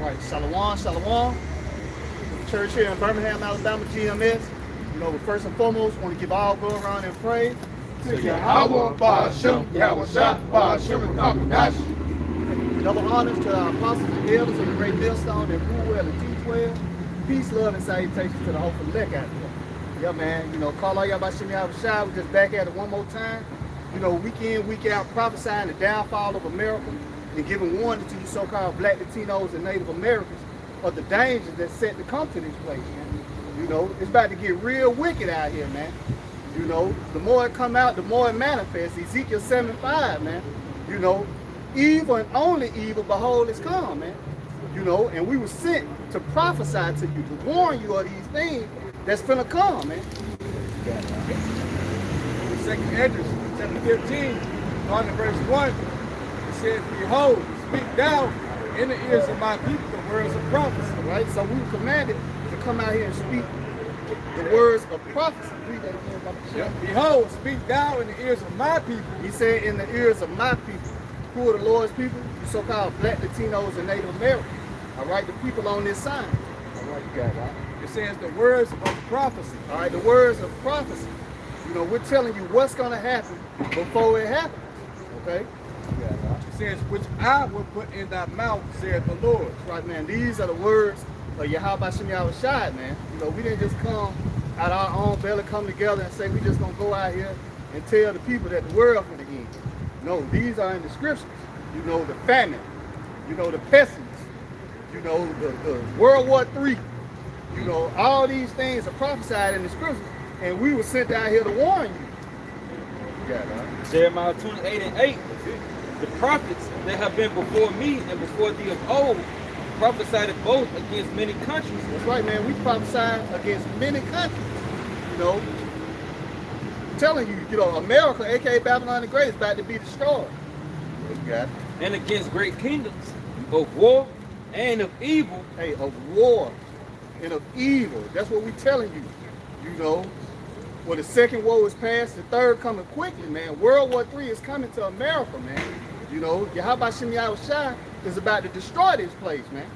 right, Shalom, Shalom. Church here in Birmingham, Alabama, GMS. You know, first and foremost, want to give all go around and pray to YAHAWAH, BAHASHAM, YAHAWASHI, BAHASHAM, and QADASH. Double honors to our apostles and elders of the great millstone and Rule and T12. Peace, love, and salutations to the hopeful elect out there. Yeah, man, you know, call all y'all by YAHAWASHI. We're just back at it one more time. You know, week in, week out, prophesying the downfall of America and giving warning to you so-called black Latinos and Native Americans of the dangers that set to come to this place, man. You know, it's about to get real wicked out here, man. You know, the more it come out, the more it manifests. Ezekiel 7:5, man. You know, evil and only evil, behold, is come, man. You know, and we were sent to prophesy to you, to warn you of these things that's finna come, man. The second Esdras, chapter 15, on the verse 1, it says, behold, speak thou in the ears of my people the words of prophecy. Right? So we were commanded to come out here and speak the words of prophecy. Read that again, Brother. Yeah. Behold, speak thou in the ears of my people. He said, in the ears of my people. Who are the Lord's people? The so-called black Latinos and Native Americans. All right, the people on this side. All right, you got it, right? It says the words of prophecy. All right, the words of prophecy. You know, we're telling you what's going to happen before it happens. Okay? Yeah, right. It says, which I will put in thy mouth, saith the Lord. That's right, man. These are the words of YAHAWASHI, man. You know, we didn't just come out our own belly, come together and say we just going to go out here and tell the people that the world for the end. No, these are in the scriptures. You know, the famine. You know, the pestilence. You know, the World War III. You know, all these things are prophesied in the scriptures. And we were sent out here to warn you. Yeah, right. Jeremiah 28:8. The prophets that have been before me and before thee of old prophesied both against many countries. That's right, man. We prophesied against many countries. You know, telling you, you know, America, aka Babylon the Great, is about to be destroyed. Yeah. And against great kingdoms of war and of evil. Hey, of war and of evil. That's what we're telling you. You know, when the second woe is past, the third coming quickly, man. World War III is coming to America, man. You know, YAHAWASHI is about to destroy this place, man.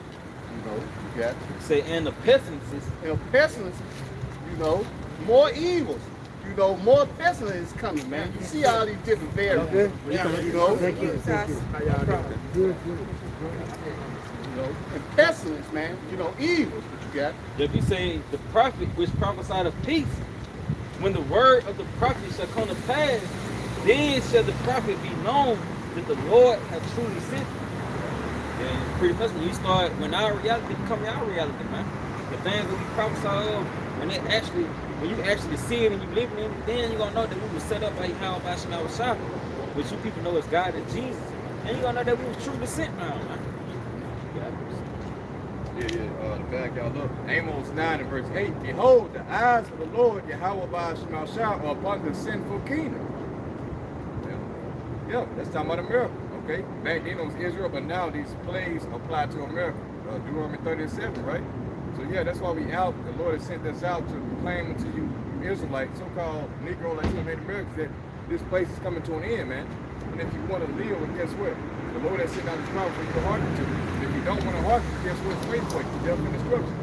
You know, you got to say, and the pestilences. And pestilences, you know, more evils. You know, more pestilence is coming, man. You see all these different variants. You know, Thank you. You know, and pestilence, man. You know, evils that you got. If you say the prophet which prophesied of peace, when the word of the prophet shall come to pass, then shall the prophet be known that the Lord hath truly sent him. And pretty much when you start, when our reality becomes our reality, man. The things that we prophesy of, when you actually see it and you living in it, then you're gonna know that we were set up by YAHAWASHI, which you people know is God and Jesus. And you're gonna know that we were truly sent now, man. To back y'all up. Amos 9 and verse 8. Behold, the eyes of the Lord, YAHAWAH, are upon the sinful kingdom. Yeah, that's talking about America. Okay, back then it was Israel, but now these plagues apply to America. Deuteronomy 37, right? So yeah, that's why we out. The Lord has sent us out to proclaim to you Israelites, so-called Negro, Latino, Native Americans, that this place is coming to an end, man. And if you want to live, well, guess what? The Lord has sent out His power for you to hearken to. If you don't want to hearken, guess what's waiting for you? Death and destruction.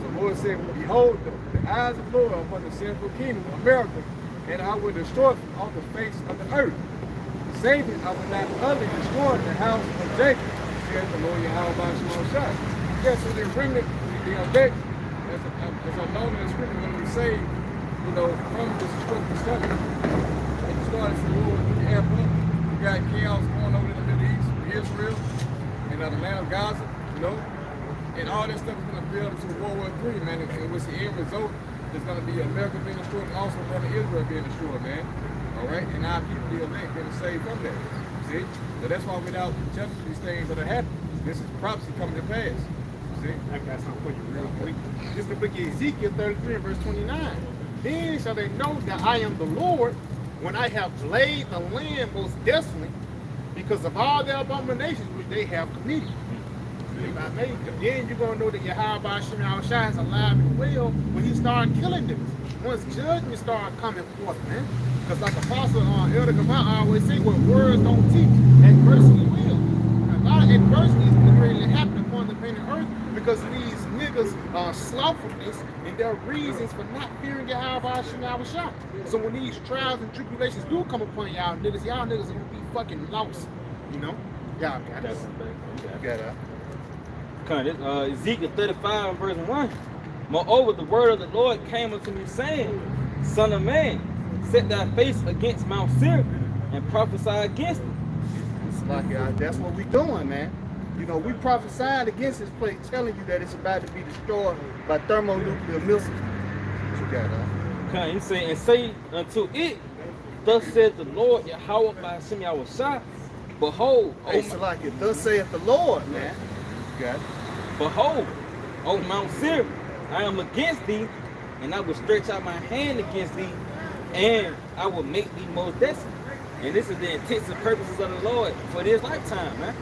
So the Lord said, behold, the eyes of the Lord are upon the sinful kingdom of America, and I will destroy it from off the face of the earth. Saving, I will not utterly destroy the house of Jacob, says the Lord YAHAWASHI. Yeah, so the remnant, the elect, as unknown in the scripture, when we say, you know, from this destructive stuff, and you start to war with the amp up. You got chaos going over in the Middle East, Israel, and the land of Gaza, you know, and all this stuff is going to build into World War III, man, and with the end result, there's going to be America being destroyed and also Israel being destroyed, man. All right, and our people, the elect, getting saved from that. See? So that's why without telling you these things that are happening, this is prophecy coming to pass. See? I got something for you real quick. This is the book of Ezekiel 33 and verse 29. Then shall they know that I am the Lord when I have laid the land most desolate because of all their abominations which they have committed. Then you're going to know that YAHAWASHI is alive and well when He started killing them. Once judgment started coming forth, man. Because like Apostle Elder Gamal always say, what words don't teach, adversity will. A lot of adversity is going to really happen upon the the earth because of these niggas slothfulness and their reasons for not fearing YAHAWASHI. So when these trials and tribulations do come upon y'all niggas are gonna be fucking lost. You know? Y'all got it. Got it. Ezekiel 35 verse 1. Moreover, the word of the Lord came unto me, saying, Son of man, set thy face against Mount Seir and prophesy against it. It's like that's what we doing, man. You know, we prophesying against this place, telling you that it's about to be destroyed by thermonuclear missiles. What you got, Okay, he said, and say unto it, thus said the Lord, Yahawah BAHASHAM YAHAWASHI, behold, it's like it. Thus saith the Lord, man. You got it. Behold, O Mount Seir, I am against thee, and I will stretch out my hand against thee, and I will make thee most desolate. And this is the intents and purposes of the Lord for this lifetime, man.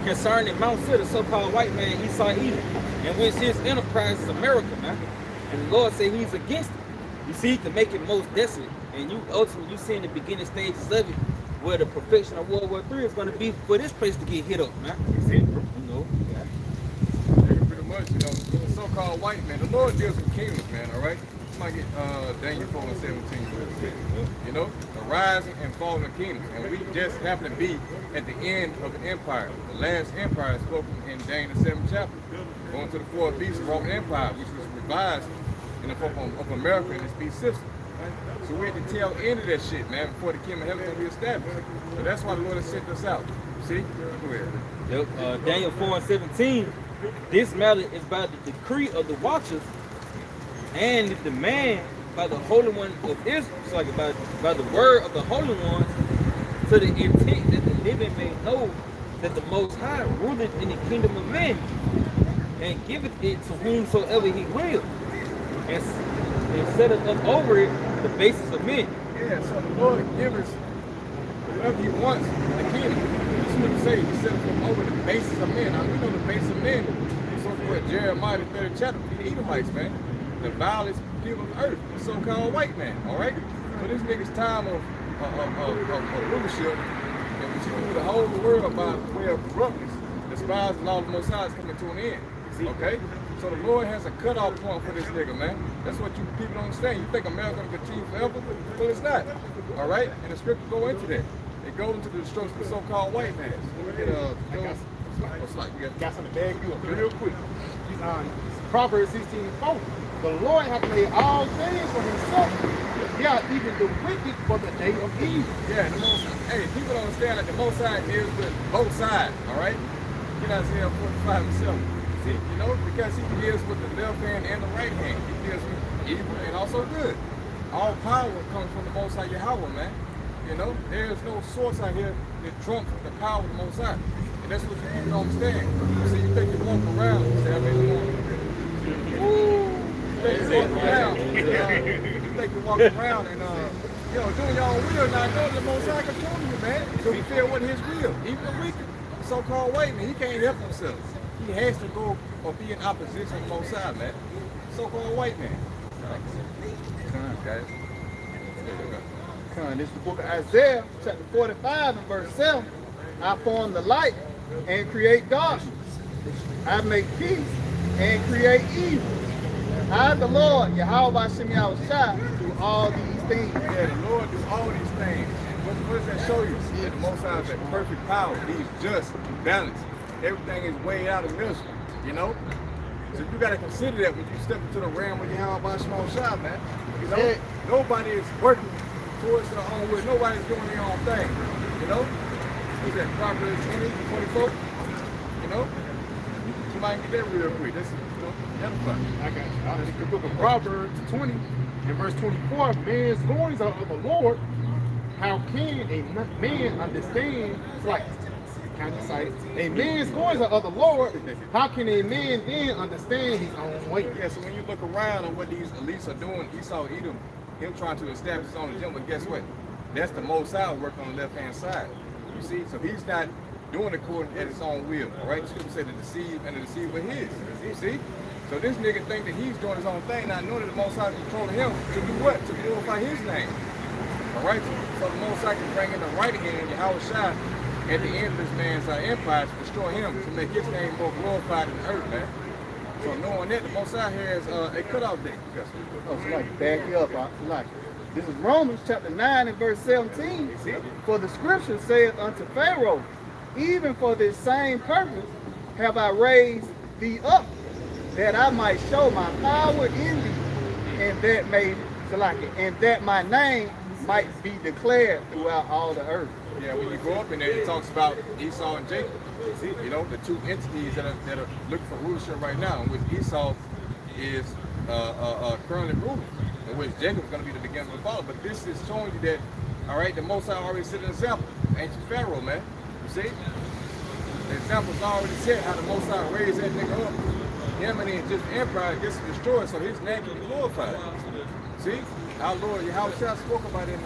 Concerning Mount Seir, the so-called white man Esau Edom, in which his enterprise is America, man. And the Lord said he's against it. You see, to make it most desolate. And you ultimately, you see in the beginning stages of it, where the perfection of World War III is going to be for this place to get hit up, man. You see, you know. Pretty much, you know, the so-called white man. The Lord deals with kingdoms, man, all right? You might get Daniel 4:17. You know, the rising and falling of kingdoms. And we just happen to be at the end of the empire. The last empire is spoken in Daniel the 7th chapter. Going to the fourth beast of the Roman Empire, which was revised in the form of America in this beast system. So we're at the tail end of that shit, man, before the kingdom of heaven can be established. So that's why the Lord has sent us out. See? Go ahead. Yep, Daniel 4:17. This matter is by the decree of the watchers and the demand by the Holy One of Israel, so like by the word of the Holy Ones, to the intent that the living may know that the Most High ruleth in the kingdom of men and giveth it to whomsoever he will, and setteth up over it the basis of men. Yeah, so the Lord gives us whoever he wants in the kingdom. This is what he says. He set up over the basis of men. Now, we know the basis of men. So what Jeremiah the 3rd chapter, the Edomites, man. The vilest people of earth, the so-called white man, all right? So this nigga's time of rulership, and which he ruled the whole world by way of corruptness, despised and all the Most High is coming to an end, okay? So the Lord has a cutoff point for this nigga, man. That's what you people don't understand. You think America's going to continue forever? Well, it's not, all right? And the scriptures go into that. They go into the destruction of the so-called white man. Let me get what's like? We got something to bag you up real quick. Proverbs 16:4. The Lord hath made all things for himself. Yeah, even the wicked for the day of evil. Yeah, the most, hey, people don't understand that the Most High deals with both sides, all right? Get Isaiah 45 himself. You know, because he deals with the left hand and the right hand. He deals with evil and also good. All power comes from the Most High Yahawah, man. You know, there's no source out here that trumps the power of the Most High. And that's what you people don't understand. So you think you walk around and say, I really want to. You think you walk around and, you know, doing your own will, not knowing the Most High control you, man. So we feel what his will. Even the wicked, so-called white man, he can't help himself. He has to go or be in opposition to the Most High, man. So-called white man. This is the book of Isaiah, chapter 45 and verse 7. I form the light and create darkness. I make peace and create evil. I, the Lord, YAHAWASHI, do all these things. Yeah, the Lord do all these things. What does that show you? That the Most High is at perfect power. He's just, balanced. Everything is way out of measure, you know? So you got to consider that when you step into the realm of YAHAWASHI, man. You know, nobody is working towards their own will. Nobody's doing their own thing, you know? What's that, Proverbs 20, 24? You know? You might get that real quick. That's, you know, I got you. The book of Proverbs 20 and verse 24, man's goings are of the Lord. How can a man understand? It's like, kind of say, a man's goings are of the Lord. How can a man then understand his own way? Yeah, so when you look around on what these elites are doing, Esau Edom, him trying to establish his own agenda, but guess what? That's the Most High working on the left-hand side. You see? So he's not doing it according to his own will, all right? The scripture said to deceive and to deceive with his. You see? So this nigga think that he's doing his own thing, not knowing that the Most High is controlling him to do what? To glorify his name. All right? So the Most High can bring in the right hand, YAHAWASHI, at the end of this man's empire to destroy him, to make his name more glorified in the earth, man. So knowing that, the Most High has a cutoff date. Oh, so like back you up, like this is Romans chapter 9 and verse 17. For the scripture saith unto Pharaoh, even for this same purpose have I raised thee up, that I might show my power in thee, and that and that my name might be declared throughout all the earth. Yeah, when you grow up in there, it talks about Esau and Jacob. You know, the two entities that are looking for rulership right now, in which Esau is currently ruling, in which Jacob is going to be the beginning of the fall. But this is showing you that, all right, the Most High already set an example. Ancient Pharaoh, man. You see? The example's already set how the Most High raised that nigga up. Him and his empire gets destroyed so his name can be glorified. See? Our Lord Yahawashi spoke about in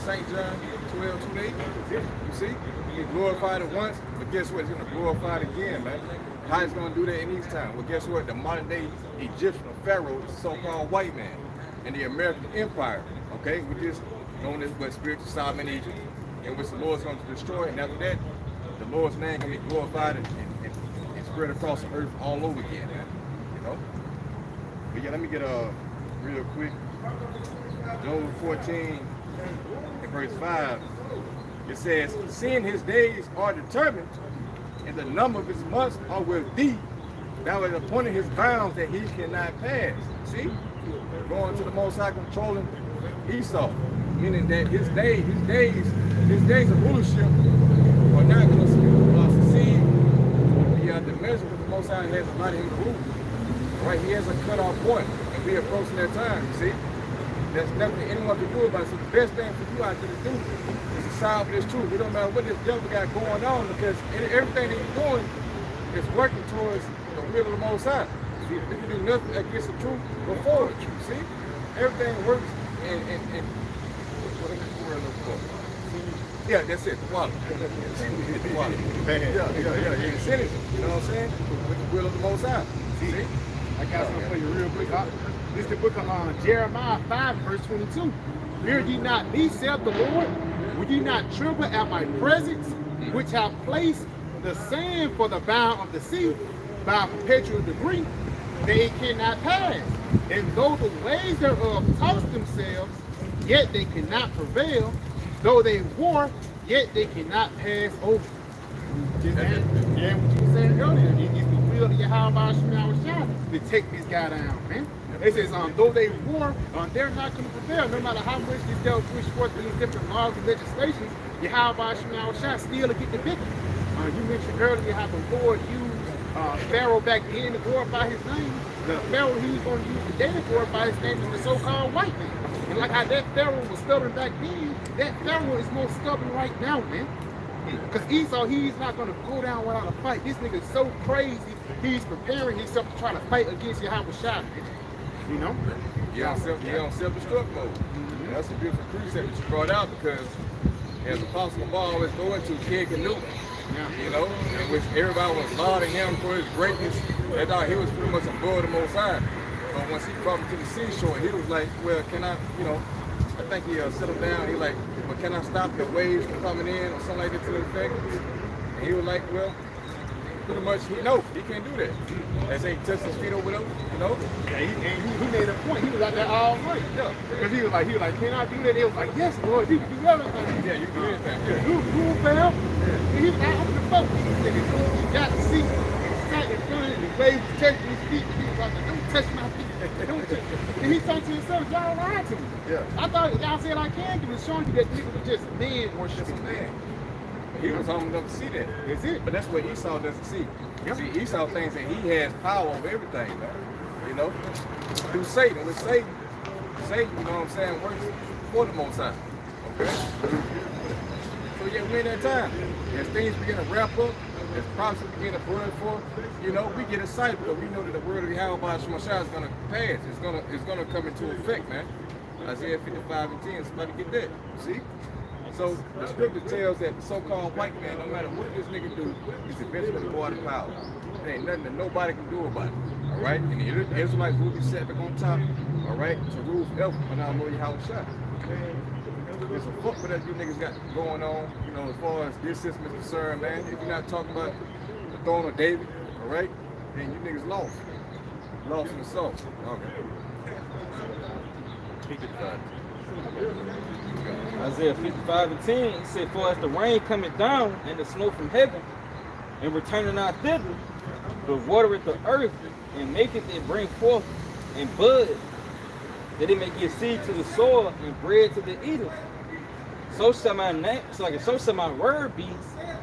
St. John 12:28. You see? He glorified it once, but guess what? He's going to glorify it again, man. How he's going to do that in these times? Well, guess what? The modern day Egyptian or Pharaoh is a so-called white man in the American Empire, okay? Which is known as what spiritual Sodom in Egypt, in which the Lord's going to destroy. And after that, the Lord's name going to be glorified and spread across the earth all over again, man. You know? But yeah, let me get real quick. Job 14 and verse 5. It says, seeing his days are determined, and the number of his months are with thee, thou hast appointed his bounds that he cannot pass. See? Going to the Most High controlling Esau, meaning that his days of rulership are not going to succeed beyond the measure that the Most High has allowed him to rule. Right? He has a cutoff point, and we're approaching that time, you see? There's nothing anyone can do about it. So the best thing for you out there to do is to side with this truth. It don't matter what this devil got going on, because everything that he's doing is working towards the will of the Most High. See, if you can do nothing against the truth, go forward. See? Everything works and yeah, that's it, the quality. The quality. Yeah. Incentive, you know what I'm saying? With the will of the Most High. See? I got something for you real quick. This is the book of Jeremiah 5, verse 22. Fear ye not me, saith the Lord. Will ye not tremble at my presence, which have placed the sand for the bound of the sea by a perpetual degree, they cannot pass. And though the waves thereof toss themselves, yet they cannot prevail. Though they war, yet they cannot pass over. Just what you were saying earlier. It's the will of YAHAWASHI to take this guy down, man. It says, though they war, they're not going to prevail. No matter how much these devils push forth these different laws and legislations, YAHAWASHI still to get the victory. You mentioned earlier how the Lord used Pharaoh back then to glorify his name. The Pharaoh he was going to use today to glorify his name is the so-called white man. And like how that Pharaoh was stubborn back then, that Pharaoh is more stubborn right now, man. Because Esau, he's not going to go down without a fight. This nigga is so crazy, he's preparing himself to try to fight against YAHAWASHI. You know? You're on self-destruct mode. That's a beautiful precept that you brought out, because as Apostle Paul always go into King Canoe, you know, in which everybody was lauding him for his greatness. They thought he was pretty much above the Most High. But once he brought him to the seashore, he was like, well, can I, you know, I think he settled down. He like, well, can I stop the waves from coming in or something like that to the effect? And he was like, well, pretty much, he can't do that. As he touched his feet over them, you know? Yeah, he made a point. He was out there all night. Yeah. Because he was like, can I do that? They was like, yes, Lord, you can do everything. Yeah, you can do anything. Yeah. Who fell? And he was like, I'm the boat. He got the seat. Sat in front of him. The waves was touching his feet. He was like, don't touch my feet. Don't touch. And he thought to himself, y'all lied to me. Yeah. I thought y'all said I can do it, showing you that nigga was just man worshiping man. He was humble enough to see that. That's it. But that's what Esau doesn't see. Yep. See, Esau thinks that he has power over everything, man. You know? Through Satan. With Satan, you know what I'm saying, works for the Most High. Okay? So yeah, we're in that time. As things begin to wrap up, as prophecies begin to burn forth, you know, we get excited because we know that the word of YAHAWASHI is going to pass. It's gonna come into effect, man. Isaiah 55 and 10 is about to get that. See? So the scripture tells that the so-called white man, no matter what this nigga do, he's eventually going to go out of power. There ain't nothing that nobody can do about it. All right? And the Israelites will be set back on top, all right, to rule forever on our Lord YAHAWASHI. There's a fuck that you niggas got going on, you know, as far as this system is concerned, man. If you're not talking about the throne of David, all right, then you niggas lost. Lost in the soul. Okay. Isaiah 55:10, he said, for as the rain cometh down and the snow from heaven, and returning not thither, but watereth the earth, and maketh it bring forth and bud, that it may give seed to the soil and bread to the eaters. So shall my name, so shall my word be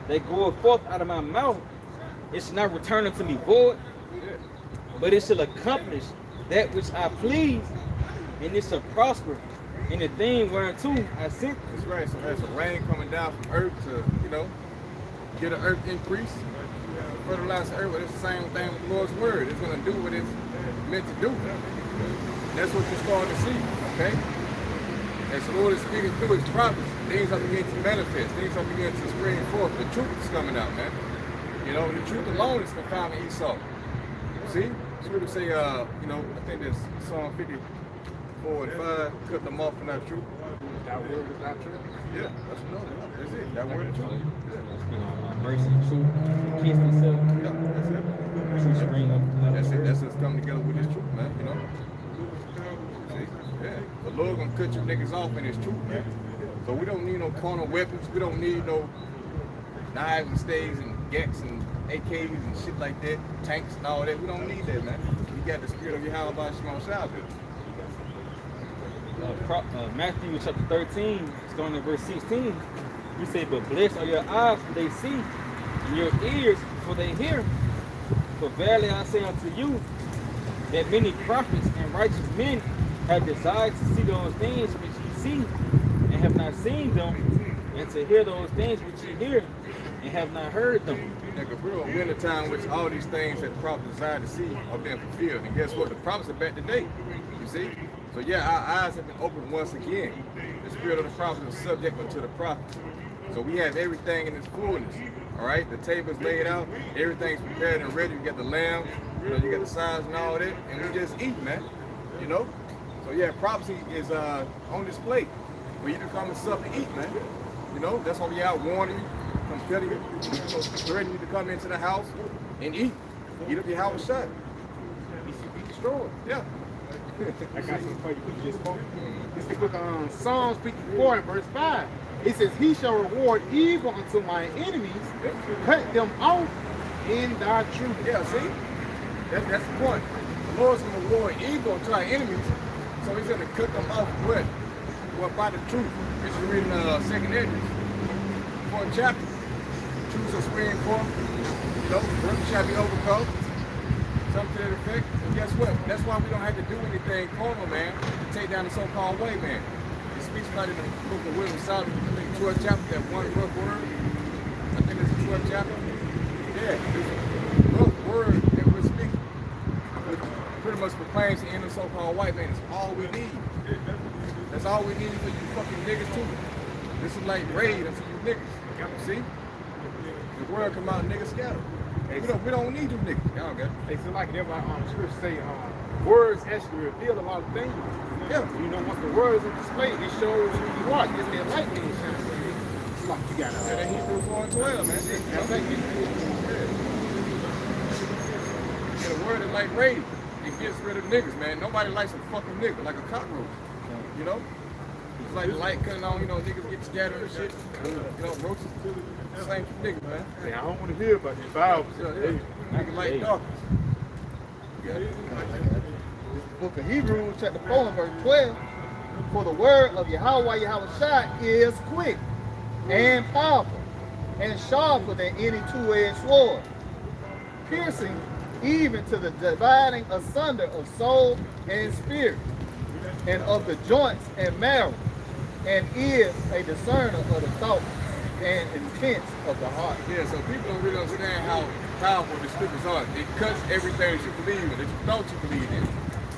that goeth forth out of my mouth. It shall not return unto me void, but it shall accomplish that which I please, and it shall prosper in the thing whereunto I sent it. That's right. So there's a rain coming down from earth to, you know, get an earth increase, fertilize the earth. But it's the same thing with the Lord's word. It's going to do what it's meant to do. That's what you're starting to see, okay? As the Lord is speaking through his prophets, things are beginning to manifest. Things are beginning to spring forth. The truth is coming out, man. You know, the truth alone is confounding Esau. See? Scripture say, you know, I think there's Psalm 54 and 5, cut them off from that truth. That word is not true. Yeah, that's it. That word is true. Yeah. Mercy and truth, kiss themselves, Yeah, that's it. true spring up. That's it. That's us coming together with this truth, man. You know. See, yeah. The Lord gonna cut you niggas off in His truth, man. So we don't need no carnal weapons. We don't need no knives and staves and gats and AKs and shit like that, tanks and all that. We don't need that, man. We got the spirit of YAHAWASHI. Matthew chapter 13, starting at verse 16, he said, but blessed are your eyes for they see, and your ears for they hear. For verily I say unto you, that many prophets and righteous men have desired to see those things which ye see, and have not seen them, and to hear those things which ye hear, and have not heard them. Nigga, we're in a time which all these things that the prophets desired to see are being fulfilled. And guess what? The prophets are back today. You see? So yeah, our eyes have been opened once again. The spirit of the prophets is subject unto the prophets. So we have everything in its fullness. All right? The table is laid out. Everything's prepared and ready. You got the lamb. You know, you got the sides and all that. And we just eat, man. You know? So yeah, prophecy is on display for you to come and sup and eat, man. You know? That's why we out warning you. I'm telling you, threatening you to come into the house and eat. Eat up your house shut. He should be destroyed. Yeah. I got something for you. You just spoke. This is the book on Psalms 54 and verse 5. It says, he shall reward evil unto my enemies, cut them off in thy truth. Yeah, see? That's the point. The Lord's going to reward evil to our enemies, so he's going to cut them off what? Well, by the truth. Which you read in 2nd Edges, 4th chapter. Truth shall spring forth, you know, work shall be overcome. Something to that effect. And guess what? That's why we don't have to do anything carnal, man, to take down the so-called way, man. It speaks about it in the book of Wisdom Solomon, I think 12th chapter, that one rough word. I think it's the 12th chapter. Yeah, this rough word that we're speaking, which pretty much proclaims the end of so-called white man. It's all we need. That's all we need for you fucking niggas too. This is like raid unto you niggas. See? The word come out, niggas scatter. We don't need you niggas. Y'all got it. They feel like everybody on scripture say words actually reveal a lot of things. Yeah. You know, once the words are displayed, it shows who you are. It's that light being shined. It's like you got Yeah, that Hebrews 4 and 12, man. That's like it. Yeah, the word is like raid. It gets rid of niggas, man. Nobody likes a fucking nigga, like a cockroach. You know? It's like the light cutting on, you know, niggas get scattered and shit. You know, roaches. Same niggas, man. Hey, I don't want to hear about these vowels. Niggas like darkness. This book of Hebrews, chapter 4 and verse 12. For the word of Yahawah Yahawashi is quick and powerful and sharper than any two-edged sword, piercing even to the dividing asunder of soul and spirit, and of the joints and marrow, and is a discerner of the thoughts and intents of the heart. Yeah, so people don't really understand how powerful the scriptures are. It cuts everything that you believe in, that you thought you believed in,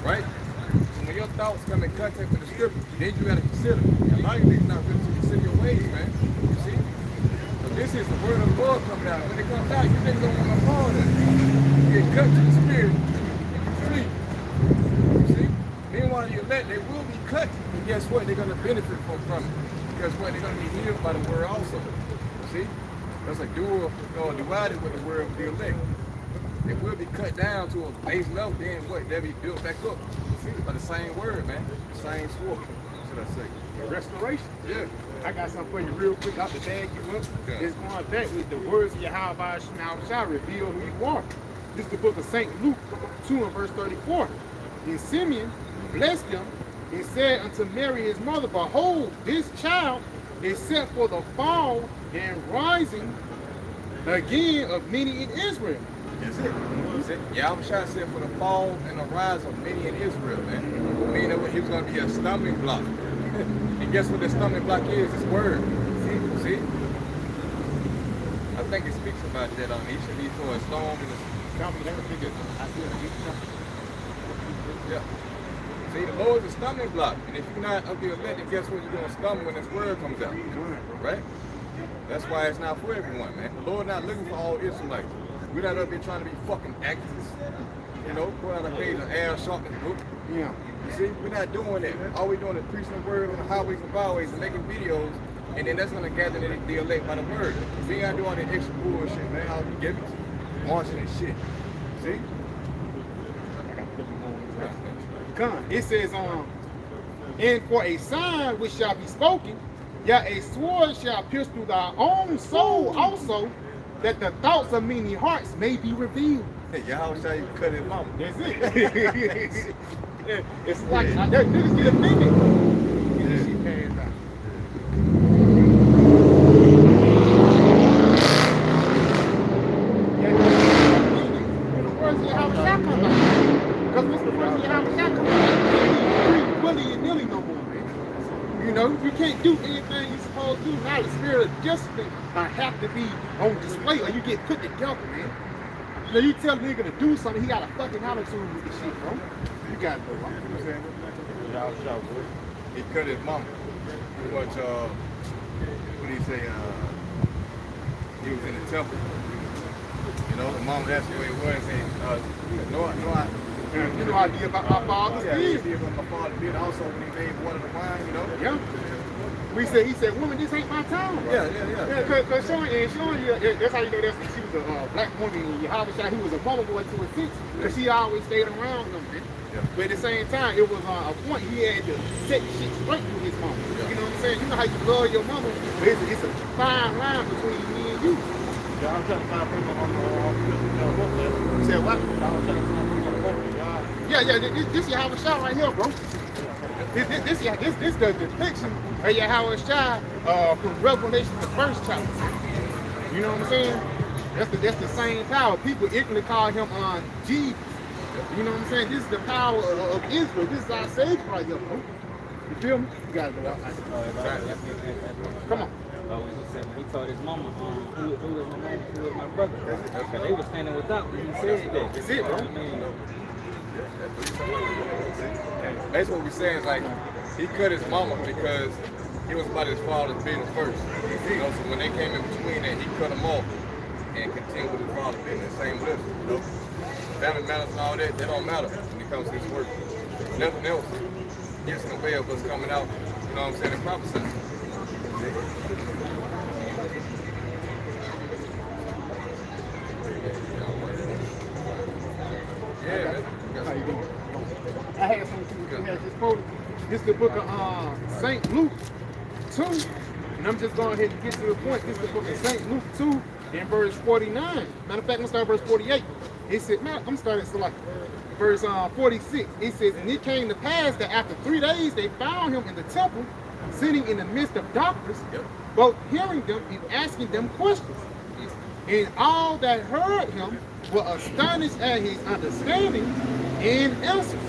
right? So when your thoughts come in contact with the scripture, then you gotta consider. And a lot of niggas not really to consider your ways, man. You see? So this is the word of the Lord coming out. When it comes out, you niggas don't want no part of it. You get cut to the spirit, and you flee. You see? Meanwhile, the elect, they will be cut. And guess what? They're gonna benefit from it. Because what, they're going to be healed by the word also. See? That's a dual, divided with the word of the elect. It will be cut down to a base level, then what? They'll be built back up. See? By the same word, man. The same sword. Should I say? The restoration. Yeah. I got something for you real quick out the bag you up. Yeah. It's going back with the words of YAHAWASHI reveal who you are. This is the book of St. Luke 2 and verse 34. And Simeon blessed him and said unto Mary his mother, behold, this child is set for the fall and rising again of many in Israel. That's it. Yahushua said for the fall and the rise of many in Israel, man. Meaning that he was going to be a stumbling block. And guess what the stumbling block is? His word. See? I think it speaks about that. He should be for a storm in the... Yeah. See, the Lord is a stumbling block. And if you're not of the elect, then guess what? You're going to stumble when his word comes out. Right? That's why it's not for everyone, man. The Lord not looking for all Israelites. We're not up here trying to be fucking activists. You know, go out and pay the air sharpness book. Yeah. You see, we're not doing that. All we're doing is preaching the word on the highways and byways and making videos, and then that's going to gather the elect by the word. We ain't doing all that extra bullshit, man. All the gimmicks, marching and shit. See? Come. It says, and for a sign which shall be spoken, yet a sword shall pierce through thy own soul also, that the thoughts of many hearts may be revealed. Hey, y'all show you cut his mama. That's it. It's like niggas get offended. Get this shit passed out. When the words of Yahawashi come out. Because once the words of Yahawashi come out, you can't willy and nilly no more, man. You know, you can't do anything you're supposed to do. Now the spirit of discipline have to be on display or you get put together, man. You know, you tell a nigga to do something, he got a fucking attitude with the shit, bro. You got it, bro. You know what I'm saying? He cut his mama. What did he say? He was in the temple. You know, the mom asked him where he was and said, you know how I did about my father's yeah, he did. did what my father did also when he made water the wine, you know? Yeah. He said, woman, this ain't my time. Bro. Yeah. Cause showing you, that's how you know she was a black woman in Yahawashi who was a mama boy to a six, because she always stayed around him. Yeah. But at the same time, it was a point he had to set shit straight with his mama. Yeah. You know what I'm saying? You know how you love your mama, but it's a fine line between me and you. Yeah, I'm trying to find people on the You said what? I'm trying to find people on the Yeah, this Yahawashi right here, bro. This the depiction of Yahawashi from Revelation, the first chapter. You know what I'm saying? That's the same power. People ignorantly call him Jesus. You know what I'm saying? This is the power of Israel. This is our Savior right here, bro. You feel me? You got it, bro. Come on. He told his mama, who was my brother. Okay. They were standing without when he said that. That's it, bro. I mean, That's what we're saying, is like, he cut his mama because he was about his father's business first. You know, so when they came in between that, he cut him off and continued with his father's business, same list, you know? Family matters and all that don't matter when it comes to his work. Nothing else gets in the way of us coming out, you know what I'm saying, and prophesying. Yeah, man. How you doing? I had something to have just quoted. This is the book of St. Luke 2. And I'm just going ahead and get to the point. This is the book of St. Luke 2 in verse 49. Matter of fact, I'm going to start verse 48. It said, man, I'm starting to like verse 46. It says, and it came to pass that after 3 days they found him in the temple, sitting in the midst of doctors, both hearing them and asking them questions. And all that heard him were astonished at his understanding and answers.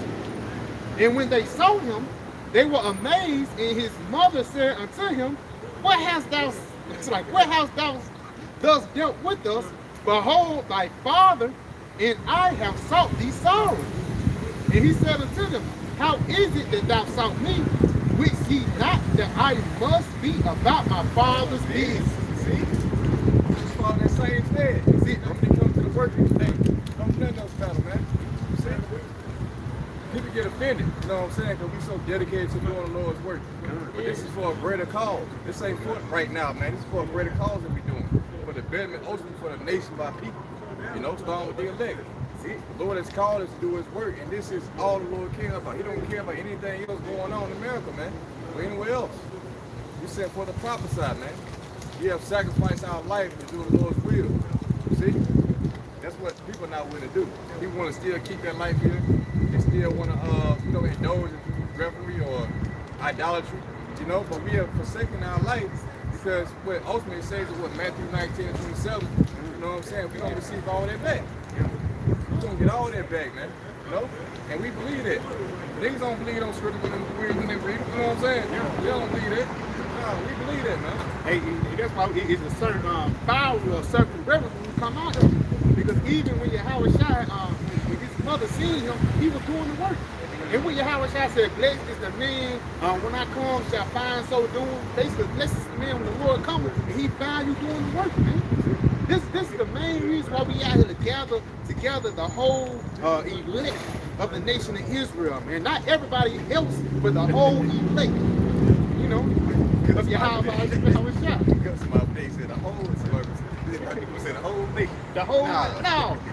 And when they saw him, they were amazed, and his mother said unto him, what hast thou thus dealt with us? Behold, thy father and I have sought thee sorrow. And he said unto them, how is it that thou sought me? Wist ye not that I must be about my father's business? See? Just follow that same thread. See, when it comes to the working thing, don't let those battle, man. See? People get offended offended. You know what I'm saying? Because we so dedicated to doing the Lord's work. But this is for a greater cause. This ain't for right now, man. This is for a greater cause that we're doing. For the betterment, ultimately for the nation by people. You know, starting with the elect. The Lord has called us to do his work, and this is all the Lord cares about. He don't care about anything else going on in America, man, or anywhere else. We sent for the prophesy, man. We have sacrificed our life to do the Lord's will. See? That's what people are not willing to do. People want to still keep their life here. They still want to, you know, indulge in revelry or idolatry, you know, but we have forsaken our life because what ultimately it says is what Matthew 19 and 27, you know what I'm saying? We're going to receive all that back. We're going to get all that back, man, you know? And we believe that. Niggas don't believe those scriptures when they read, you know what I'm saying? They don't believe that. No, we believe that, man. Hey, that's why it's a certain power or a certain reverence when you come out of it. Because even when YAHAWASHI, when his mother seen him, he was doing the work. And when YAHAWASHI said, blessed is the man, when I come shall find so doing. Basically, blessed is the man when the Lord comes and he find you doing the work, man. This is the main reason why we out here to gather together the whole elect of the nation of Israel, man. Not everybody else, but the whole elect. You know, of YAHAWASHI. Because my face said the whole service. People said the whole nation. The whole,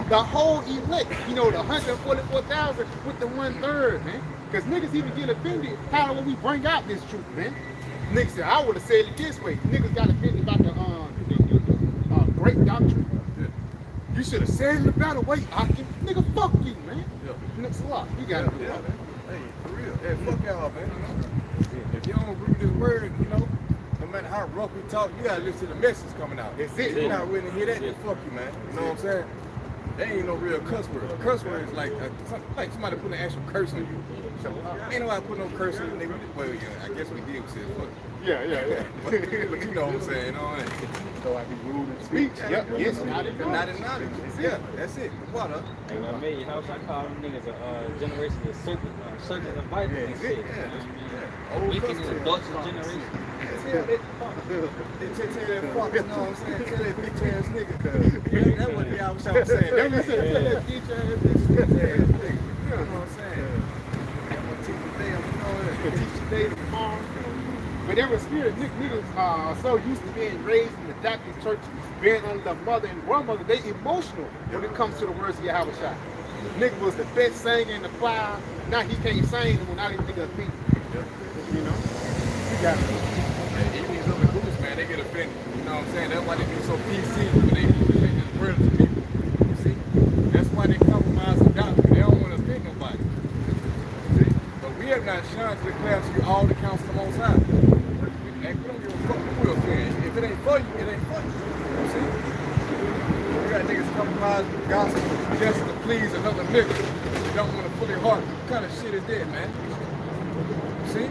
the whole elect, you know, the 144,000 with the 1/3, man. Because niggas even get offended how when we bring out this truth, man. Niggas said, I would have said it this way. Niggas got offended about the great doctrine. Yeah. You should have said it a better way, Akim. Nigga, fuck you, man. Yeah. Next lot, you got it. Yeah, man. Hey, for real. Hey, fuck y'all, man. You know? If you don't agree with this word, you know, no matter how rough we talk, you gotta listen to the message coming out. That's it. If you're not willing to hear that, then fuck you, man. You know what I'm saying? There ain't no real cuss word. A cuss word is like somebody putting an actual curse on you. So, ain't nobody put no curse on you, nigga. Well, yeah, I guess we did say fuck. Yeah. but you know what I'm saying, you know what I mean? So I be rude in speech. Yep. Yes, not in knowledge. Yeah, that's it. What up? Hey, I made how should I call them niggas a generation of circus and Bible and shit. Old Wicked cuss and word. adulterous generation. Tell that fuck, you know what I'm saying? Tell that bitch ass nigga, that's what y'all was saying. Tell that bitch ass nigga. You know what I'm saying? I'm gonna teach you today, you know, teach you today tomorrow. But there was spirit niggas so used to being raised in the Baptist church, being under the mother and grandmother, they emotional when it comes to the words of YAHAWASHI. Nigga was the best singer in the choir. Now he can't sing when not even nigga offended. You know? You got it. Even these other groups, man, they get offended. You know what I'm saying? That's why they be so PC when they just word to people. You see? That's why they compromise the doctrine. They don't want to offend nobody. See? But we have not shunned to declare to you all the counsel of the Most High. And we don't give a fuck who we offend. If it ain't for you, it ain't for you. You see? We got niggas compromise the gospel just to please another nigga. They don't want to put their heart. What kind of shit is that, man? See?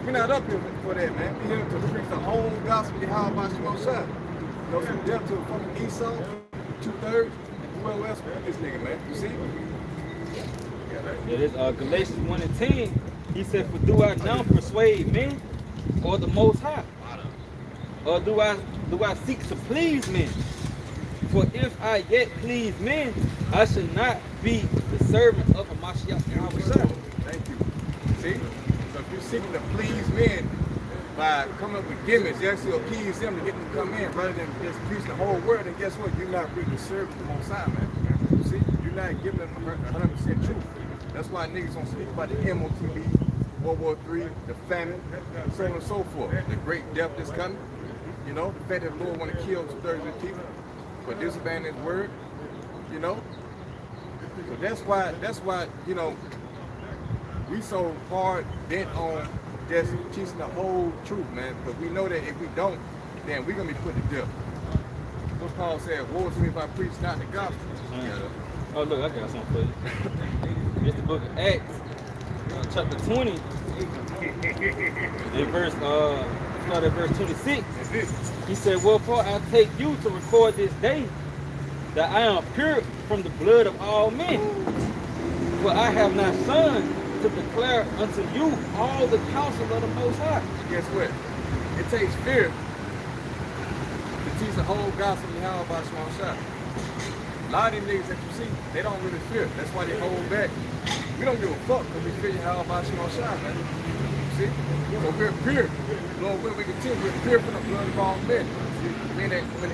We're not up here for that, man. We're here to preach the whole gospel of YAHAWASHI. You know, from death to fucking Esau, 2/3, and whoever else with this nigga, man. You see? Yeah, this Galatians 1 and 10. He said, for do I now persuade men or the Most High? Or do I seek to please men? For if I yet please men, I should not be the servant of Hamashiach YAHAWASHI. Thank you. See? So if you're seeking to please men by coming up with gimmicks, you actually appease them to get them to come in rather than just preach the whole word, then guess what? You're not really serving the Most High, man. See? You're not giving them 100% truth. That's why niggas don't speak about the MOTB, World War III, the famine, so on and so forth. The great death that's coming. You know, the fact that the Lord want to kill 2/3 of the people for disobeying his word, you know. So that's why, you know, we so hard bent on just teaching the whole truth, man. Because we know that if we don't, then we're gonna be put to death. What Paul said, woe to me if I preach not the gospel. Oh look, I got something for you. It's the book of Acts, chapter 20, and start at verse 26. He said, wherefore I take you to record this day that I am pure from the blood of all men. For I have not shunned to declare unto you all the counsel of the Most High. Guess what? It takes fear to teach the whole gospel of YAHAWASHI. A lot of these niggas that you see, they don't really fear. That's why they hold back. We don't give a fuck because we figure how BAHASHAM on shine, man. See? So we're pure. Lord, when we continue, we're pure from the blood of all men. See? I mean,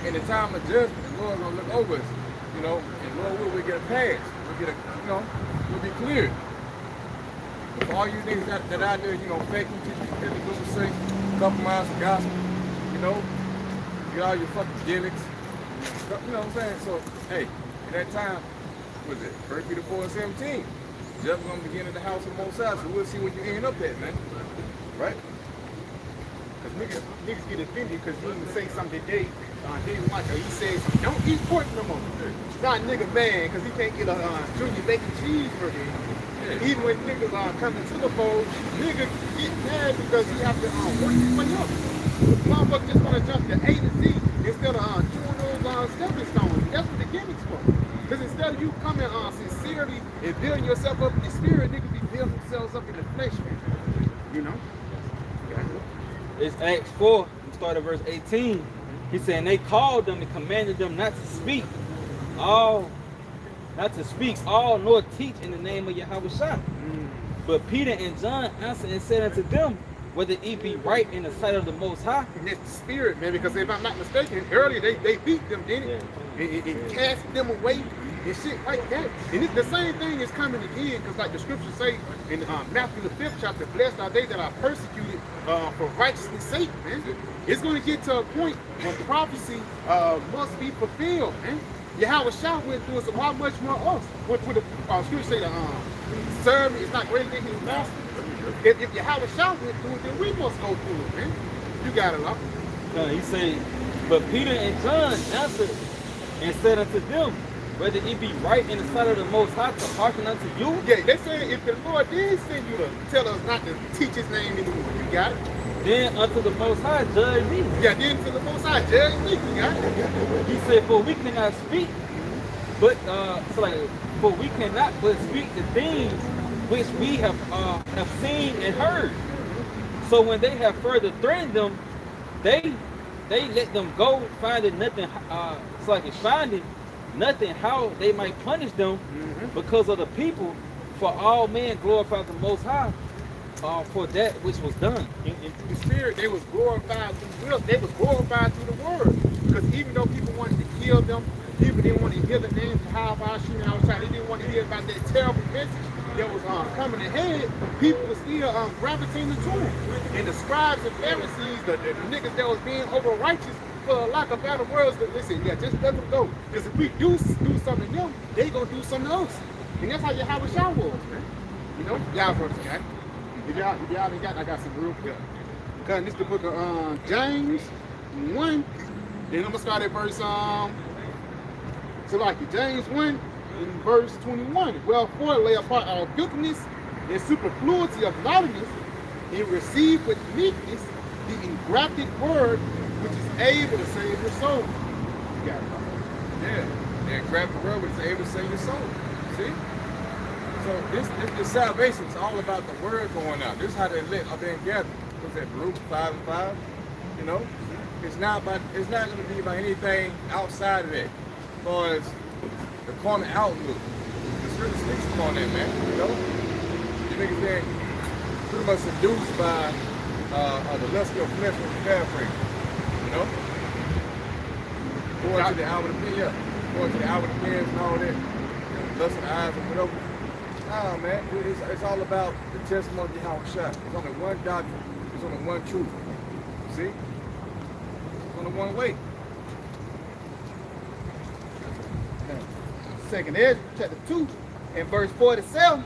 in the time of judgment, the Lord gonna look over us, you know, and Lord, will we get a pass? We'll get a, you know, we'll be cleared. But for all you niggas that out there, you know, faking, teaching, killing, doing sick, compromise the gospel, you know, get all your fucking gimmicks, you know what I'm saying? So, hey, at that time, what was it? 1 Peter 4:17. Judgment gonna begin at the house of the Most High, so we'll see where you end up at, man. Right? Because niggas get offended because he even say something today. David Michael, he says, don't eat pork no more. Not nigga man, because he can't get a junior bacon cheeseburger. Yeah. Even when niggas come into the fold, nigga get mad because he have to work his way up. Motherfucker just want to jump to A to Z instead of doing those stepping stones. That's what the gimmick's for. Because instead of you coming sincerely and building yourself up in the spirit, niggas be building themselves up in the flesh, man. You know? It's Acts 4, start at verse 18. He said, they called them and commanded them not to speak all nor teach in the name of Yahawashai. But Peter and John answered and said unto them, whether it be right in the sight of the Most High. And it's the spirit, man, because if I'm not mistaken, earlier they beat them, didn't it? Yeah. It cast them away and shit like that. And the same thing is coming again, because like the scriptures say in Matthew the 5th chapter, blessed are they that are persecuted for righteousness' sake, man. It's going to get to a point when prophecy must be fulfilled, man. Yahawah went through it, so how much more us? What the scripture say, the servant is not greater than his master. If Yahawah went through it, then we must go through it, man. You got it, huh? No, he said, but Peter and John answered and said unto them, whether it be right in the sight of the Most High to hearken unto you. Yeah, they say if the Lord did send you to tell us not to teach his name anymore, you got it? Then unto the Most High judge me. Yeah, then to the Most High judge me, you got it? He said, for we cannot speak, but for we cannot but speak the things which we have seen and heard. So when they have further threatened them, they let them go, finding nothing. Finding nothing how they might punish them because of the people. For all men glorified the Most High for that which was done. In the spirit, they was glorified through they was glorified through the word. Because even though people wanted to kill them, people didn't want to hear the name of YAHAWASHI and YAHAWASHI. They didn't want to hear about that terrible message that was coming ahead. People were still gravitating to them. And the scribes and Pharisees, the niggas that was being over righteous, for lack of better words, but listen, yeah, just let them go. Because if we do something to them, they gonna do something else. And that's how Yahawah was, man. You know, y'all brothers, okay? If y'all ain't got, I got some real quick. Because this is the book of James 1. Then I'm gonna start at verse James 1 in verse 21. Wherefore lay apart our filthiness and superfluity of naughtiness, and receive with meekness the engrafted word, which is able to save your soul. You got it. Yeah, the engrafted word which is able to save your soul. See? So this salvation is all about the word going out. This is how they let up there and gather. What's that, Luke 5:5? You know? It's not going to be about anything outside of that. As far as the carnal outlook. The scripture speaks upon that, man. You know? You niggas being pretty much seduced by the lust of your flesh with the paraphrase. You know? Going to the outward appearance, going to the outward appearance and all that. You know, lust of the eyes and whatever. Nah, man. It's all about the testimony of Yahawah. There's only one doctrine. There's only one truth. See? There's only one way. Second Ezra, chapter 2, and verse 47.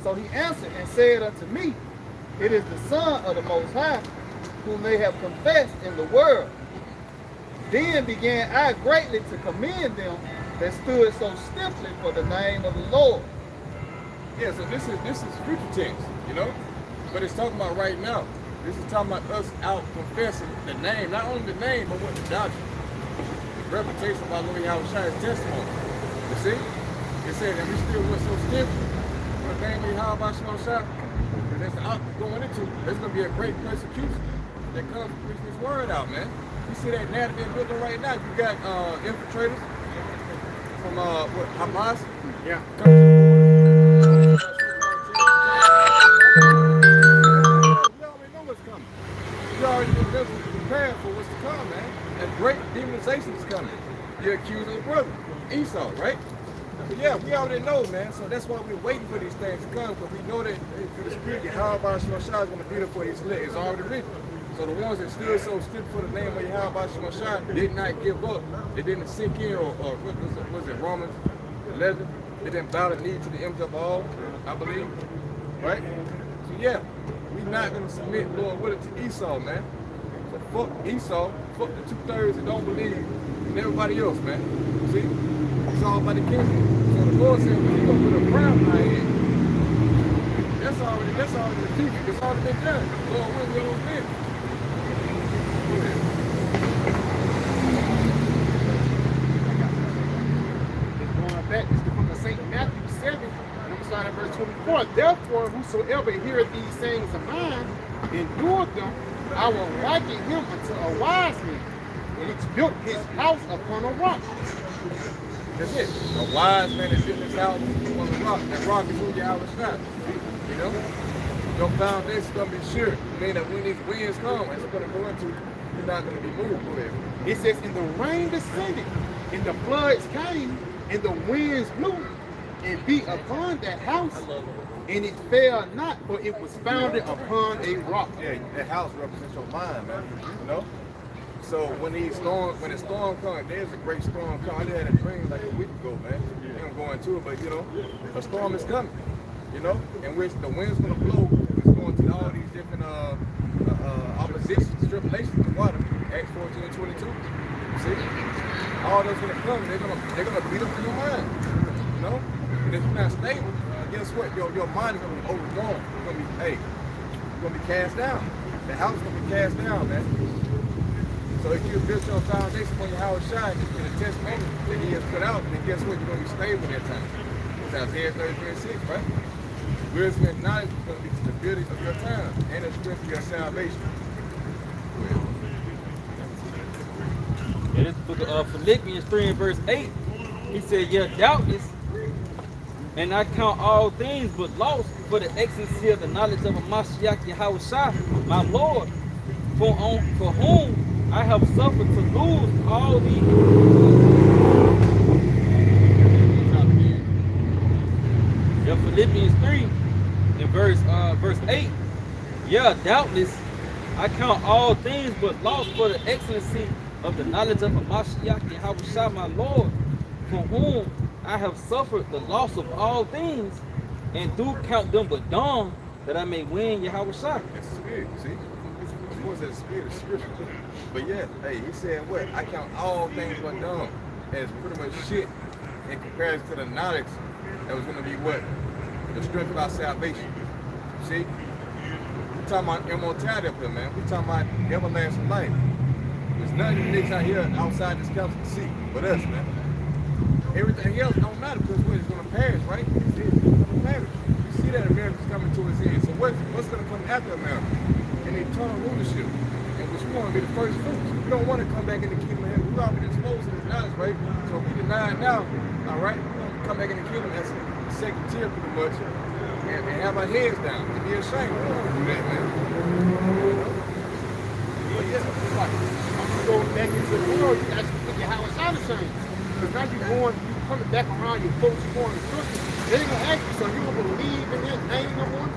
So he answered and said unto me, it is the Son of the Most High, whom they have confessed in the world. Then began I greatly to commend them that stood so stiffly for the name of the Lord. Yeah, so this is future tense, you know? But it's talking about right now. This is talking about us out confessing the name, not only the name, but what the doctrine. The reputation of our Lord Yahawah's testimony. You see? It said that we still were so stiff for the name of Yahawah, and that's going into, there's going to be a great persecution that comes from preaching this word out, man. You see that narrative being built right now. You got infiltrators from Hamas. Yeah. preparing for what's to come, man. And great demonization is coming. You're accusing your brother, Esau, right? But yeah, we already know, man. So that's why we're waiting for these things to come, because we know that through the Spirit, YAHAWASHI is going to be there for his elect. It's already written. So the ones that stood so stiff for the name of YAHAWASHI did not give up. They didn't sink in, or what was it, Romans 11? They didn't bow the knee to the image of all, I believe. Right? So yeah, we're not going to submit, Lord, with it to Esau, man. So fuck Esau, fuck the 2/3 that don't believe in everybody else, man. See? It's all about the kingdom. So the Lord said, well, he's going to put a crown in our head. That's already defeated. It's already been done. Lord, win your own men. Going back, it's from the St. Matthew 7, and I'm starting at verse 24. Therefore, whosoever heareth these sayings of mine, and doeth them, I will liken him unto a wise man, which built his house upon a rock. That's it. A wise man is in his house on the rock. That rock is who YAHAWASHI. You know? Your foundation is going to be sure. Meaning that when these winds come, it's going to go into, you're not going to be moved. Go ahead. It says, and the rain descended, and the floods came, and the winds blew, and beat upon that house, and it fell not, for it was founded upon a rock. Yeah, that house represents your mind, man. You know? So when the storm comes, there's a great storm coming. I had a dream like a week ago, man. I ain't gonna go into it, but you know, a storm is coming. You know, in which the wind's gonna blow. It's going to all these different oppositions, tribulations in water. Acts 14:22. See, all those gonna come. They're gonna beat up in your mind. You know, and if you're not stable, guess what? Your mind is gonna be overthrown. You're gonna be cast down. The house is gonna be cast down, man. So if you build your foundation on YAHAWASHI in the testimony that he has put out, then guess what? You're going to be stable that time. It's Isaiah 33:6, right? Wisdom and knowledge is going to be the stability of your time and the strength of your salvation. In this book of Philippians 3 and verse 8, he said, yeah, doubtless, and I count all things but loss for the excellency of the knowledge of Mashiach YAHAWASHI, my Lord, for whom I have suffered to lose all these. Yeah, Philippians 3 in verse 8. Yeah, doubtless I count all things but loss for the excellency of the knowledge of Mashiach YAHAWASHI, my Lord, for whom I have suffered the loss of all things, and do count them but dung, that I may win YAHAWASHI. That's the spirit, see? Of course, that's the spirit of scripture. But yeah, hey, he said what? I count all things but dung as pretty much shit in comparison to the knowledge that was going to be what? The strength of our salvation. See? We're talking about immortality up here, man. We're talking about everlasting life. There's nothing unique out here outside this council to see but us, man. Everything else don't matter because it's going to perish, right? It's going to perish. You see that America's coming to its end. So what's going to come after America? An eternal rulership. And which we want to be the first fruits. We don't want to come back in the kingdom of heaven. We've already exposed to this knowledge, right? So if we deny it now, all right, we're going to come back in the kingdom as a second tier pretty much and have our heads down and be ashamed. We don't want to do that, man. But yeah, it's like, I'm going to go back into the world, you actually put your house out of shame. Because now you coming back around your folks, you're going to Christmas. They're going to ask you, so you don't believe in that name no more?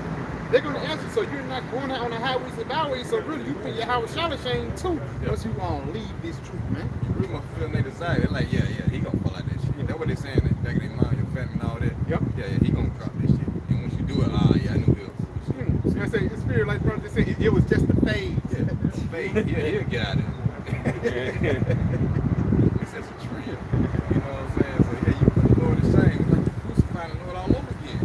They're going to ask you, so you're not going out on the highways and byways, so really you put your house out of shame too. Once you going to leave this truth, man. You really must feel their desire. They're like, yeah, he going to fall out that shit. That's what they're saying, that back in their mind, your family and all that. Yep. Yeah, he going to drop this shit. And once you do it, yeah, I knew it was. I say, it's spirit, like brother just said, it was just a phase. Yeah, fade. Yeah, he'll get out of it. It's just a trend. You know what I'm saying? So yeah, you put the Lord to shame. It's like you crucifying the Lord all over again.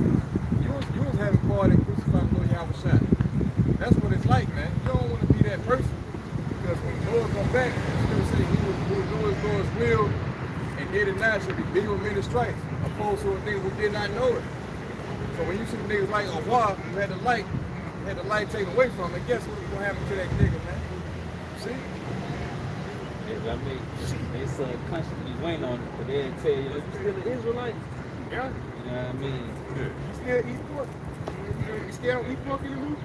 You was having part in crucifying the Lord YAHAWASHI. That's what it's like, man. You don't want to be that person. Because when the Lord comes back, he's going to say he will do his Lord's will, and did it now should be big with many stripes, opposed to a nigga who did not know it. So when you see niggas like YAHAWAH, who had the light taken away from him, guess what's going to happen to that nigga, man? See? I mean, they subconsciously waiting on it, but they'll tell you, you still an Israelite? Yeah. You know what I mean? Yeah. You still eat pork? You still don't eat pork anymore?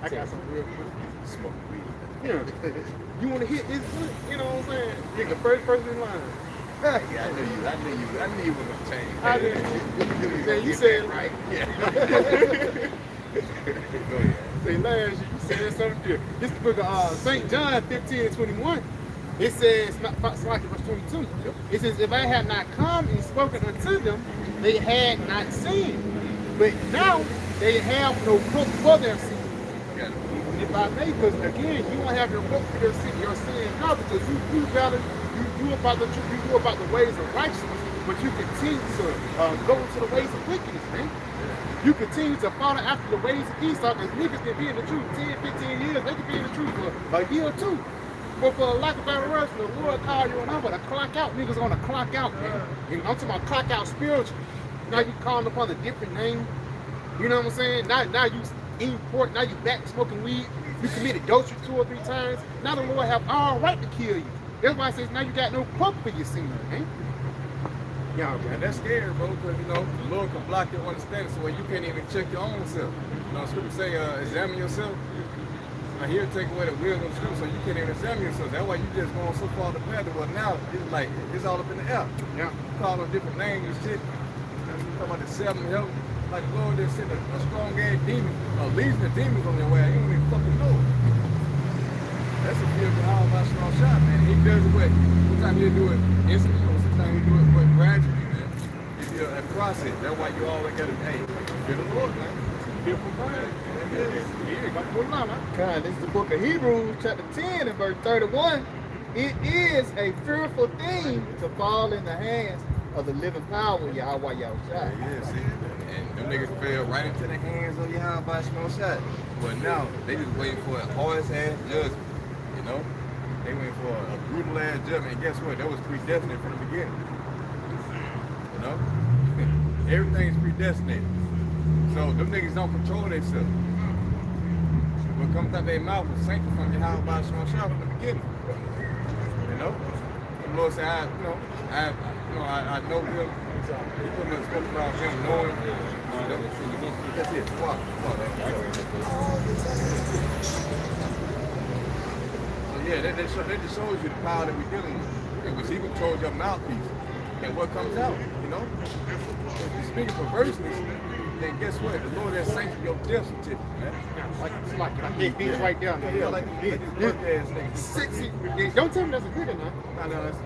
I got some real good smoke weed. Yeah. You want to hit this foot? You know what I'm saying? You're the first person in line. Yeah, I knew you were gonna change. I did. Man, you said right. Yeah. Go ahead. Say last year, you said something different. This is the book of St. John 15:21. It says, verse 22. It says, if I had not come and spoken unto them, they had not seen. But now they have no book for their sin. If I may, because again, you won't have your book for your sin now, because you do about the ways of righteousness, but you continue to go into the ways of wickedness, man. You continue to follow after the ways of Esau, because niggas can be in the truth 10, 15 years, they can be in the truth for a year or two. But for a lack of better words, the Lord called you and I'm gonna clock out. Niggas gonna clock out, man. And I'm talking about clock out spiritually. Now you calling upon a different name. You know what I'm saying? Now you eating pork, now you back smoking weed, you committed adultery 2 or 3 times. Now the Lord have all right to kill you. That's why it says now you got no cloak for your sin, man. Yeah, man, that's scary, bro, because you know, the Lord can block your understanding so you can't even check your own self. You know, scripture say, examine yourself. Now here take away the will of the truth, so you can't even examine yourself. That's why you just going so far the path. Well, now it's like it's all up in the air. Yeah, you call them different names and shit. You talking about the 7 help. Like the Lord just sent a strong ass demon, a legion of demons on their way. You don't even fucking know. That's a fear of YAHAWASHI, man. He does it what? Sometimes he'll do it instantly, or sometimes he'll do it what, gradually, man. It's a process. That's why you always gotta, hey, fear the Lord, man. Fear for God. God, this is the book of Hebrews, chapter 10 and verse 31. It is a fearful thing to fall in the hands of the living power of Yahweh Yahushua. Yeah, see? And them niggas fell right into the hands of YAHAWASHI. But now, they just waiting for a hard-ass judgment, you know? They waiting for a brutal-ass judgment, and guess what? That was predestined from the beginning. You know? Everything's predestinated. So, them niggas don't control themselves. What comes out their mouth is sanctioned from YAHAWASHI from the beginning. You know? The Lord said, I know him. He put me in about him knowing. That's it. Wow. So yeah, that just shows you the power that we're dealing with. It was he controls your mouthpiece and what comes out, you know? If you're speaking perverseness, then guess what? The Lord has sanctioned your death certificate, man. It's like I get these right down. Yeah, like these work ass niggas. Sexy. Don't tell me that's a nigga now. No, that's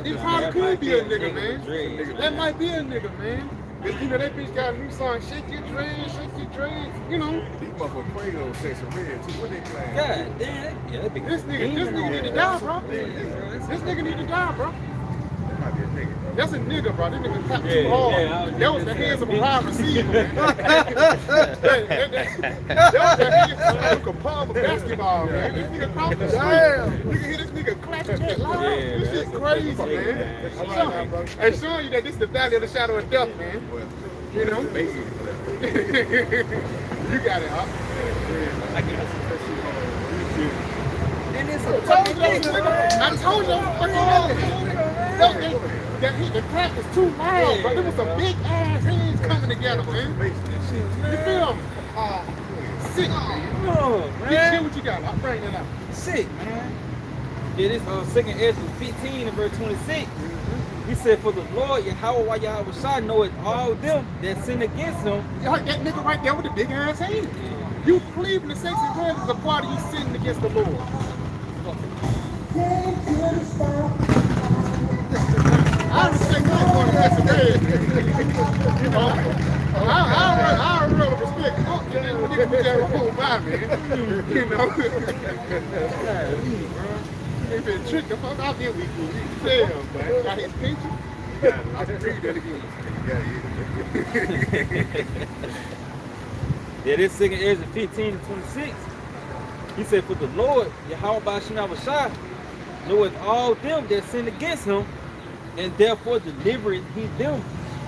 it probably could be a nigga, man. That might be a nigga, man. Cause you know that bitch got a new song, Shake Your Dread, you know. These motherfuckers play those sex and red too. What they playing? God damn. Yeah, this nigga need to die, bro. This nigga need to die, bro. That might be a nigga, bro. That's a nigga, bro. This nigga clapped too hard. That was the hands of a wide receiver, man. That was the hands of a palm of basketball, man. This nigga crossed the street. You can hear this nigga clapping that loud. This shit crazy, man. Hey, showing you that this is the valley of the shadow of death, man. You know? Basically. You got it, huh? I guess. And it's I told you, the clap is too loud, bro. There was some big ass hands coming together, man. You feel me? Sick, man. No, Get man. what you got. I'll bring it out. Sick, man. Yeah, this 2nd Ezra 15 and verse 26. He said, for the Lord, YAHAWASHI knoweth all them that sin against him. That nigga right there with the big ass hands. You cleaving the sexy hands is a part of you sinning against the Lord. I respect that part of that's I really respect it. Nigga with that report by, man. You know? They been tricked the fuck out there. We tell, man. Got his picture. I can read that again. Yeah, this 2nd Ezra 15 and 26. He said, for the Lord, YAHAWASHI, knoweth all them that sin against him, and therefore delivereth he them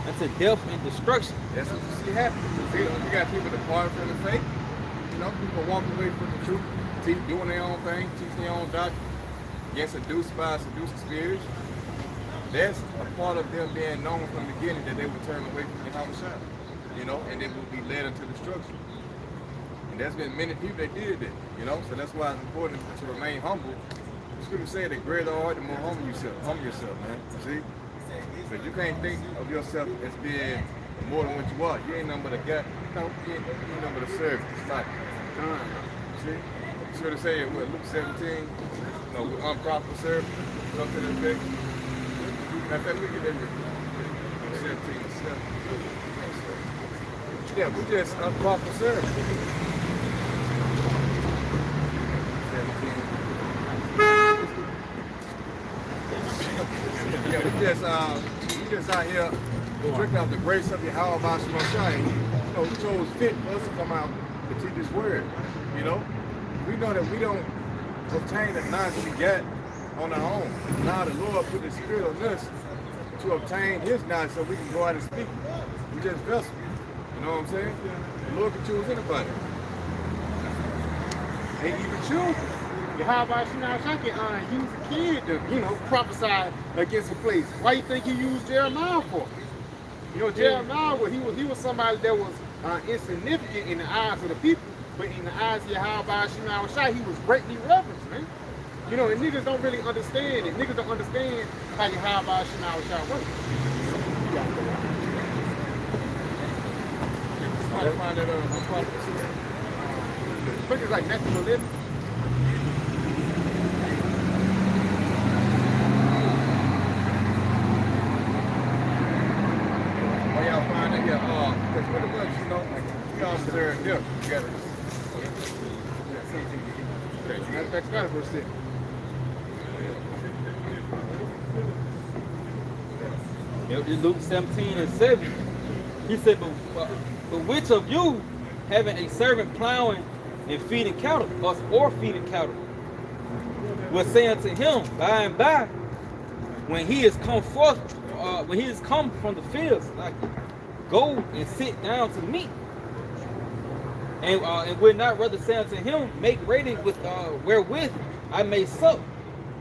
unto death and destruction. That's what you see happen. You got people departing from the faith. You know, people walking away from the truth, doing their own thing, teaching their own doctrine, getting seduced by seducing spirits. That's a part of them being known from the beginning that they would turn away from YAHAWASHI, you know, and they will be led into destruction. You And there's been many people that did that, you know. So that's why it's important to remain humble. The scripture say that greater the heart, the more humble yourself, man. See? But you can't think of yourself as being more than what you are. You ain't nothing but a guy. No, you ain't nothing but a servant. It's not. See? You should have said what Luke 17, you know, we're unprofitable servant, something to the effect. Matter of fact, we get that Luke 17 and 7. Yeah, we just unprofitable servant. 17. Yeah, we just out here drinking out the grace of YAHAWASHI. You know, we chose fit for us to come out to teach this word. You know, we know that we don't obtain the knowledge we get on our own. Now the Lord put the Spirit on us to obtain His knowledge so we can go out and speak. We just vessels. You know what I'm saying? The Lord can choose anybody. Ain't even children. YAHAWASHI can use a kid to, you know, prophesy against a place. Why you think he used Jeremiah for? You know, Jeremiah, he was somebody that was insignificant in the eyes of the people, but in the eyes of YAHAWASHI, he was greatly reverenced, man. You know, and niggas don't really understand it. Niggas don't understand how YAHAWASHI works. I find that I think it's like natural living. Because pretty much, you know, we all deserve death together. Matter of fact, got it for a second. In Luke 17 and 7, he said, but which of you having a servant plowing and feeding cattle, or feeding cattle, will say unto him by and by, when he is come forth, when he is come from the fields, like, go and sit down to meat, and will not rather say unto him, make ready with wherewith I may sup,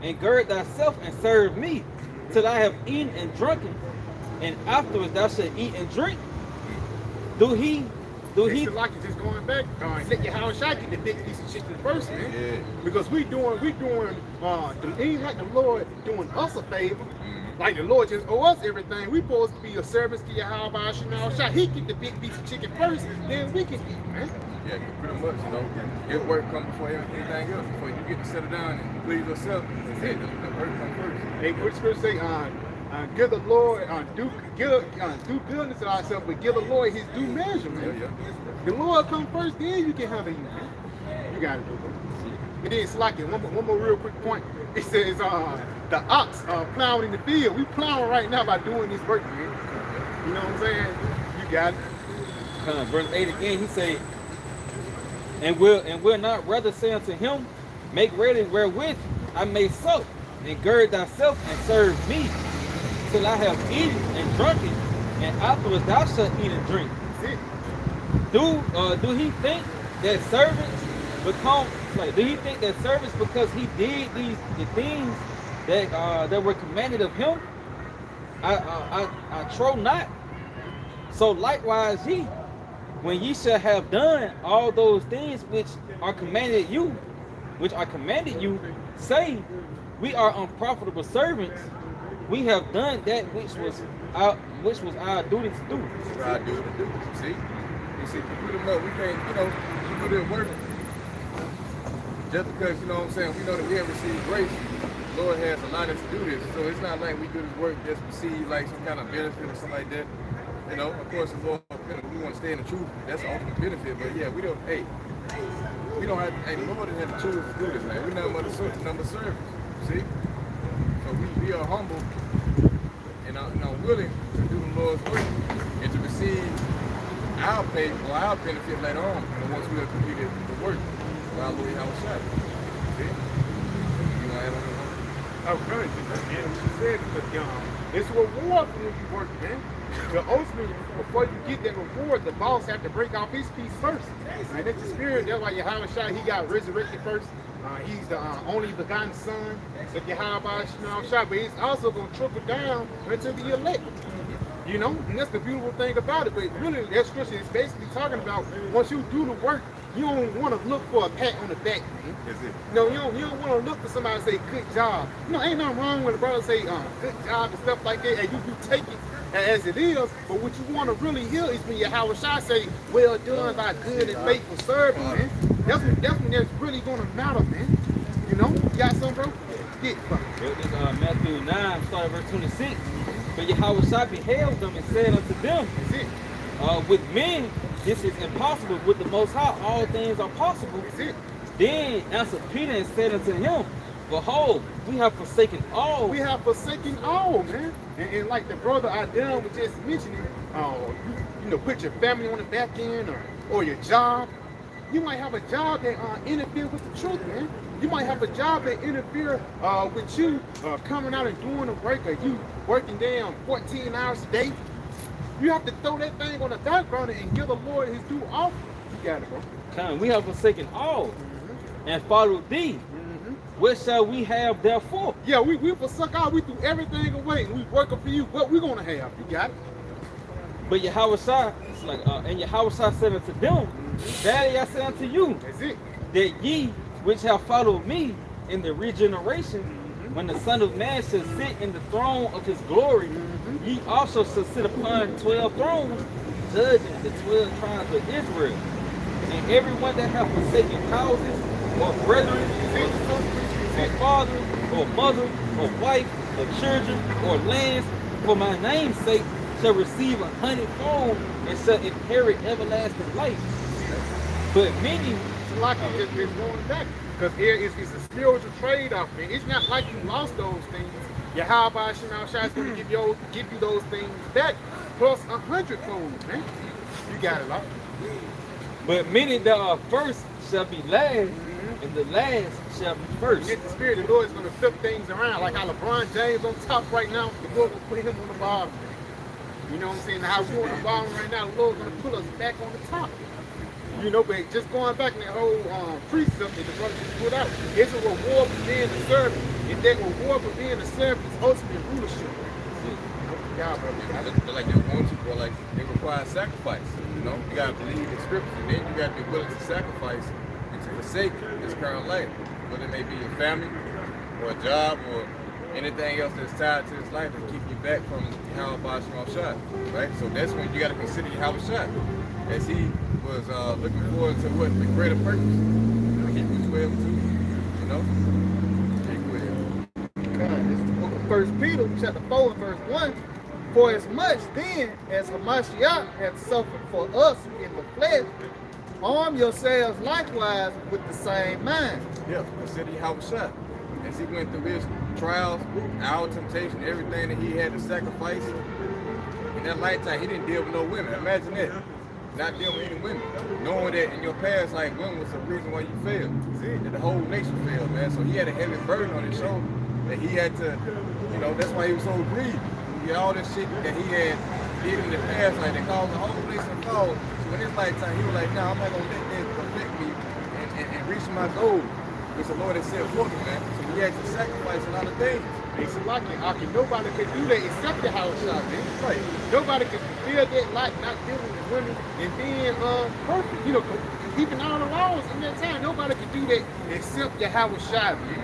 and gird thyself and serve me, till I have eaten and drunken, and afterwards thou shalt eat and drink? Do he like it's just going back? Let YAHAWASHI get the big piece of chicken first, man. Yeah. Because we doing. It ain't like the Lord doing us a favor. Like the Lord just owe us everything. We supposed to be a service to YAHAWASHI. He get the big piece of chicken first, then we can eat, man. Yeah, pretty much, you know. Your work comes before anything else. Before you get to settle down and please yourself, hey, the work comes first. Hey, what the scripture say? Give the Lord do goodness to ourselves, but give the Lord His due measure, man. Yeah. The Lord come first, then you can handle you, man. You gotta do it. And then it's like it. One more real quick point. It says the ox plowing in the field. We plowing right now by doing this work, man. You know what I'm saying? You got it. Verse 8 again, he said, and will not rather say unto him, make ready wherewith I may sup, and gird thyself and serve me, till I have eaten and drunken, and afterwards thou shalt eat and drink. Do he think that servants become like? Do he think that servants, because he did the things that were commanded of him? I trow not. So likewise ye, when ye shall have done all those things which are commanded you, say, we are unprofitable servants. We have done that which was our duty to do. Our duty to do. See, you see, pretty much we can't, you know, we put in work just because, you know what I'm saying, we know that we have received grace. The Lord has allowed us to do this, so it's not like we do this work just to receive like some kind of benefit or something like that. You know, of course, the Lord, we want to stay in the truth. That's the ultimate benefit. But yeah, we don't have. Hey, the Lord didn't have to choose to do this, man. We're nothing but a number of servants. See, so we are humble and willing to do the Lord's work and to receive our pay or our benefit later on. And once we have completed the work of our Lord YAHAWASHI. See, you want to add on that? Oh, good. And she said, because it's a reward for when you work, man. The ultimately, before you get that reward, the boss have to break off his piece first. And that's the spirit. That's why YAHAWASHI, he got resurrected first. He's the only begotten son of YAHAWASHI, but it's also going to trickle down into the elect. You know, and that's the beautiful thing about it. But really, that scripture is basically talking about once you do the work, You don't want to look for a pat on the back, man. That's it. No, you don't want to look for somebody to say good job. You know, ain't nothing wrong when a brother say good job and stuff like that, and you take it as it is. But what you want to really hear is when YAHAWASHI say, "Well done, thy good and faithful servant," man. That's when that's really gonna matter, man. You know, you got something, bro? Get it, bro. This is Matthew 9, starting verse 26. But YAHAWASHI beheld them and said unto them, That's it. with men this is impossible, with the Most High all things are possible. That's it. Then answered Peter and said unto him, Behold, we have forsaken all. We have forsaken all, man. And like the brother Adam was just mentioning, you know, put your family on the back end or your job. You might have a job that interfere with the truth, man. You might have a job that interfere with you coming out and doing the work, or you working down 14 hours a day. You have to throw that thing on the back burner and give the Lord his due offering. You got it, bro. Come, we have forsaken all and followed thee. What shall we have therefore? Yeah, we forsook all. We threw everything away and we working for you. What we gonna have? You got it? But YAHAWASHI, it's like, and YAHAWASHI said unto them, Verily I say unto you, That's it. that ye which have followed me in the regeneration, when the Son of Man shall sit in the throne of his glory, ye also shall sit upon 12 thrones, judging the 12 tribes of Israel. And everyone that hath forsaken houses, or brethren, or sisters, or father, or mother, or wife, or children, or lands, for my name's sake, shall receive 100-fold and shall inherit everlasting life. But many, It's like it's going back. Because it's a spiritual trade-off, man. It's not like you lost those things. YAHAWASHI is going to give you those things back, plus 100-fold, man. You got it, right? but many that are first shall be last, and the last shall be first. Yet the Spirit of the Lord is going to flip things around. Like how LeBron James on top right now, the Lord will put him on the bottom. You know what I'm saying? How we're on the bottom right now, the Lord's going to put us back on the top. You know, but just going back in that whole precept that the brother just put out, it's a reward for being a servant. And that reward for being a servant is ultimate rulership. Yeah, brother. They're like they want you, bro. Like they require sacrifice. You know, you gotta believe in scripture, and then you gotta be willing to sacrifice and to forsake this current life, whether it may be your family or a job or anything else that's tied to this life that keep you back from YAHAWASHI, right? So that's when you gotta consider YAHAWASHI, as he was looking forward to what the greater purpose. Hebrews 12 too, you know. This is the book of 1 Peter, chapter 4, and verse 1. For as much then as Hamashiach hath suffered for us in the flesh, arm yourselves likewise with the same mind. Yeah, consider YAHAWASHI. As he went through his trials, our temptation, everything that he had to sacrifice. In that lifetime, he didn't deal with no women. Imagine that. Not dealing with any women. Knowing that in your past, like, women was the reason why you failed. See, that the whole nation failed, man. So he had a heavy burden on his shoulder that he had to, you know, that's why he was so grieved. He had all this shit that he had did in the past, like, they caused the whole nation fall. So in his lifetime, he was like, nah, I'm not going to let that affect me and reach my goal, which the Lord had set for me, man. So he had to sacrifice a lot of things. It's like nobody could do that except YAHAWASHI, man. Right. Nobody could fulfill that life, not dealing with women and being perfect. You know, keeping all the laws in that time. Nobody could do that except YAHAWASHI, man.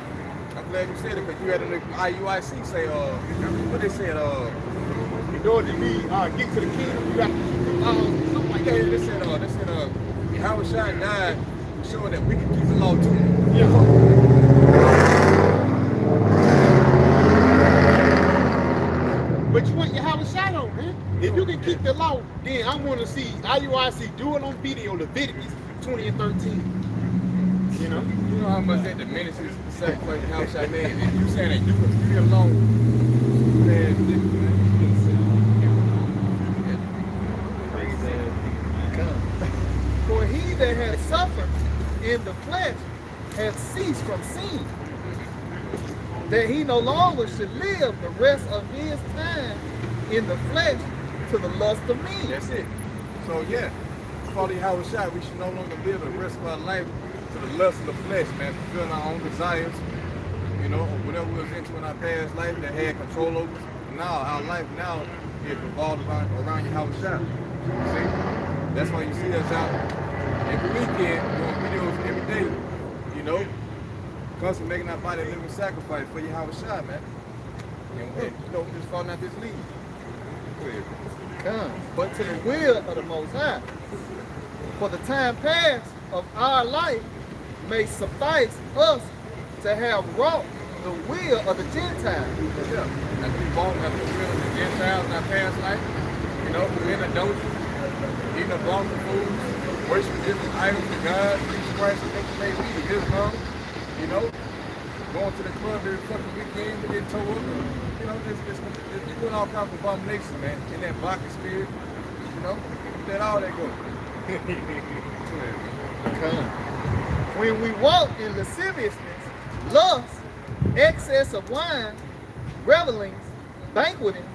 I'm glad you said it, because you had an IUIC say, what they said, In order to get to the kingdom, you got to keep the laws, something like that. they said YAHAWASHI died showing that we can keep the law too. Yeah. But you want YAHAWASHI though, man. If you can keep the law, then I want to see IUIC do it on video, Leviticus 20 and 13. You know? You know how much that diminishes the sacrifice YAHAWASHI made? And you saying that you can feel alone, man, For he that hath suffered in the flesh hath ceased from sin, that he no longer should live the rest of his time in the flesh to the lust of men. that's it. So yeah, follow YAHAWASHI, we should no longer live the rest of our life to the lust of the flesh, man, fulfilling our own desires, you know, whatever we was into in our past life that had control over us. Now, our life now is revolved around YAHAWASHI. See? That's why you see us out every weekend, doing videos every day, you know, constantly making our body a living sacrifice for YAHAWASHI, man. And you know, we just falling out this league. Go ahead. Come, but to the will of the Most High. For the time past of our life may suffice us to have wrought the will of the Gentiles. Yeah. As we walk after the will of the Gentiles in our past life, you know, in adultery, eating abominable foods, worshiping different idols of God, Jesus Christ, Islam, you know, going to the club every fucking weekend to get towed up. You know, just doing all kinds of abominations, man, in that Bacchus spirit, you know, let all that go. When we walk in lasciviousness, lust, excess of wine, revelings, banqueting,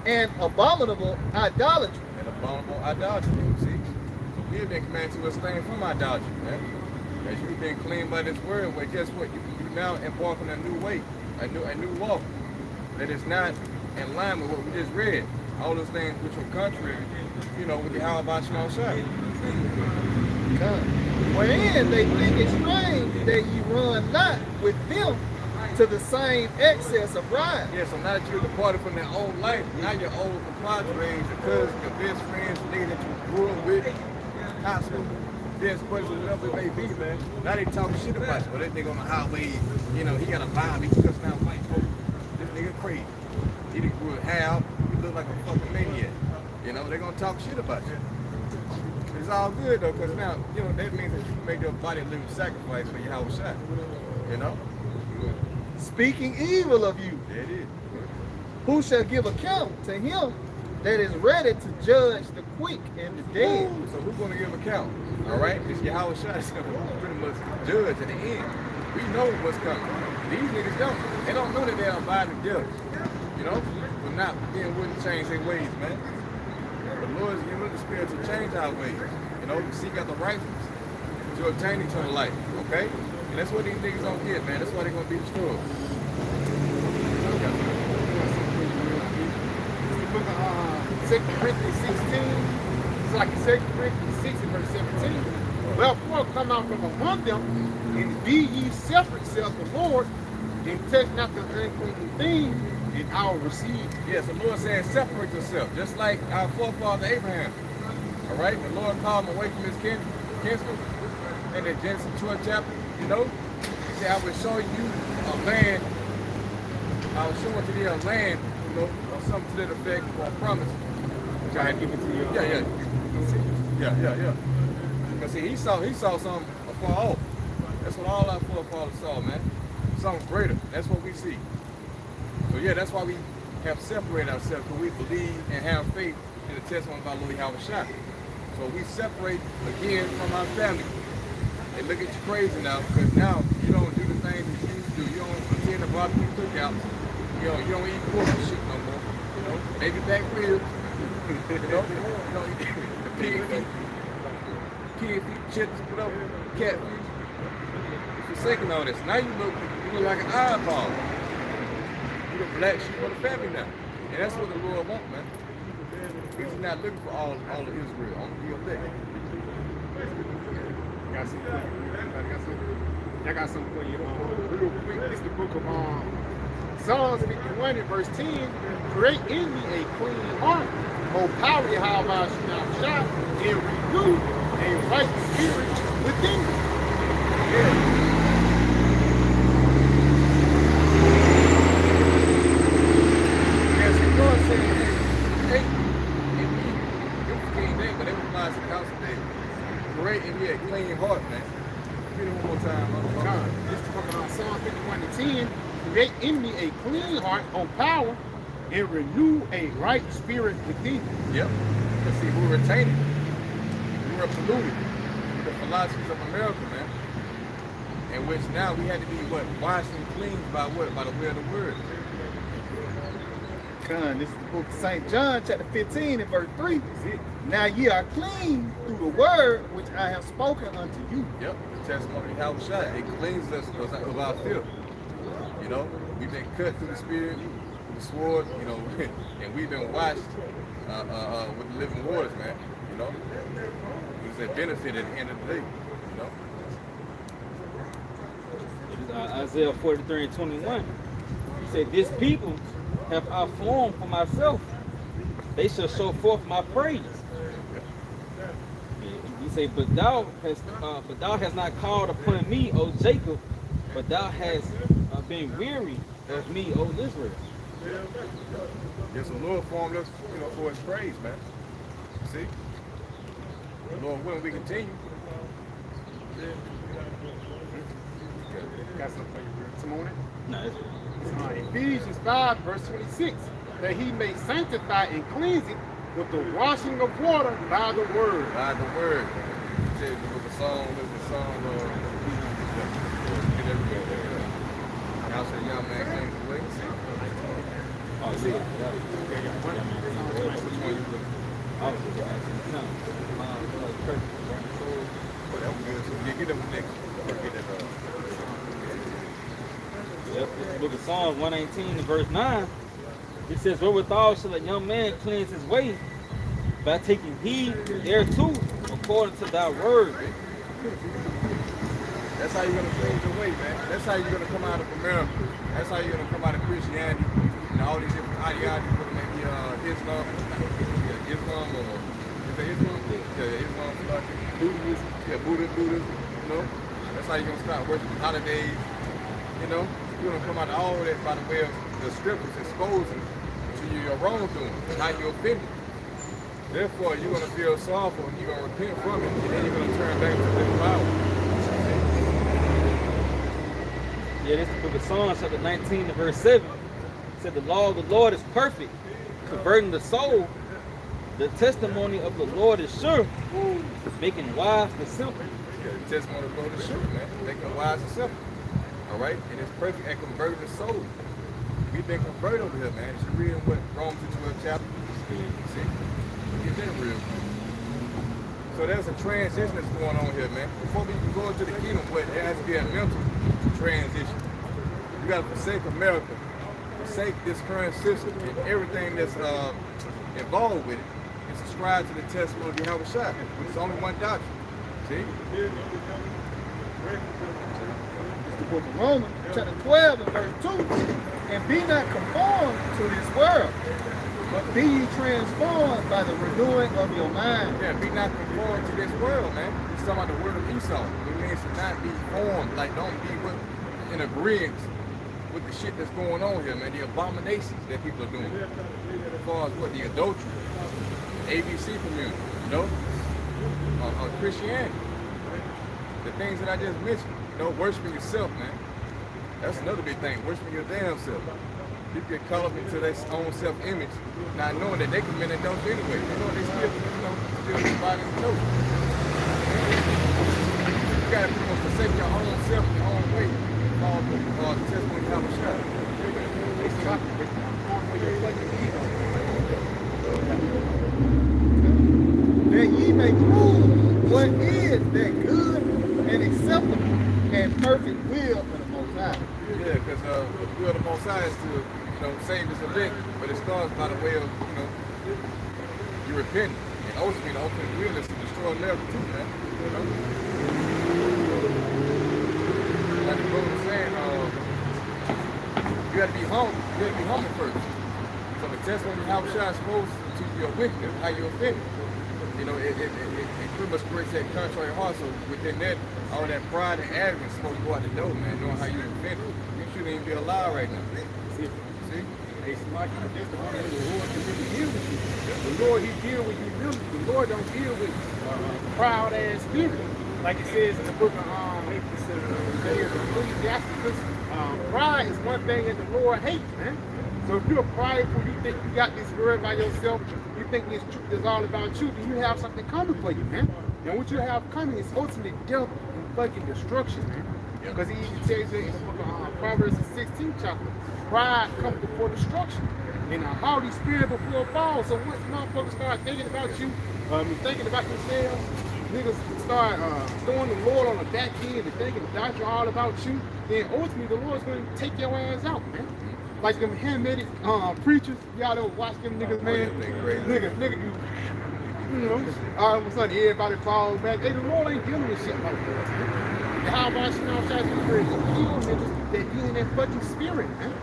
and abominable idolatry. And abominable idolatry, you see. So we have been commanded to abstain from idolatry, man. As you've been cleaned by this word, well, guess what? You now embark on a new way, a new walk that is not in line with what we just read. All those things which are contrary, you know, with the YAHAWASHI. Wherein they think it strange that you run not with them to the same excess of ride. Yeah, so now that you're departed from that old life, now your old compadres, your cousins, your best friends, the nigga that you grew up with, high school, best buddies, whatever it may be, man. Now they talking shit about you. Well, that nigga on the highway, you know, he got a vibe, he cussing out white folks. This nigga crazy. He done grew up high, he look like a fucking maniac. You know, they're gonna talk shit about you. It's all good though, because now, you know, that means that you can make your body a living sacrifice for YAHAWASHI. You know? Speaking evil of you. There it is. Who shall give account to him that is ready to judge the quick and the dead? Ooh, so who's gonna give account? All right? It's YAHAWASHI that's gonna pretty much judge at the end. We know what's coming. These niggas don't. They don't know that they're abiding death. You know? For not being willing to change their ways, man. The Lord is giving us the spirit to change our ways. You know, to seek out the righteousness, to obtain eternal life. Okay? And that's what these niggas don't get, man. That's why they're gonna be destroyed. The book of 2 Corinthians 16. It's like 2 Corinthians 6 and verse 17. Wherefore come out from among them, and be ye separate, saith the Lord, and take not the unclean thing, and I will receive. Yes, the Lord said, separate yourself, just like our forefather Abraham. All right? The Lord called him away from his kinsmen. In the Genesis 12th chapter, you know, he said, I will show you a land. I will show unto thee a land, you know, or something to that effect, or a promise. Which I had given to you. Yeah. Because see, he saw something afar off. That's what all our forefathers saw, man. Something greater. That's what we see. So yeah, that's why we have separated ourselves, because we believe and have faith in the testimony of our Lord YAHAWASHI. So we separate again from our family. They look at you crazy now, because now you don't do the things that you used to do. You don't attend the barbecue cookouts. You don't eat pork and shit no more. You know, maybe back ribs. You know, the pig feet, chips, whatever, cat feet. Forsaking all this. Now you look like an eyeball. You're the black sheep of the family now. And that's what the Lord wants, man. He's not looking for all of Israel, only the elect. I got something for you. Real quick, this is the book of Psalms 51 and verse 10. Create in me a clean heart, O power YAHAWASHI, and renew a right spirit within me. Yeah. God said, hey, in me, it was King David, but it was applies to the house of David. Create in me a clean heart, man. Read it one more time, God, this is talking about Psalm 51 and 10. Create in me a clean heart on power and renew a right spirit within me. Yep. Because see, we were tainted. We were polluted with the philosophies of America, man. In which now we had to be what? Washed and cleansed by what? By the way of the word. This is the book of St. John, chapter 15 and verse 3. Now ye are clean through the word which I have spoken unto you. Yep, the testimony of YAHAWASHI, it cleanses us of our filth. You know, we've been cut through the spirit, with the sword, you know, and we've been washed with the living waters, man. You know, believers that benefit at the end of the day, you know. Isaiah 43:21. He said, "This people have I formed for myself; they shall show forth my praise." He said, "But thou hast not called upon me, O Jacob, but thou hast been weary of me, O Israel." Yes, the Lord formed us, you know, for His praise, man. See, the Lord willing, we continue. Got something for you, Simone? No, it's Ephesians 5, verse 26, that he may sanctify and cleanse it with the washing of water by the word. By the word. It says with the song, get everything there. Now say, young man, cleanse the way. oh, See? yeah. Which one you looking for? But that was good. So you get them next. Get that, Yep, this book of Psalms 119 verse 9. It says, "Wherewithal shall a young man cleanse his way? By taking heed thereto, according to thy word." That's how you're gonna cleanse your way, man. That's how you're gonna come out of America. That's how you're gonna come out of Christianity and all these different ideologies, whether maybe Islam, Islam or is that Islam? Yeah, Islam, Buddhism, Buddhism, you know. That's how you're gonna start worshiping holidays, you know. You're gonna come out of all that by the way of the scriptures exposing to you your wrongdoing, how you offended. Therefore, you're gonna feel sorrowful and you're gonna repent from it, and then you're gonna turn back to the power. Yeah, this is the book of Psalms, chapter 19 and verse 7. It said, "The law of the Lord is perfect, converting the soul. The testimony of the Lord is sure, making wise the simple." Yeah, the testimony of the Lord is sure, man. Making wise and simple. All right? And it's perfect at converting the soul. We've been converted over here, man. You read what Romans 12 chapter. See? Get that real. So there's a transition that's going on here, man. Before we can go into the kingdom, but there has to be a mental transition. You gotta forsake America, forsake this current system and everything that's involved with it, and subscribe to the testimony of YAHAWASHI, which is only one doctrine. See? It's the book of Romans, chapter 12 and verse 2. "And be not conformed to this world, but be ye transformed by the renewing of your mind." Yeah, be not conformed to this world, man. He's talking about the word of Esau. It means to not be formed, like don't be in agreement with the shit that's going on here, man. The abominations that people are doing. As far as what, the adultery, the ABC community, you know, Christianity. The things that I just mentioned, you know, worshiping yourself, man. That's another big thing, worshiping your damn self. People get caught up into their own self-image, not knowing that they commit adultery anyway. They know they still, you know, still providing the dope. You gotta forsake your own self, your own way. Follow the testimony of YAHAWASHI. That ye may prove what is that good and acceptable and perfect will of the Most High. Yeah, because the will of the Most High is to, you know, save His elect, but it starts by the way of, you know, you repenting. And ultimately, the ultimate will is to destroy America too, man. You know? Like the brother was saying, you gotta be humble. You gotta be humble first. So the testimony of YAHAWASHI is supposed to your weakness, how you offend. You know, it pretty much creates that contrary heart. So within that, all that pride and arrogance is supposed to go out the door, man, knowing how you offend. You shouldn't even be alive right now. See? It's like that's the one that the Lord can really deal with you. The Lord, He deal with humility. The Lord don't deal with proud ass spirit. Like it says in the book of Ecclesiasticus, pride is one thing that the Lord hates, man. So if you're prideful, you think you got this world by yourself, you think this truth is all about you, then you have something coming for you, man. And what you have coming is ultimately death and fucking destruction, man. Because He even tells you in the book of Proverbs, the 16th chapter, pride comes before destruction, and a haughty spirit before a fall. So once motherfuckers start thinking about you, thinking about themselves, niggas start throwing the Lord on the back end and thinking the doctrine all about you, then ultimately the Lord's going to take your ass out, man. Like them hand-made preachers, y'all don't watch them niggas, man. Nigga, You know, all of a sudden everybody falls back. Hey, the Lord ain't dealing with shit like that. How about you know, shots and prayers to kill niggas that you in that fucking spirit, man?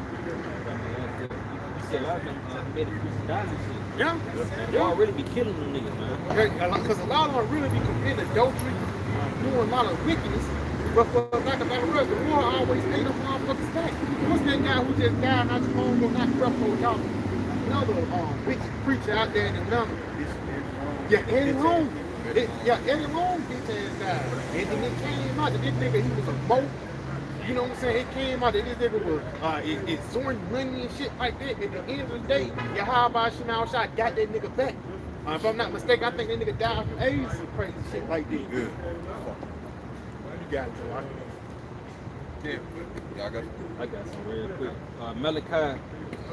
You see a lot of them made it die and shit. Yeah. Y'all really be killing them niggas, man. Because a lot of them really be committing adultery, doing a lot of wickedness. But for like about the rest, the Lord always ate them motherfuckers back. What's that guy who just died not too long ago, not Creflo, y'all? Another wicked preacher out there in Atlanta. Yeah, Eddie Long. Eddie Long bitch ass died. And then it came out that this nigga, he was a boat. You know what I'm saying? It came out that this nigga was extorting money and shit like that. At the end of the day, YAHAWASHI got that nigga back. If I'm not mistaken, I think that nigga died from AIDS and crazy shit like that. Good. You got it, Joe. Yeah, y'all got it. I got some real quick.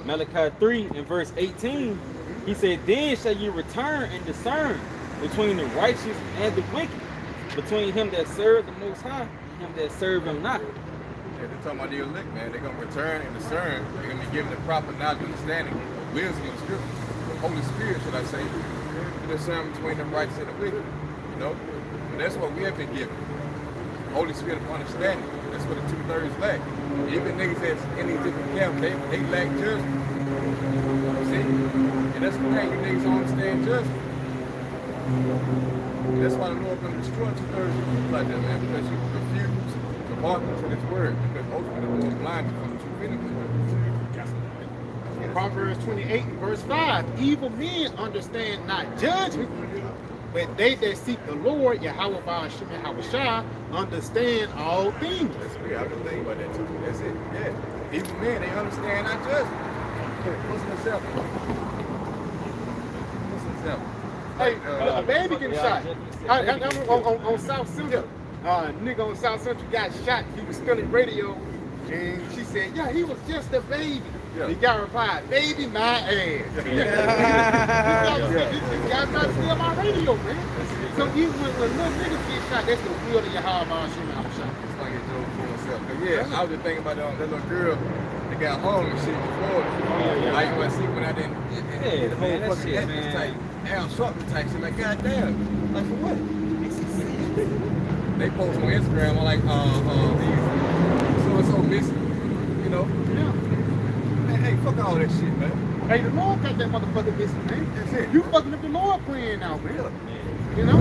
Malachi 3 and verse 18, he said, then shall you return and discern between the righteous and the wicked, between him that serve the Most High and him that serve him not. Yeah, they're talking about the elect, man. They're going to return and discern. They're going to be given the proper knowledge and understanding of wisdom and scripture. The Holy Spirit, should I say, to discern between the righteous and the wicked. You know? And that's what we have been given. The Holy Spirit of understanding. That's what the 2/3 lack. Even niggas that's in these different camps, they lack judgment. See? And that's the thing, you niggas don't understand judgment. And that's why the Lord going to destroy 2/3 of people like that, man, because you refuse to hearken to his word, because ultimately the Lord blind you from the true benefit. Proverbs 28 and verse 5, evil men understand not judgment, but they that seek the Lord, YAHAWASHI, understand all things. That's weird. I've been thinking about that too. That's it. Yeah. Evil men, they understand not judgment. Listen to example. Listen to example. Hey, a baby getting shot. On South Central. Nigga on South Central got shot. He was stealing radio. And she said, yeah, he was just a baby. Yeah. He got replied, baby, my ass. You guys trying to steal my radio, man. So even when little niggas get shot, that's the will of YAHAWASHI. It's like it drove for himself. But yeah, I was just thinking about that little girl that got hung and shit in Florida. I used to see when I didn't the whole fucking ethics type, Al Sharpton type shit. Like, goddamn. Like, for what? They post on Instagram, I'm like, so missing, you know? Yeah. Man, hey, fuck all that shit, man. Hey, the Lord got that motherfucker missing, man. That's it. You fucking up the Lord plan now, man. Yeah. You know?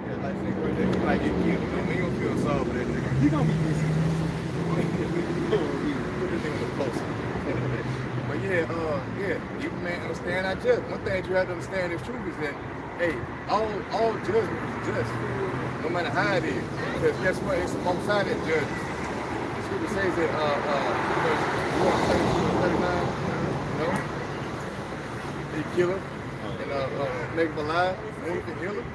Yeah, like nigga right there, you might get killed, you know, we don't feel sorry for that nigga. You gonna be missing. Put this nigga on the post. But yeah, even man understand our judgment. One thing you have to understand is truth is that, hey, all judgment is just, no matter how it is. Because guess what? It's the Most High that judges. The scripture says that, Luke 32:39, you know, he kill him and make him alive, and he can heal him.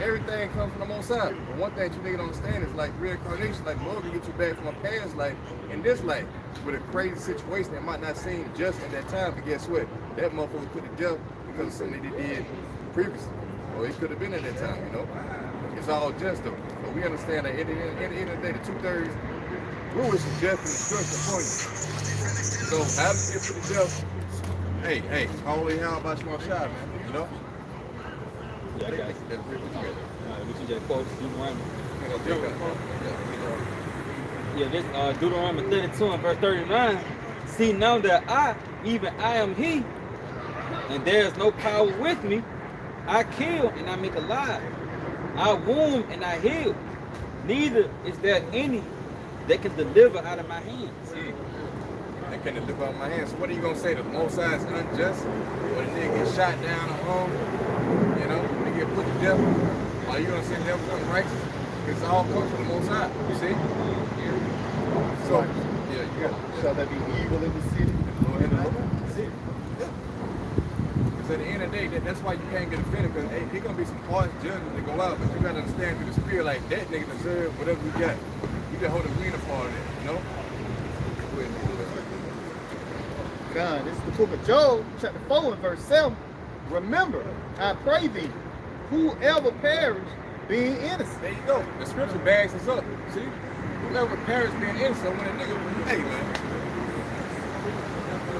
Everything comes from the Most High. But one thing you niggas don't understand is like reincarnation, like Lord can get you back from a past life in this life with a crazy situation that might not seem just at that time, but guess what? That motherfucker could have dealt because of something that he did previously. Or he could have been at that time, you know? It's all just though. But we understand that at the end of the day, the 2/3 rule is just and destruction for you. So how to get to the death? Hey, holy hell about your shot, man, you know? Yeah, I got it. That's really good. We can just quote Deuteronomy. Yeah. Yeah, this Deuteronomy 32 and verse 39. See now that I am he, and there is no power with me. I kill and I make alive. I wound and I heal. Neither is there any that can deliver out of my hands. They can deliver out of my hands. So what are you gonna say? The Most High is unjust? Or the nigga get shot down at home? You know, they get put to death? Are you gonna say that was unrighteous? Because it all comes from the Most High. You see? So yeah, you got it. Shall there be evil in the city? That's it. Because at the end of the day, that's why you can't get offended, because hey, there's gonna be some harsh judgments that go out, but you gotta understand through the spirit, like that nigga deserve whatever we got. You can hold a greener part of it, you know? God, this is the book of Job, chapter 4 and verse 7. Remember, I pray thee, whoever perish being innocent. There you go. The scripture bags us up. See? Whoever perish being innocent, when a nigga, hey man.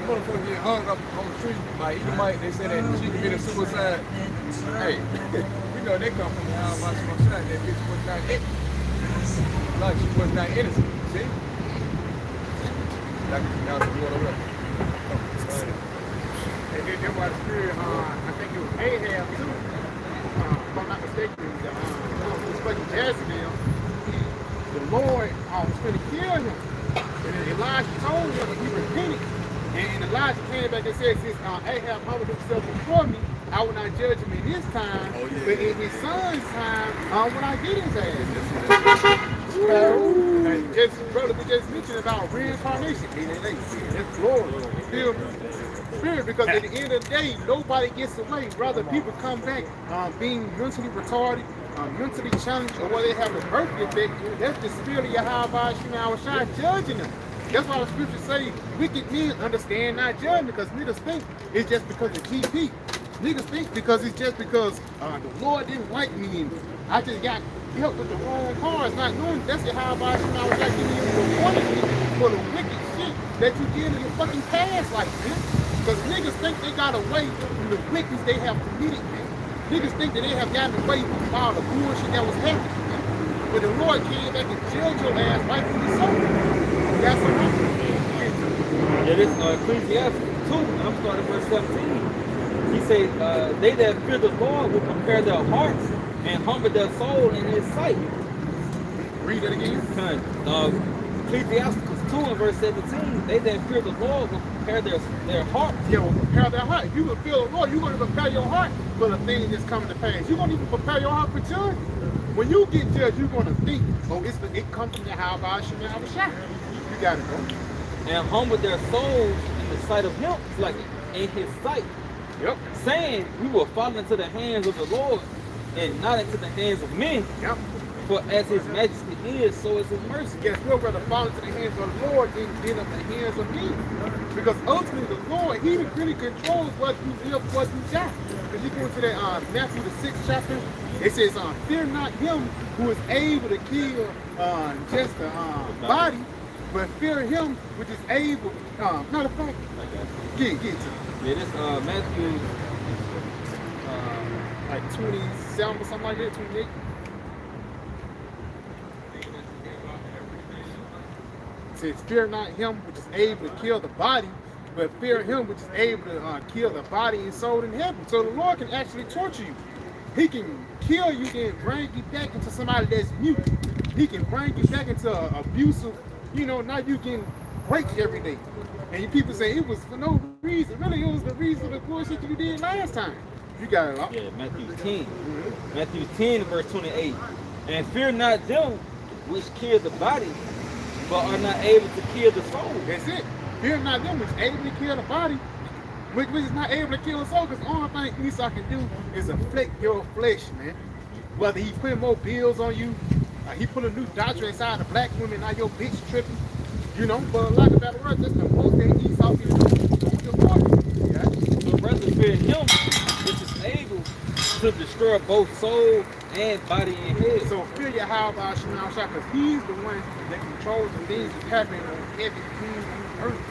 motherfucker get hung up on the tree by Edomite, they said that she committed suicide. Hey, you know they come from the YAHAWASHI, that bitch was not innocent. Like she was not innocent, see? Now she going over there. And then there was spirit, I think it was Ahab too. If I'm not mistaken, this fucking Jezebel. The Lord was going to kill him. And then Elijah told him that he repented. And Elijah came back and said, since Ahab humbled himself before me, I will not judge him in his time, but in his son's time, when I get his ass. And just, brother, we just mentioned about reincarnation. It's glory. You feel me? Spirit, because at the end of the day, nobody gets away. Rather, people come back being mentally retarded, mentally challenged, or whether they have a birth defect. That's the spirit of YAHAWASHI judging them. That's why the scriptures say wicked men understand not judging, because niggas think it's just because of GP. Niggas think because it's just because the Lord didn't like me and I just got help with the wrong cars, not knowing that's YAHAWASHI giving you the warning for the wicked shit that you did in your fucking past life, man. Because niggas think they got away from the wickedness they have committed, man. Niggas think that they have gotten away from all the bullshit that was happening, man. But the Lord came back and judged your ass right from the soul. That's what happened. Yeah, this Ecclesiastes 2, I'm starting verse 17. He said, they that fear the Lord will prepare their hearts and humble their soul in his sight. Read it again. Ecclesiastes 2 and verse 17, they that fear the Lord will prepare their hearts. Yeah, will prepare their heart. If you will fear the Lord, you're going to prepare your heart for the things that's coming to pass. You're going to even prepare your heart for judgment. When you get judged, you're going to think, oh, it comes from YAHAWASHI. You got it, bro. And humble their souls in the sight of him, it's like in his sight. Yep. Saying, we will fall into the hands of the Lord and not into the hands of men. Yep. For as his majesty is, so is his mercy. Yes, we'll rather fall into the hands of the Lord than into the hands of me. Because ultimately the Lord, he really controls what you live, what you die. Because you go into that Matthew the 6th chapter, it says, fear not him who is able to kill just the body, but fear him which is able, matter of fact, get to it. Yeah, this Matthew like 27 or something like that, 28. It says, fear not him which is able to kill the body, but fear him which is able to kill the body and soul in heaven. So the Lord can actually torture you. He can kill you and bring you back into somebody that's mute. He can bring you back into abusive, now you can break every day. And people say it was for no reason. Really, it was the reason of the bullshit you did last time. You got it, huh? Yeah, Matthew 10. Matthew 10, verse 28. And fear not them which kill the body, but are not able to kill the soul. That's it. Fear not them which able to kill the body, which is not able to kill the soul, because the only thing Esau can do is afflict your flesh, man. Whether he put more bills on you, he put a new doctrine inside the black women, now your bitch tripping. But like a better word, that's the most that Esau can do. Yeah. So rather fear him which is able to destroy both soul and body and head. So fear YAHAWASHI, because he's the one that controls the things that's happening on every human earth.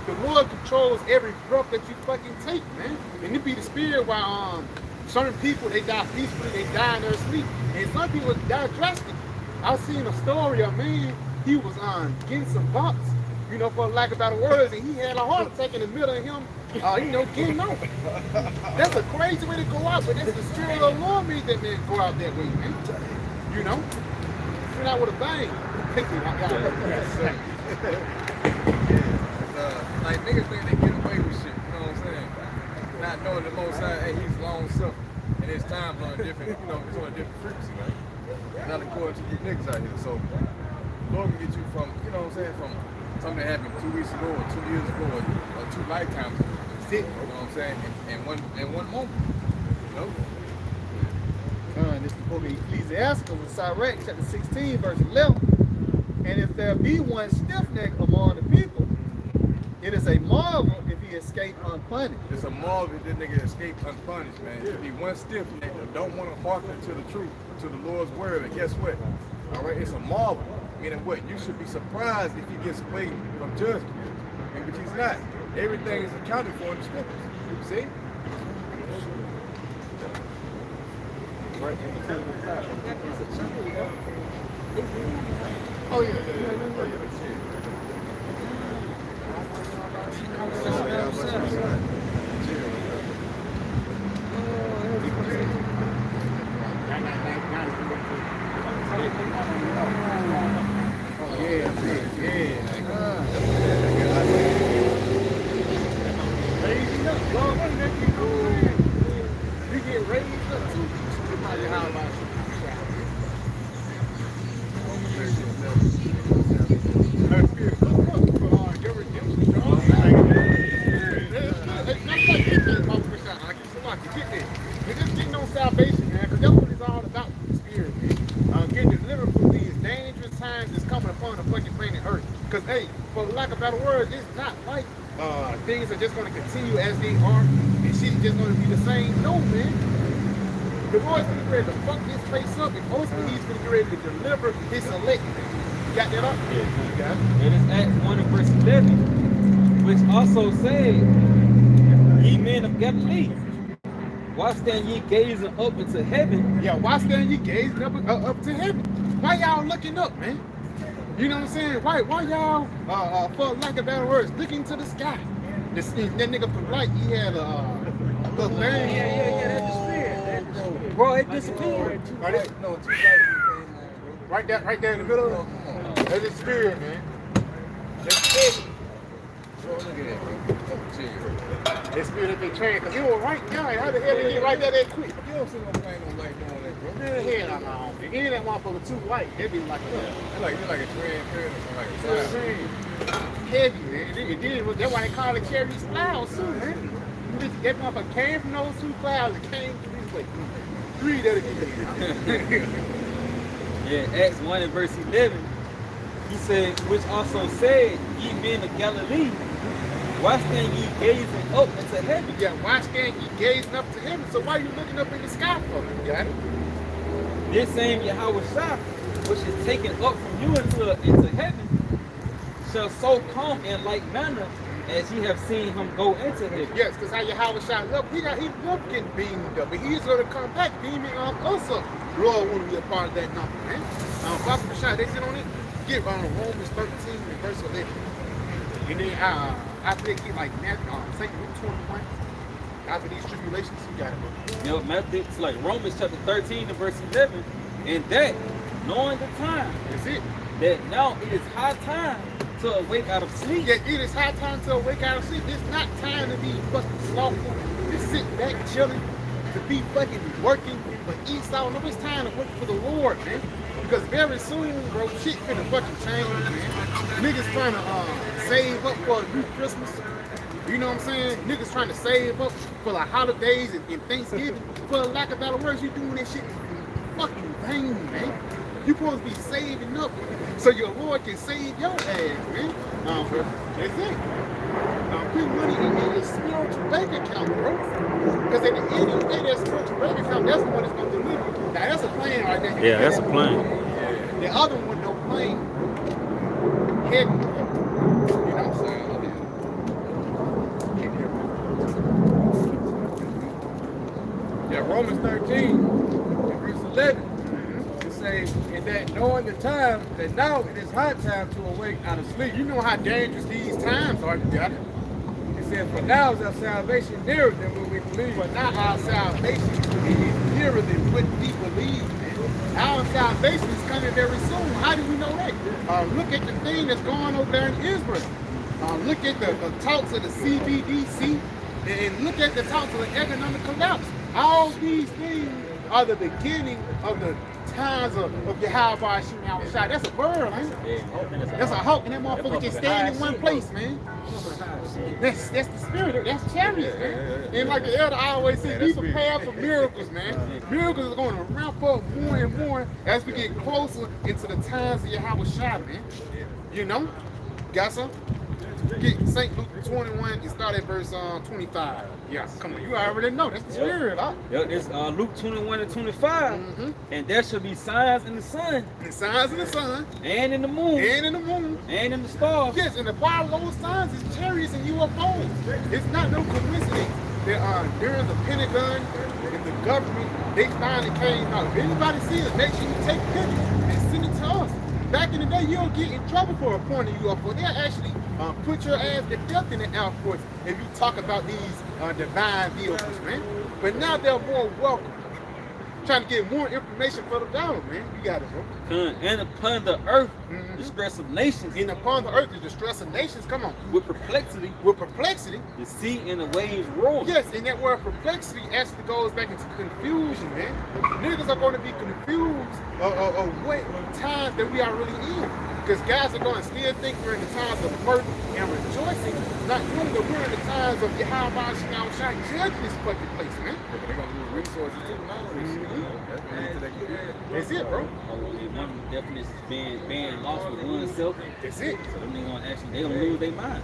The Lord controls every breath that you fucking take, man. And it be the spirit while certain people, they die peacefully, they die in their sleep. And some people die drastic. I seen a story of a man, he was getting some bumps, for lack of better words, and he had a heart attack in the middle of him, getting out. That's a crazy way to go out, but that's the spirit of the Lord made that man go out that way, man. Straight out with a bang. Like niggas think they get away with shit, you know what I'm saying? Not knowing the Most High, hey, he's long suffering, and his time's on a different, it's on a different frequency, right? Not according to you niggas out here. So Lord can get you from, from something that happened 2 weeks ago or 2 years ago or 2 lifetimes ago. You know what I'm saying? In one moment. This is the book of Ecclesiastes with Sirach, chapter 16, verse 11. And if there be one stiff-necked among the people, it is a marvel if he escape unpunished. It's a marvel if this nigga escape unpunished, man. If he one stiff-necked that don't want to hearken to the truth, to the Lord's word, and guess what? All right, it's a marvel. Meaning what? You should be surprised if he gets away from judgment. which he's not. Everything is accounted for in the scriptures. See? Right in the middle of the cloud. Oh yeah. Raising up, Lord, what is that you doing? You get raised up too. Just getting on salvation, man, because that's what it's all about, the spirit, man. Getting delivered from these dangerous times that's coming upon the fucking planet Earth. Because, hey, for lack of better words, it's not like things are just going to continue as they are and shit's just going to be the same. No, man. The Lord's going to be ready to fuck this place up, and mostly he's going to be ready to deliver his elect. You got that up? Yeah, you got it. It is Acts 1 and verse 11, which also said, ye men of Galilee, why stand ye gazing up into heaven? Yeah, why stand ye gazing up to heaven? Why y'all looking up, man? You know what I'm saying? Why y'all, for lack of better words, looking to the sky? That nigga polite, he had a little thing. Bro, it disappeared. Right there in the middle. That's the spirit, man. That's spirit. Look at that. That spirit that they train, because it was right there. How the hell did he get right there that quick? You don't see no plane no light doing that, bro. Man, hell on my own. If any of that motherfucker too white, it'd be like It's like a twin curtain or something like that. heavy, man. That's why they call it Cherry's clouds, too, man. That motherfucker came from those two clouds and came to this way. Three that'll get you. Yeah, Acts 1 and verse 11, he said, which also said, ye men of Galilee, why stand ye gazing up into heaven? Yeah, why stand ye gazing up to heaven? So why you looking up in the sky for? You got it? This same YAHAWASHI, which is taken up from you into heaven, shall so come in like manner as ye have seen him go into heaven. Yes, because how Yahweh shot up, he loved getting beamed up, but he's going to come back beaming us up. Lord want to be a part of that number, man. Prophet Bashar, they sit on it, get Romans 13 and verse 11. And then after they get like St. Luke 21, after these tribulations, you got it. You know, Matthew, it's like Romans chapter 13 and verse 11, and that, knowing the time, That's it. that now it is high time to awake out of sleep. Yeah, it is high time to awake out of sleep. It's not time to be fucking slothful, to sit back chilling, to be fucking working for Esau. No, it's time to work for the Lord, man. Because very soon, bro, shit finna fucking change, man. Niggas trying to save up for a new Christmas. You know what I'm saying? Niggas trying to save up for the holidays and Thanksgiving. For lack of better words, you doing that shit fucking vain, man. You supposed to be saving up so your Lord can save your ass, man. That's it. Put money in your spiritual bank account, bro. Because at the end of the day, that spiritual bank account, that's the one that's going to deliver you. Now, that's a plan right there. Yeah, that's a plan. The other one, no plane. Heavy. You know what I'm saying? Yeah, Romans 13, verse 11. It says, and that knowing the time, that now it is high time to awake out of sleep. You know how dangerous these times are, you got it? It says, for now is our salvation nearer than when we believe. But now our salvation is nearer than what we believe, man. Our salvation is coming very soon. How do we know that? Look at the thing that's going over there in Israel. Look at the talks of the CBDC and look at the talks of the economic collapse. All these things are the beginning of the times of YAHAWASHI. That's a bird, man. That's a hawk, and that motherfucker just stand in one place, man. That's the spirit. That's chariots, man. And like the elder always said, be prepared for miracles, man. Miracles are going to ramp up more and more as we get closer into the times of YAHAWASHI, man. You know? Got some? get St. Luke 21 and start at verse 25. Yeah, come on, you already know. That's the spirit, huh? Yep, it's Luke 21 and 25. And there shall be signs in the sun. And signs in the sun. And in the moon. And in the moon. And in the stars. Yes, and the part of those signs is chariots and UFOs. It's not no coincidence that during the Pentagon and the government, they finally came out. If anybody sees it, make sure you take pictures and send it to us. Back in the day, you don't get in trouble for reporting UFO. They'll actually put your ass to death in the Air Force if you talk about these divine vehicles, man. But now they're more welcome. Trying to get more information for the dollar, man. You got it, bro. And upon the earth, the stress of nations. And upon the earth, the distress of nations. Come on. With perplexity. With perplexity. The sea and the waves roar. Yes, and that word perplexity actually goes back into confusion, man. Niggas are going to be confused of what times that we are really in. Because guys are going to still think we're in the times of mirth and rejoicing, not knowing that we're in the times of YAHAWASHI judging this fucking place, man. But they're going to lose resources too. That's it, bro. One of the definitions is being lost with oneself. That's it. So them they gonna lose their mind.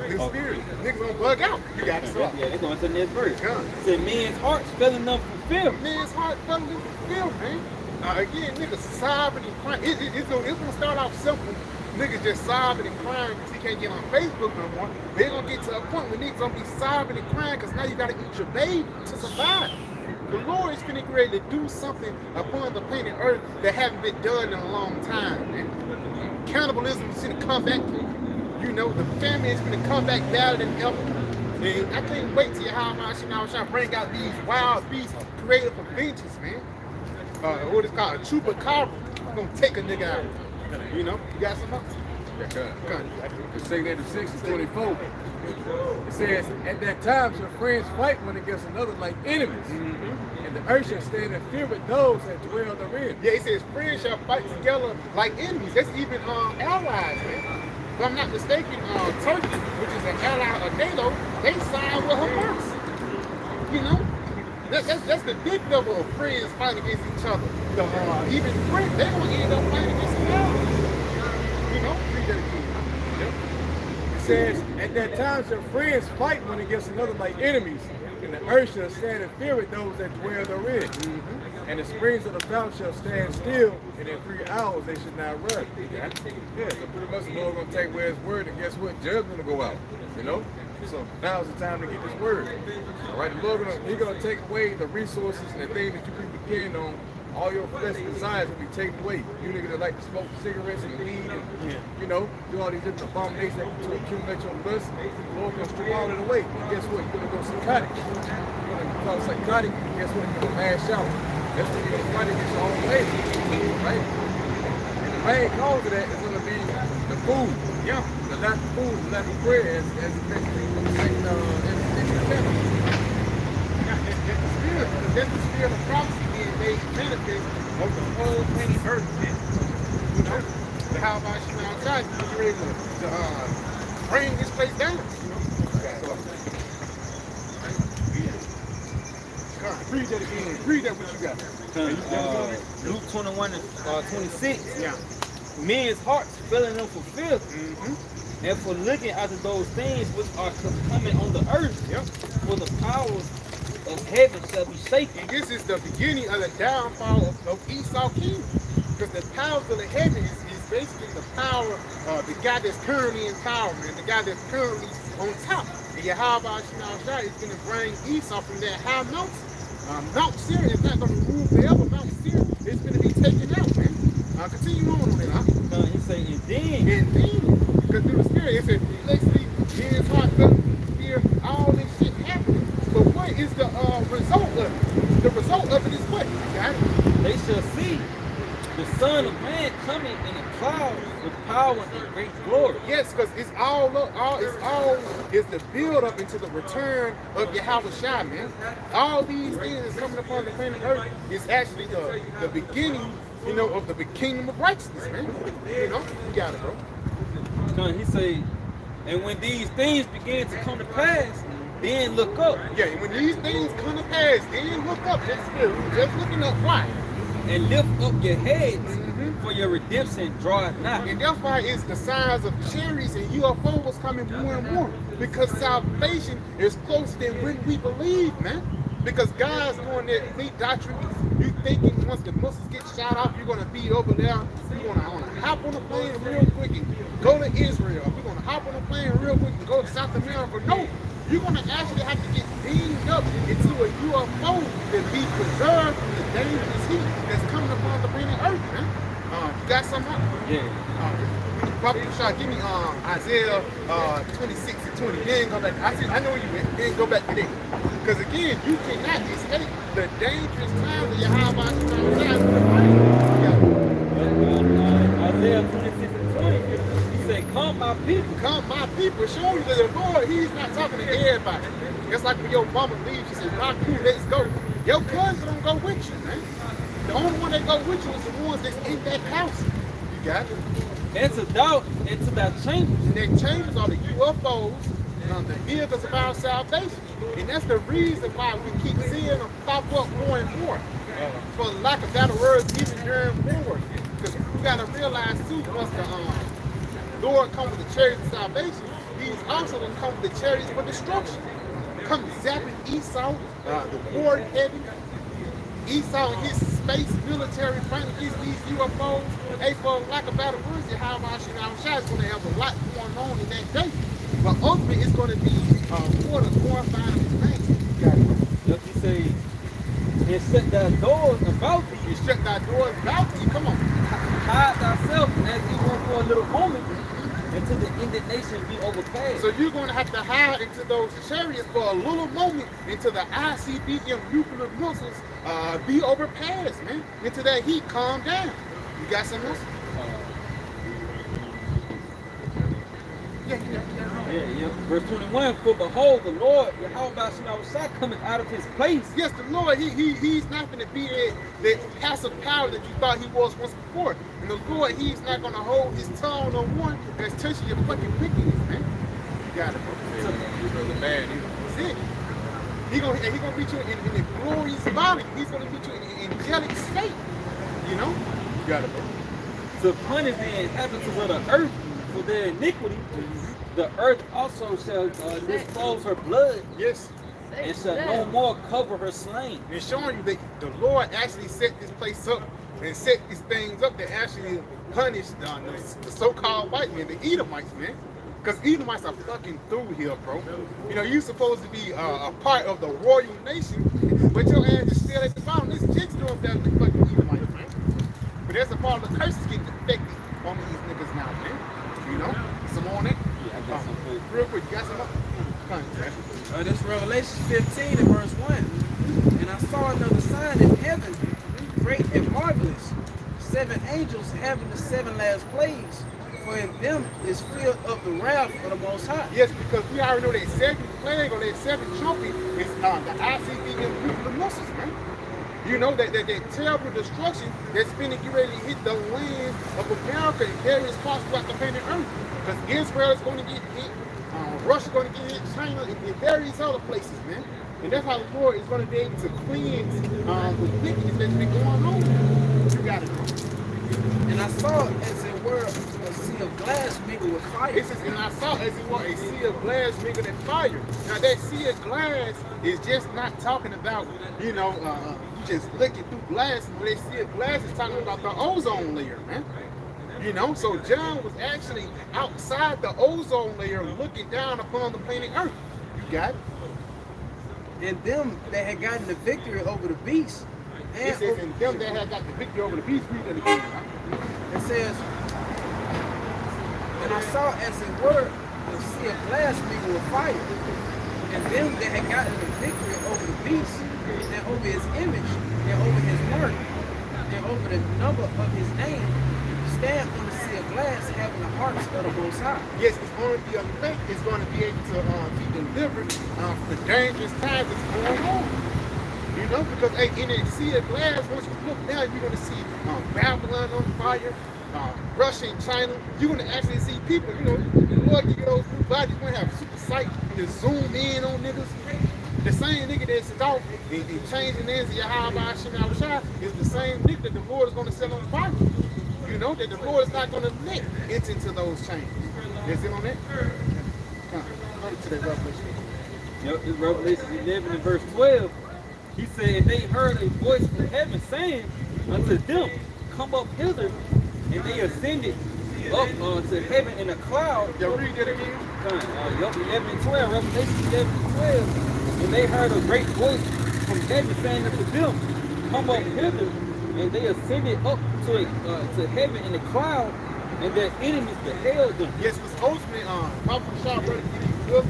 The spirit. Niggas gonna bug out. You got to stop. Yeah, they're going to the next verse. Yeah. It said men's hearts fell enough for fear. Man's heart fell into fear, man. Again, niggas sobbing and crying. It's gonna start off simple. Niggas just sobbing and crying because he can't get on Facebook no more. They're gonna get to a point where niggas gonna be sobbing and crying because now you gotta eat your baby to survive. The Lord is finna ready to do something upon the planet Earth that haven't been done in a long time, man. Cannibalism is gonna come back. You know, the family is gonna come back better than ever. And I can't wait till YAHAWASHI bring out these wild beasts created for vengeance, man. What is called a chupacabra. Gonna take a nigga out. You know, you got some else? The 686 is 24. It says, at that time shall friends fight one against another like enemies. And the earth shall stand in fear with those that dwell therein. Yeah, it says friends shall fight together like enemies. That's even allies, man. If I'm not mistaken, Turkey, which is an ally of NATO, they signed with Hamas. You know? That's the big number of friends fighting against each other. Even friends, they're gonna end up fighting against each other. You know? Read that again. Yep. It says, at that time shall friends fight one against another like enemies, and the earth shall stand in fear with those that dwell therein. And the springs of the fountain shall stand still, and in 3 hours they should not run. Yeah, so pretty much the Lord gonna take away his word, and guess what? Judgment gonna go out. You know? So now's the time to get this word. All right, the Lord he's gonna take away the resources and the things that you can depend on. All your fleshly desires will be taken away. You niggas that like to smoke cigarettes and weed and you know, do all these different abominations to accumulate your lust, the Lord gonna strip all of it away. And guess what? You're gonna go psychotic. You're gonna become psychotic, and guess what? You're gonna mash out. That's when you're gonna fight against your own way. Right? And the main cause of that is gonna be the food. Yeah. The lack of food, the lack of bread, as it basically in the family. That's the spirit of prophecy being made manifest of the whole planet Earth. You know, the how about you outside? You ready to bring this place down? You know, read that again. Read that what you got. Luke 21 and 26. Yeah. Men's hearts fell enough for fear. And for looking after those things which are coming on the earth. For the powers of heaven shall be shaken. And this is the beginning of the downfall of Esau kingdom. Because the powers of the heaven is basically the power of the guy that's currently in power, man. The guy that's currently on top. And YAHAWASHI is going to bring Esau from that high mountain. Mount Seir is not going to rule forever. Mount Seir is going to be taken out, man. Continue on it, huh? He say, and then, because through the spirit, it says, flexity, men's heart, fear, all this shit happening. But what is the result of it? The result of it is what? Got it? They shall see the Son of Man coming in a cloud with power and great glory. Yes, because it's the build up into the return of YAHAWASHI, man. All these things that's coming upon the planet Earth is actually the beginning, you know, of the kingdom of righteousness, man. You know, you got it, bro. He say, and when these things begin to come to pass, then look up. Yeah, when these things come to pass, then look up. Just looking up. Why? And lift up your heads, for your redemption draweth not. And that's why it's the size of cherries and UFOs coming more and more. Because salvation is closer than when we believe, man. Because God's doing that complete doctrine. You thinking once the Muslims get shot off, you're gonna be over there. You're gonna hop on a plane real quick and go to Israel. You're gonna hop on a plane real quick and go to South America. No, you're gonna actually have to get beamed up into a UFO to be preserved from the dangerous heat that's coming upon the planet Earth, man. You got something else? Yeah. Prophet Shah, give me Isaiah 26 and 20. Then go back. I know you went. Then go back to that. Because again, you cannot escape the dangerous times of Yahawah. Isaiah 26 and 20. He said, "Come, my people." Come, my people. Show you that the Lord, He's not talking to everybody. It's like when your mama leaves, she says, "Nah, cool, let's go." Your cousins don't go with you, man. The only one that go with you is the ones that's in that house. You got it? It's about changes. And their changes are the UFOs, the vehicles of our salvation. And that's the reason why we keep seeing them pop up more and more. For lack of better words, even during war. Because we got to realize too, once the Lord comes with the chariots of salvation, He's also going to come with the chariots for destruction. Come zapping Esau, the war in heaven. Esau and his space military fighting against these UFOs. Hey, for lack of better words, YAHAWASHI is going to have a lot going on in that day. But ultimately, it's going to be more than glorifying His name. You got it. Like you say, and shut thy doors about thee. You shut thy doors about thee. Come on. Hide thyself as even for a little moment until the indignation be overpassed. So you're going to have to hide into those chariots for a little moment until the ICBM nuclear missiles be overpassed, man. Until that heat calm down. You got something else? Yeah. Verse 21, for behold, the Lord, YAHAWASHI, coming out of His place. Yes, the Lord, He's not going to be that passive power that you thought He was once before. And the Lord, He's not going to hold His tongue on one that's touching your fucking wickedness, man. You got it, bro. The man, That's it. He's going to beat you in a glorious body. He's going to beat you in an angelic state. You know? You got it, bro. To punish the inhabitants of the earth for their iniquity, the earth also shall disclose her blood. Yes. And shall no more cover her slain. And showing you that the Lord actually set this place up and set these things up to actually punish the so-called white men, the Edomites, man. Because Edomites are fucking through here, bro. You know, you're supposed to be a part of the royal nation, but your ass is still at the bottom. This chick's doing better than fucking Edomites, man. But that's a part of the curses getting affected on these niggas now, man. You know? Some on it. Real quick, you got some up? That's Revelation 15 and verse 1. And I saw another sign in heaven, great and marvelous, 7 angels having the 7 last plagues, for in them is filled up the wrath of the Most High. Yes, because we already know that 7th plague or that 7th trumpet is the ICBM the missiles, man. You know that terrible destruction that's finna get ready to hit the land of America in various parts throughout the planet Earth. Because Israel is going to get hit, Russia's going to get hit, China, and various other places, man. And that's how the Lord is going to be able to cleanse the wickedness that's been going on. You got it, bro. And I saw, as it were, a sea of glass mingled with fire. It says, and I saw, as it were, a sea of glass mingled in fire. Now, that sea of glass is just not talking about, you know, just looking through glass. But that sea of glass is talking about the ozone layer, man. You know, so John was actually outside the ozone layer looking down upon the planet Earth. You got it? And them that had gotten the victory over the beast. It says, and them that had got the victory over the beast, read it again. It says, and I saw, as it were, a sea of glass mingled with fire. And them that had gotten the victory over the beast, and over his image, and over his mark, and over the number of his name, stand on the sea of glass, having the hearts of the Most High. Yes, it's going to be a faith. It's going to be able to be delivered from the dangerous times that's going on. You know, because hey, in a sea of glass, once you look down, you're going to see Babylon on fire, Russia and China. You're going to actually see people, you know, the Lord give you those new bodies. You're going to have super sight to zoom in on niggas. The same nigga that's off and changing names of YAHAWASHI is the same nigga that the Lord is going to set on fire. You know that the Lord is not going to let enter into those chains. Is it on that? Come on, to that Revelation. Yep, it's Revelation 11 and verse 12. He said, they heard a voice from heaven saying unto them, come up hither, and they ascended up to heaven in a cloud. Yeah, read that again. Yup, 11 and 12, Revelation 11 and 12. And they heard a great voice from heaven saying unto them, come up hither, and they ascended up to heaven in a cloud, and their enemies beheld them. Yes, because ultimately, Prophet Shah ready to get the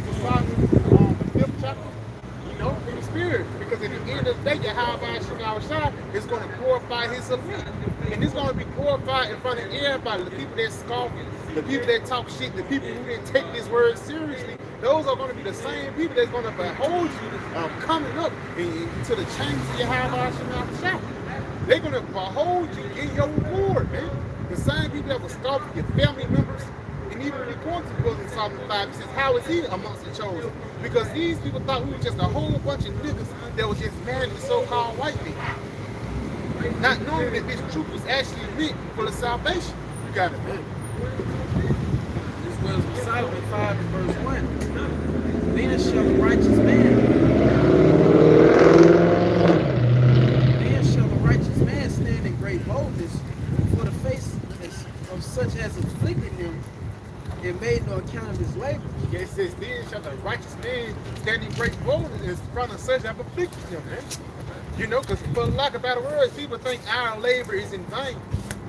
5th chapter, you know, in the spirit. Because at the end of the day, YAHAWASHI is going to glorify his elite. And it's going to be glorified in front of everybody. The people that scoff, the people that talk shit, the people who didn't take this word seriously, those are going to be the same people that's going to behold you coming up into the chains of YAHAWASHI. They're going to behold you in your reward, man. The same people that will scoff your family members, and even when he quotes in Psalm 5, he says, how is he amongst the chosen? Because these people thought we were just a whole bunch of niggas that was just mad at the so-called white man. Not knowing that this truth was actually meant for the salvation. You got it, man. This was Solomon 5 and verse 1. Then shall the righteous man stand in great boldness before the face of such as afflicted him and made no account of his labor. Yeah, it says, then shall the righteous man stand in great boldness in front of such as afflicted him, man. You know, because for lack of better words, people think our labor is in vain.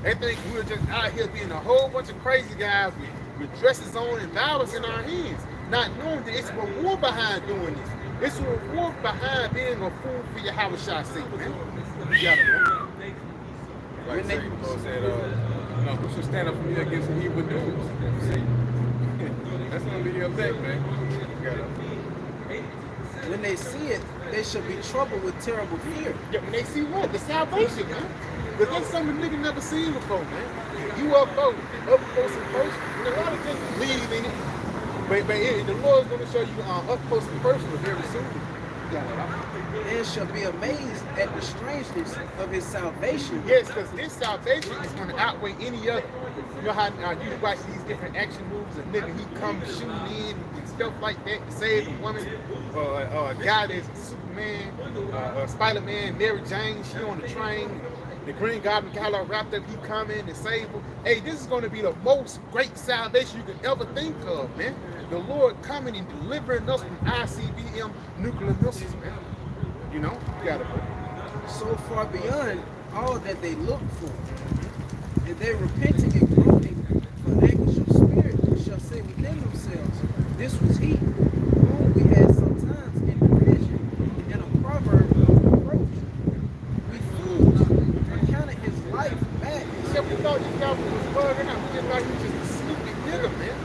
They think we're just out here being a whole bunch of crazy guys with dresses on and dollars in our hands, not knowing that it's a reward behind doing this. It's a reward behind being a fool for YAHAWASHI's sake, man. You got it, man. Like the Lord said, who should stand up for me against the evil doers? See? That's going to be your effect, man. You got it. When they see it, they shall be troubled with terrible fear. Yeah, when they see what? The salvation, man. Because that's something niggas never seen before, man. You up close and personal. And a lot of things believe in it. But the Lord's going to show you up close and personal very soon. And shall be amazed at the strangeness of his salvation. Yes, because this salvation is going to outweigh any other. You know how you watch these different action movies, and nigga, he comes shooting in and stuff like that to save a woman, a guy that's Superman, Spider-Man, Mary Jane, she on the train, the Green Goblin got her wrapped up, he come in and save her. Hey, this is going to be the most great salvation you can ever think of, man. The Lord coming and delivering us from ICBM nuclear missiles, man. You know, you got it. So far beyond all that they look for. And they repenting and groaning for anguish of spirit shall say within themselves, this was he whom we had sometimes in the vision and a proverb of reproach. We fools accounted his life bad. Except we thought this guy was bugging out. We just thought he was just a sneaky nigga, man.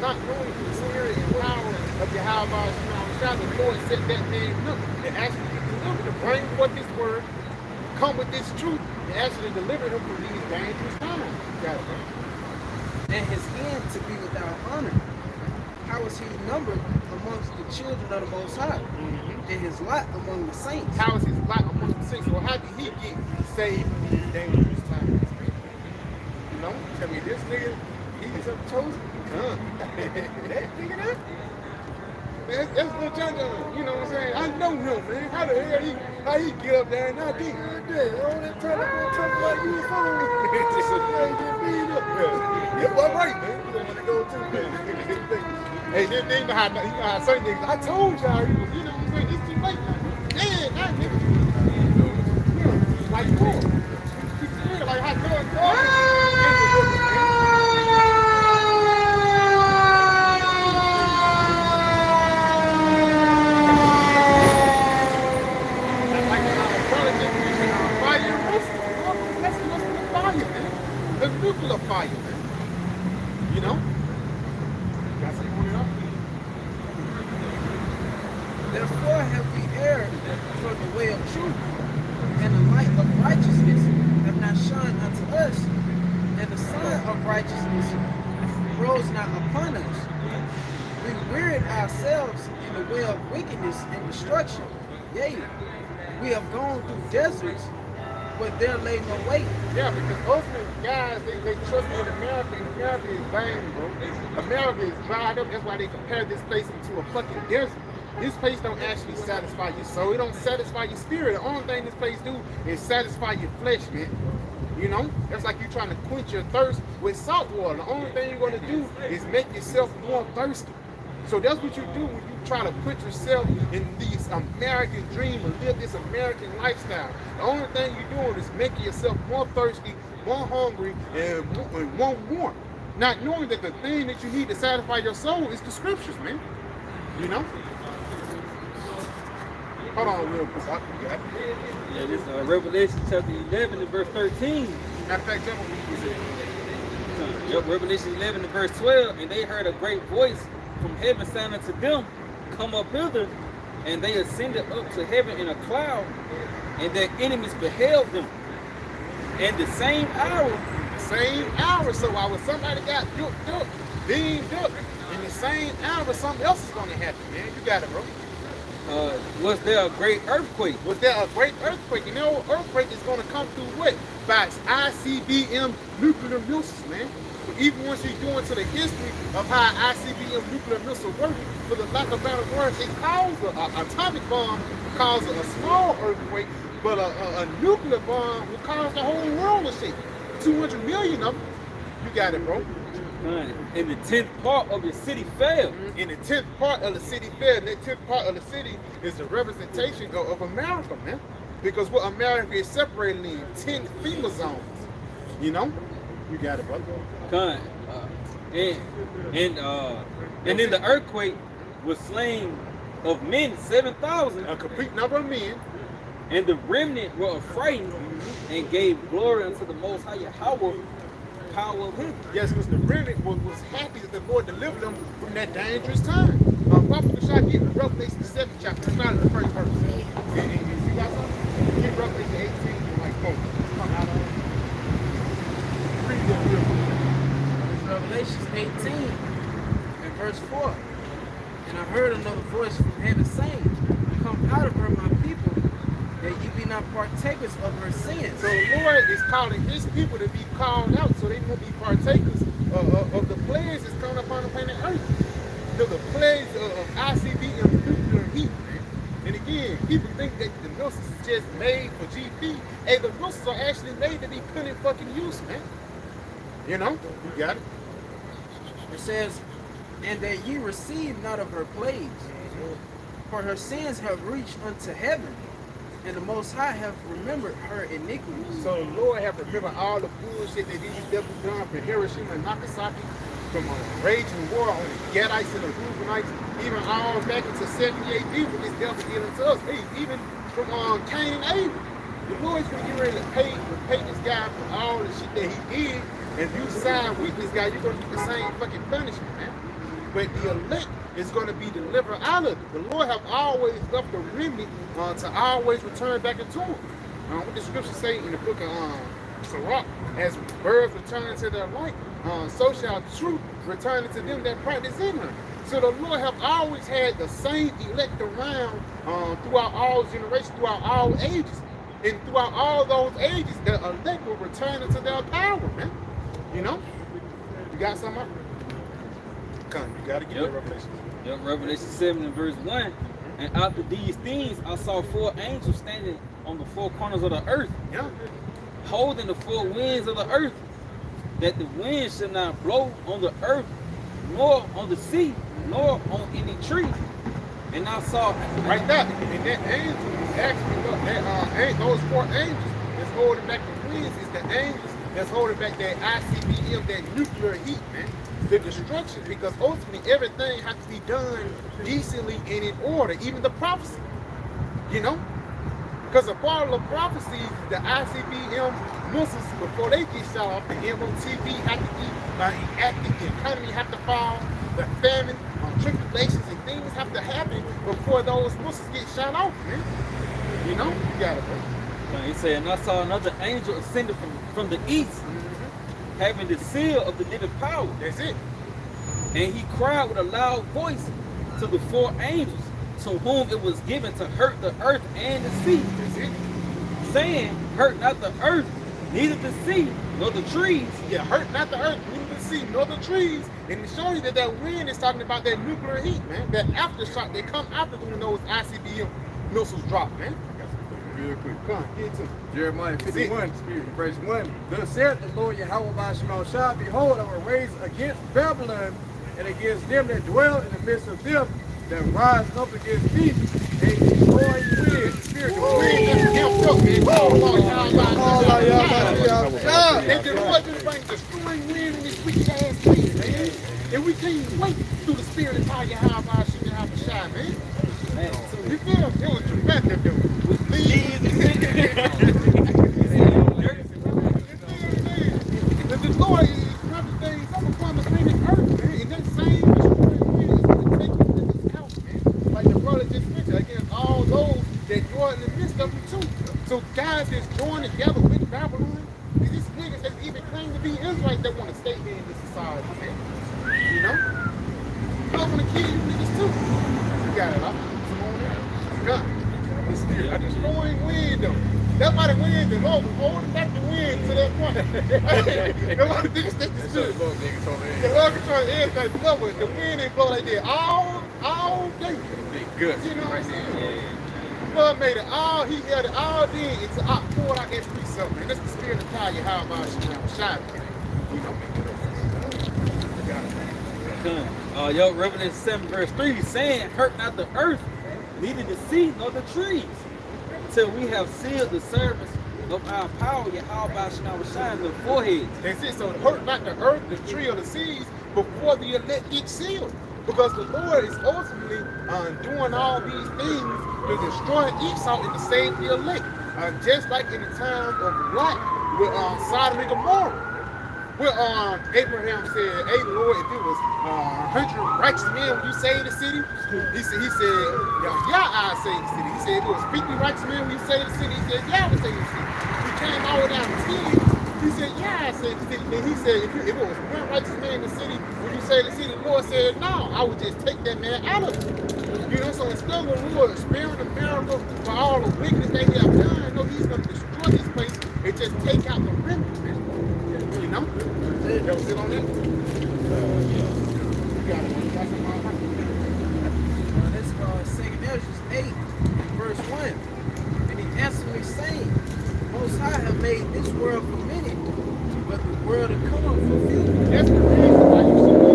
Not knowing the spirit and power of YAHAWASHI, the Lord set that man up and actually delivered to bring forth this word, come with this truth, and actually deliver him from these dangerous times. Got it, man. And his end to be without honor. How is he numbered amongst the children of the Most High? And his lot among the saints. How is his lot among the saints? Well, how did he get saved from these dangerous times? You know, tell me this nigga, he's a chosen. That nigga there? That's Lil John John, you know what I'm saying? I know him, man. How the hell he get up there and I did? All that time I'm gonna talk like you was following. Yeah, well, right, man. You don't want to go too, man. Hey, they know how certain niggas, I told y'all, you know what I'm saying? It's too late now. Man, that nigga. Yeah, like, cool. Like, how good, the nuclear fire, man. You know? Got something on it up? Therefore have we erred from the way of truth, and the light of righteousness have not shined unto us, and the sun of righteousness rose not upon us. We wearied ourselves in the way of wickedness and destruction. Yea, we have gone through deserts but they're laid no weight. Yeah, because ultimately, guys, they trust in America, and America is vain, bro. America is dried up. That's why they compare this place into a fucking desert. This place don't actually satisfy your soul. It don't satisfy your spirit. The only thing this place do is satisfy your flesh, man. You know? That's like you trying to quench your thirst with salt water. The only thing you're going to do is make yourself more thirsty. So that's what you do when you try to put yourself in these American dream and live this American lifestyle. The only thing you're doing is making yourself more thirsty, more hungry, and want more. Not knowing that the thing that you need to satisfy your soul is the scriptures, man. You know? Hold on real quick. Yeah, this Revelation chapter 11 and verse 13. Matter of fact, tell me what you said. Yep, Revelation 11 and verse 12. And they heard a great voice from heaven saying unto them, come up hither. And they ascended up to heaven in a cloud, and their enemies beheld them. And the same hour, So I was somebody got beamed up. In the same hour, something else is going to happen, man. You got it, bro. was there a great earthquake. Was there a great earthquake? You know, earthquake is going to come through what? By ICBM nuclear missiles, man. But even once you go into the history of how ICBM nuclear missile works, for the lack of better words, it caused an atomic bomb, caused a small earthquake, but a nuclear bomb will cause the whole world to shake. 200 million of them. You got it, bro. In the 10th part of the city fell. In the 10th part of the city fell, and that 10th part of the city is the representation of America, man. Because what America is separated in 10 FEMA zones. You know? You got it, brother. And in the earthquake was slain of men 7,000. A complete number of men. And the remnant were affrighted and gave glory unto the Most High YAHAWAH, power of heaven. Yes, because the remnant was happy that the Lord delivered them from that dangerous time. Prophet Bashar give Revelation 7 chapter, start at the first verse. And you got something? Get Revelation 18 and like 4. Come out of it. Read that real quick. Revelation 18 and verse 4. And I heard another voice from heaven saying, come out of her, my people, that ye be not partakers of her sins. So the Lord is calling his people to be called out so they won't be partakers of the plagues that's coming upon the planet Earth. The plagues of ICB and nuclear heat. And again, people think that the missiles is just made for GP. Hey, the missiles are actually made to be put in fucking use, man. You know? You got it. It says, and that ye receive not of her plagues, for her sins have reached unto heaven, and the Most High have remembered her iniquities. So the Lord have remembered all the bullshit that these devils done from Hiroshima and Nagasaki, from a raging war on the Gadites and the Reubenites, even all back into 70 AD when this devil dealing to us. Hey, even from Cain and Abel. The Lord's going to get ready to pay this guy for all the shit that he did. And if you side with this guy, you're going to get the same fucking punishment, man. But the elect is going to be delivered out of it. The Lord have always left the remnant to always return back into him. What the scriptures say in the book of Sirach, as birds return to their light, so shall truth return to them that practice in her. So the Lord have always had the same elect around throughout all generations, throughout all ages. And throughout all those ages, the elect will return into their power, man. You know? You got something up? Come, you gotta get that Revelation. Yep, Revelation 7 and verse 1. And after these things, I saw 4 angels standing on the 4 corners of the earth, Yeah. holding the 4 winds of the earth, that the wind should not blow on the earth, nor on the sea, nor on any tree. And I saw Right there. And that angel is actually, those 4 angels that's holding back the winds is the angels that's holding back that ICBM, that nuclear heat, man. The destruction, because ultimately everything has to be done decently and in order, even the prophecy. You know? Because a part of the prophecy, the ICBM missiles, before they get shot off, the MOTV have to be active, the economy have to fall, the famine, tribulations and things have to happen before those missiles get shot off, man. You know? You got it, bro. He said, and I saw another angel ascended from the east, having the seal of the living power. That's it. And he cried with a loud voice to the 4 angels, to whom it was given to hurt the earth and the sea, That's it. saying, hurt not the earth, neither the sea, nor the trees. Yeah, hurt not the earth, neither the sea, nor the trees. And it's showing you that that wind is talking about that nuclear heat, man. That aftershock that come after when those ICBM missiles drop, man. Real quick. Come on, get to it. Jeremiah 51, verse 1. Thus saith the Lord YAHAWASHI, behold, I will raise against Babylon and against them that dwell in the midst of them that rise up against me a destroying wind, spiritual wind that's kept up, man. They just want to bring destroying wind in this wicked ass place, man. And we can't wait through the spirit of YAHAWASHI, man. Man, You feel? It was tremendous, dude. The Lord is probably saying something from the planet Earth, man. And that same destroying wind is going to take this house, man. Like the brother just mentioned, against all those that you're in the midst of them too. So guys that's joined together with Babylon, these niggas that even claim to be Israelites that want to stay here in this society, man. You know? I want to kill you niggas too. You got it, huh? Gun. A destroying wind though. That's why the wind is over. Holding back the wind to that point. That's why the niggas think the spirit. The Lord control everything. But the wind ain't blow like that all day. Good. You know what I'm saying? God made it all, he held it all day until I poured out that free something. And that's the spirit of God, YAHAWASHI. You know, Yo, Revelation 7 verse 3 saying, hurt not the earth, neither the sea nor the trees, till we have sealed the service of our power, YAHAWASHI, in the foreheads. That's it. So hurt not the earth, the tree, or the seas before the elect get sealed. Because the Lord is ultimately doing all these things to destroy Esau and to save the elect. Just like in the time of Lot with Sodom and Gomorrah. Where Abraham said, hey Lord, if it was 100 righteous men, would you save the city? He said, yeah, I'd save the city. He said, if it was 50 righteous men, would you save the city? He said, yeah, I would save the city. He came all the way down to 10. He said, yeah, I saved the city. Then he said, if it was one righteous man in the city, would you save the city? The Lord said, no, I would just take that man out of it. You know, so instead of the Lord sparing the miracle for all the wickedness they have done, I know he's going to destroy this place and just take out the remnant, man. You know? Y'all sit on that? You got it. You got some more? That's 2 Ezra 8, verse 1. And he answered me, saying, Most High have made this world for many, but the world to come for few. That's the reason why you should be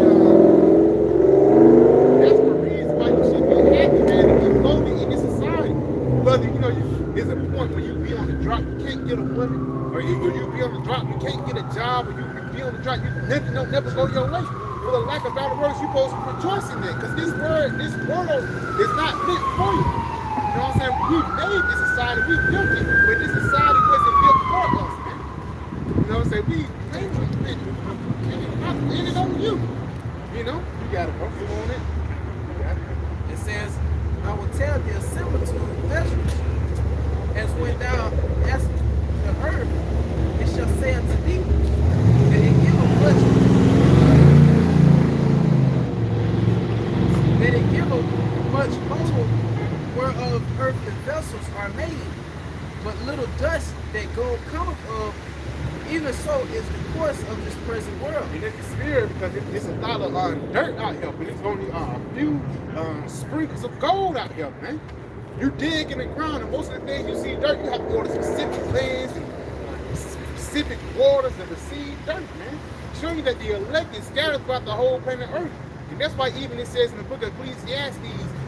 that's the reason why you should be happy, man, to be loaded in this society. Brother, you know, there's a point where you be on the drop, you can't get a woman. Or you be on the drop, you can't get a job, or you be on the drop, nothing don't never go your way. For the lack of better words, you're supposed to rejoice in that. Because this world is not meant for you. You know what I'm saying? We made this society, we built it, but this society wasn't built for us, man. You know what I'm saying? We made it, and it's on you. You know? You got to work on it. It says, I will tell the similitude of Ezra, as when thou hast the earth, it shall say unto thee, that it giveth much hold, whereof earthly vessels are made, but little dust that gold cometh of, even so is the course of this present world. And it's the spirit because it's a lot of dirt out here, but it's only a few sprinkles of gold out here, man. You dig in the ground, and most of the things you see dirt, you have to go to specific lands and specific waters to receive dirt, man. Showing you that the elect is scattered throughout the whole planet Earth. And that's why even it says in the book of Ecclesiastes,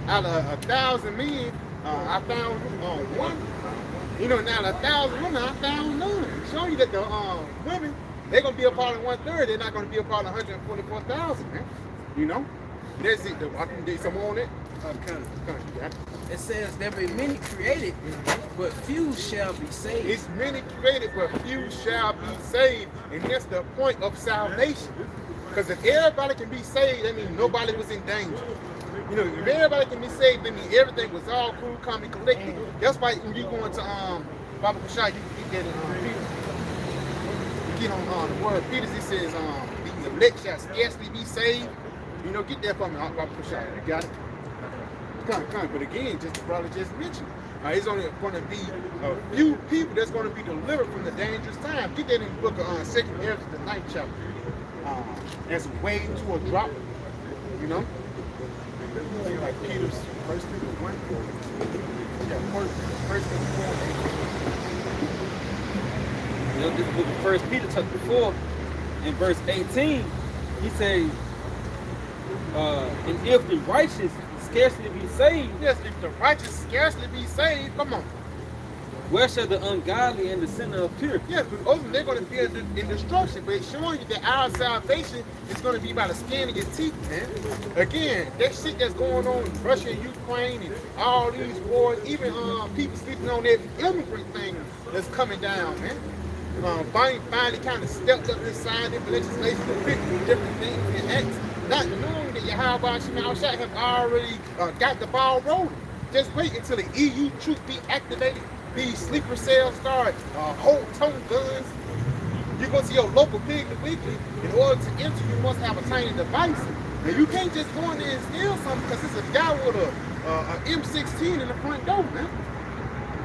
out of 1,000 men, I found one. You know, now 1,000 women, I found none. Showing you that the women, they're going to be a part of 1/3. They're not going to be a part of 144,000, man. You know? That's it. I can get some on it. It says there be many created, but few shall be saved. It's many created, but few shall be saved. And that's the point of salvation. Because if everybody can be saved, that means nobody was in danger. You know, if everybody can be saved, that means everything was all cool, calm, and collected. That's why when you go into Baba Kashai, you get it Peter. You get on the word Peter, it says the elect shall scarcely be saved. You know, get that from me, Baba Kashai. You got it? Come. But again, just the brother just mentioned, It's only going to be a few people that's going to be delivered from the dangerous time. Get that in the book of 2nd Ezra, the 9th chapter. As a way to a drop, you know? Like Peter's, 1 Peter 1. Yeah, first Peter 1. You know, this book of 1 Peter chapter 4, in verse 18, he says, and if the righteous scarcely be saved, yes, if the righteous scarcely be saved, come on. Where shall the ungodly and the sinner appear? Yes, but ultimately they're going to be in destruction. But it's showing you that our salvation is going to be by the skin of your teeth, man. Again, that shit that's going on in Russia and Ukraine and all these wars, even people sleeping on that immigrant thing that's coming down, man. Biden finally kind of stepped up and signed into legislation to fix different things and acts, not knowing that YAHAWASHI have already got the ball rolling. Just wait until the EU troops be activated. These sleeper cells start hold-tone guns. You go to your local Piggly Wiggly. In order to enter, you must have a tiny device. And you can't just go in there and steal something because it's a guy with a M16 in the front door, man.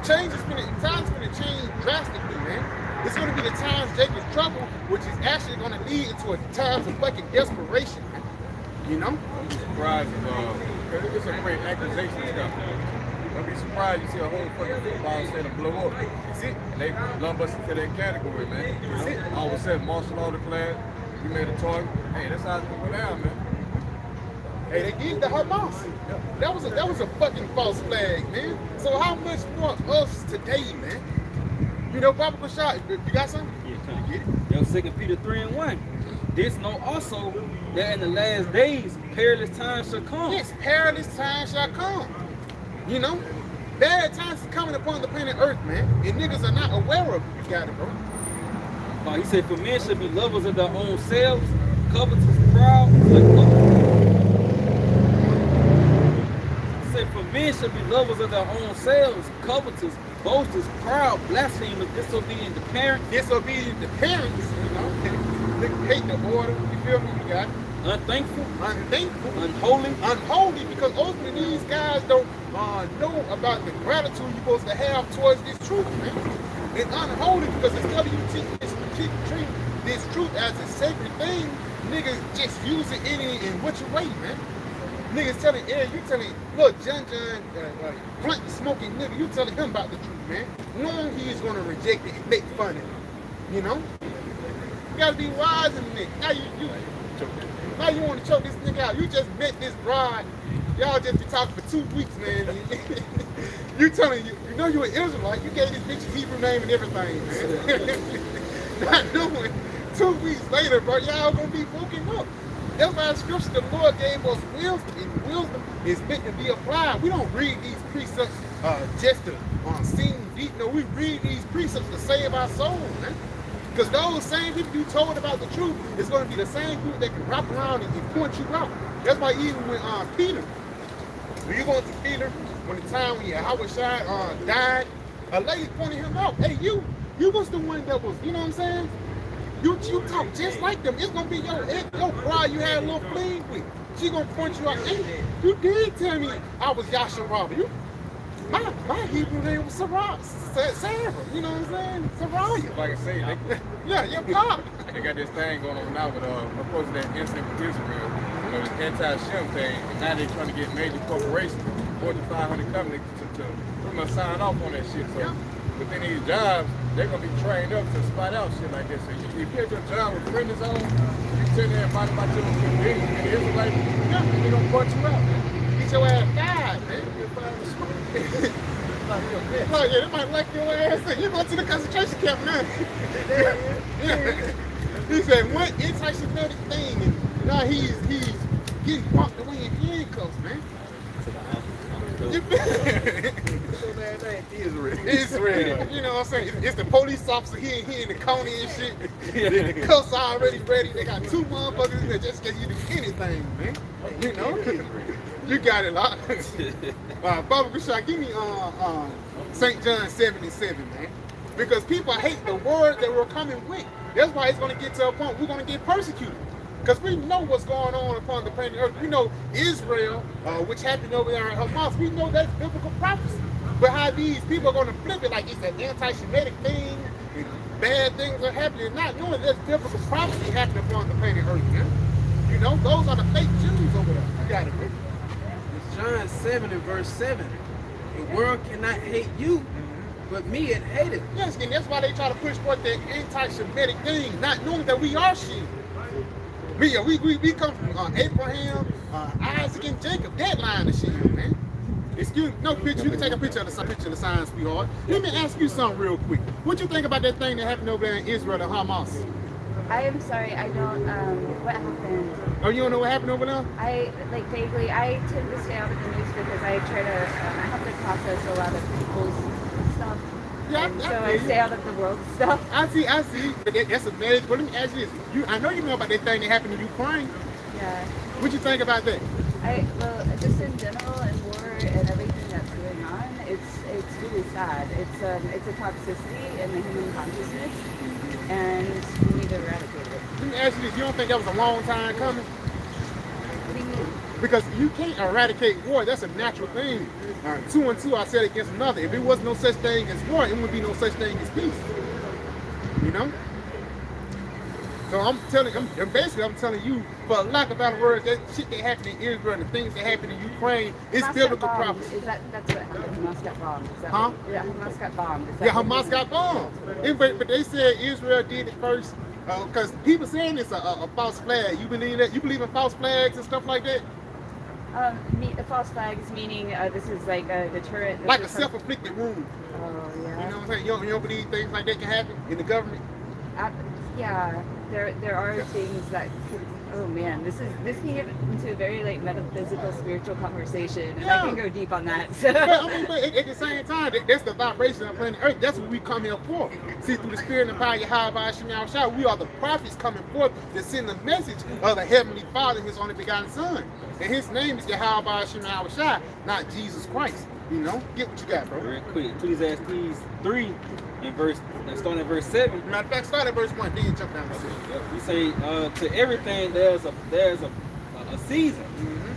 Times is going to change drastically, man. It's going to be the times Jacob's trouble, which is actually going to lead into a times of fucking desperation, man. You know? I'm surprised because it's a great accusation stuff. Don't be surprised you see a whole fucking football stadium blow up. That's it. And they lump us into that category, man. That's it. All of a sudden, martial law declared, we made a target. Hey, that's how it's going to go down, man. Hey, they did the Hamas. That was a fucking false flag, man. So how much more us today, man? You know, Baba Bashar, you got something? Yeah, come get it. Yo, 2 Peter 3:1. This know also that in the last days perilous times shall come. Yes, perilous times shall come. You know, bad times are coming upon the planet Earth, man. And niggas are not aware of it. You got it, bro. He said, for men should be lovers of their own selves, covetous, proud. He said, for men should be lovers of their own selves, covetous, boasters, proud, blasphemers, disobedient to parents. Disobedient to parents, you know. They hate the order. You feel me? You got it. Unthankful, unholy, because ultimately these guys don't know about the gratitude you're supposed to have towards this truth, man. It's unholy because instead of you treat this truth as a sacred thing, niggas just use it in which way, man. Niggas telling you telling, look, John, blunt smoking nigga, you telling him about the truth, man. Knowing he is going to reject it and make fun of it, you know? You gotta be wise in the nigga. Now you want to choke this nigga out. You just met this bride. Y'all just be talking for 2 weeks, man. You telling you know you an Israelite. You gave this bitch a Hebrew name and everything, man. Not knowing 2 weeks later, bro, y'all gonna be woken up. That's why the scripture the Lord gave us wisdom, and wisdom is meant to be applied. We don't read these precepts just to seem deep. No, we read these precepts to save our soul, man. Because those same people you told about the truth is going to be the same people that can wrap around and point you out. That's why even when Peter, when you go to Peter, when the time when YAHAWASHI died, a lady pointed him out. Hey, you was the one that was, you know what I'm saying? You talk just like them. It's going to be your bride you had a little fling with. She going to point you out. Hey, you did tell me I was Yasharaba. My Hebrew name was Sarah, you know what I'm saying? Saraya. Like I say, yeah, your pop. They got this thing going on now with, of course, that incident with Israel, you know, this anti-Shem thing, and now they're trying to get major corporations, 4,500 companies to pretty much sign off on that shit. So within these jobs, they're going to be trained up to spot out shit like this. So if you get your job with friends on, you tell them about your business, and the Israelites, they're going to punch you out, man. Get your ass died, man. Oh yeah, they might like your ass. You go to the concentration camp now. He said one anti-Semitic thing, and now he's getting walked away in handcuffs, man. Israel. You know what I'm saying? It's the police officer here in the county and shit. The cuffs already ready. They got 2 motherfuckers in there just in case you do anything, man. You know? You got it, lot. Baba Bashar, give me St. John 7:7, man. Because people hate the word that we're coming with. That's why it's going to get to a point we're going to get persecuted. Because we know what's going on upon the planet Earth. We know Israel, which happened over there in Hamas. We know that's biblical prophecy. But how these people are going to flip it like it's an anti-Semitic thing, and bad things are happening, not knowing there's biblical prophecy happening upon the planet Earth, man. You know, those are the fake Jews over there. You got it, man. It's John 7 and verse 7. The world cannot hate you, but me it hated. Yes, and that's why they try to push forth that anti-Semitic thing, not knowing that we are sheep. We come from Abraham, Isaac, and Jacob. That line of sheep, man. Excuse me, no picture. You can take a picture of the sign, sweetheart. Let me ask you something real quick. What you think about that thing that happened over there in Israel, the Hamas? I am sorry, I don't, what happened? Oh, you don't know what happened over there? Like vaguely, I tend to stay out of the news because I try to, I have to process a lot of people's stuff. Yeah, and so I stay out of the world stuff. I see. But that's amazing. But let me ask you this. I know you know about that thing that happened in Ukraine. Yeah. What you think about that? Well, just in general and war and everything that's going on, it's really sad. It's a toxicity in the human consciousness, and we need to eradicate it. Let me ask you this. You don't think that was a long time coming? What do you mean? Because you can't eradicate war. That's a natural thing. 2 and 2 are set against another. If there was no such thing as war, it wouldn't be no such thing as peace. You know? So I'm telling you, for lack of better words, that shit that happened in Israel and the things that happened in Ukraine is biblical prophecy. That's what happened? Hamas got bombed. Huh? Yeah, Hamas got bombed. Yeah, Hamas got bombed. But they said Israel did it first. Because people saying it's a false flag. You believe that? You believe in false flags and stuff like that? The false flags meaning this is like a deterrent. Like a self-inflicted wound. Oh, yeah. You know what I'm saying? You don't believe things like that can happen in the government? Yeah, there are things that could, oh man, this can get into a very like metaphysical, spiritual conversation, and I can go deep on that. So. But at the same time, that's the vibration of planet Earth. That's what we come here for. See, through the spirit and power of YAHAWASHI, we are the prophets coming forth to send the message of the Heavenly Father, His only begotten Son. And His name is YAHAWASHI, not Jesus Christ. You know, get what you got, bro. Real quick, Ecclesiastes 3 and starting at verse 7. Matter of fact, start at verse 1, then jump down to 6. We say to everything there's a season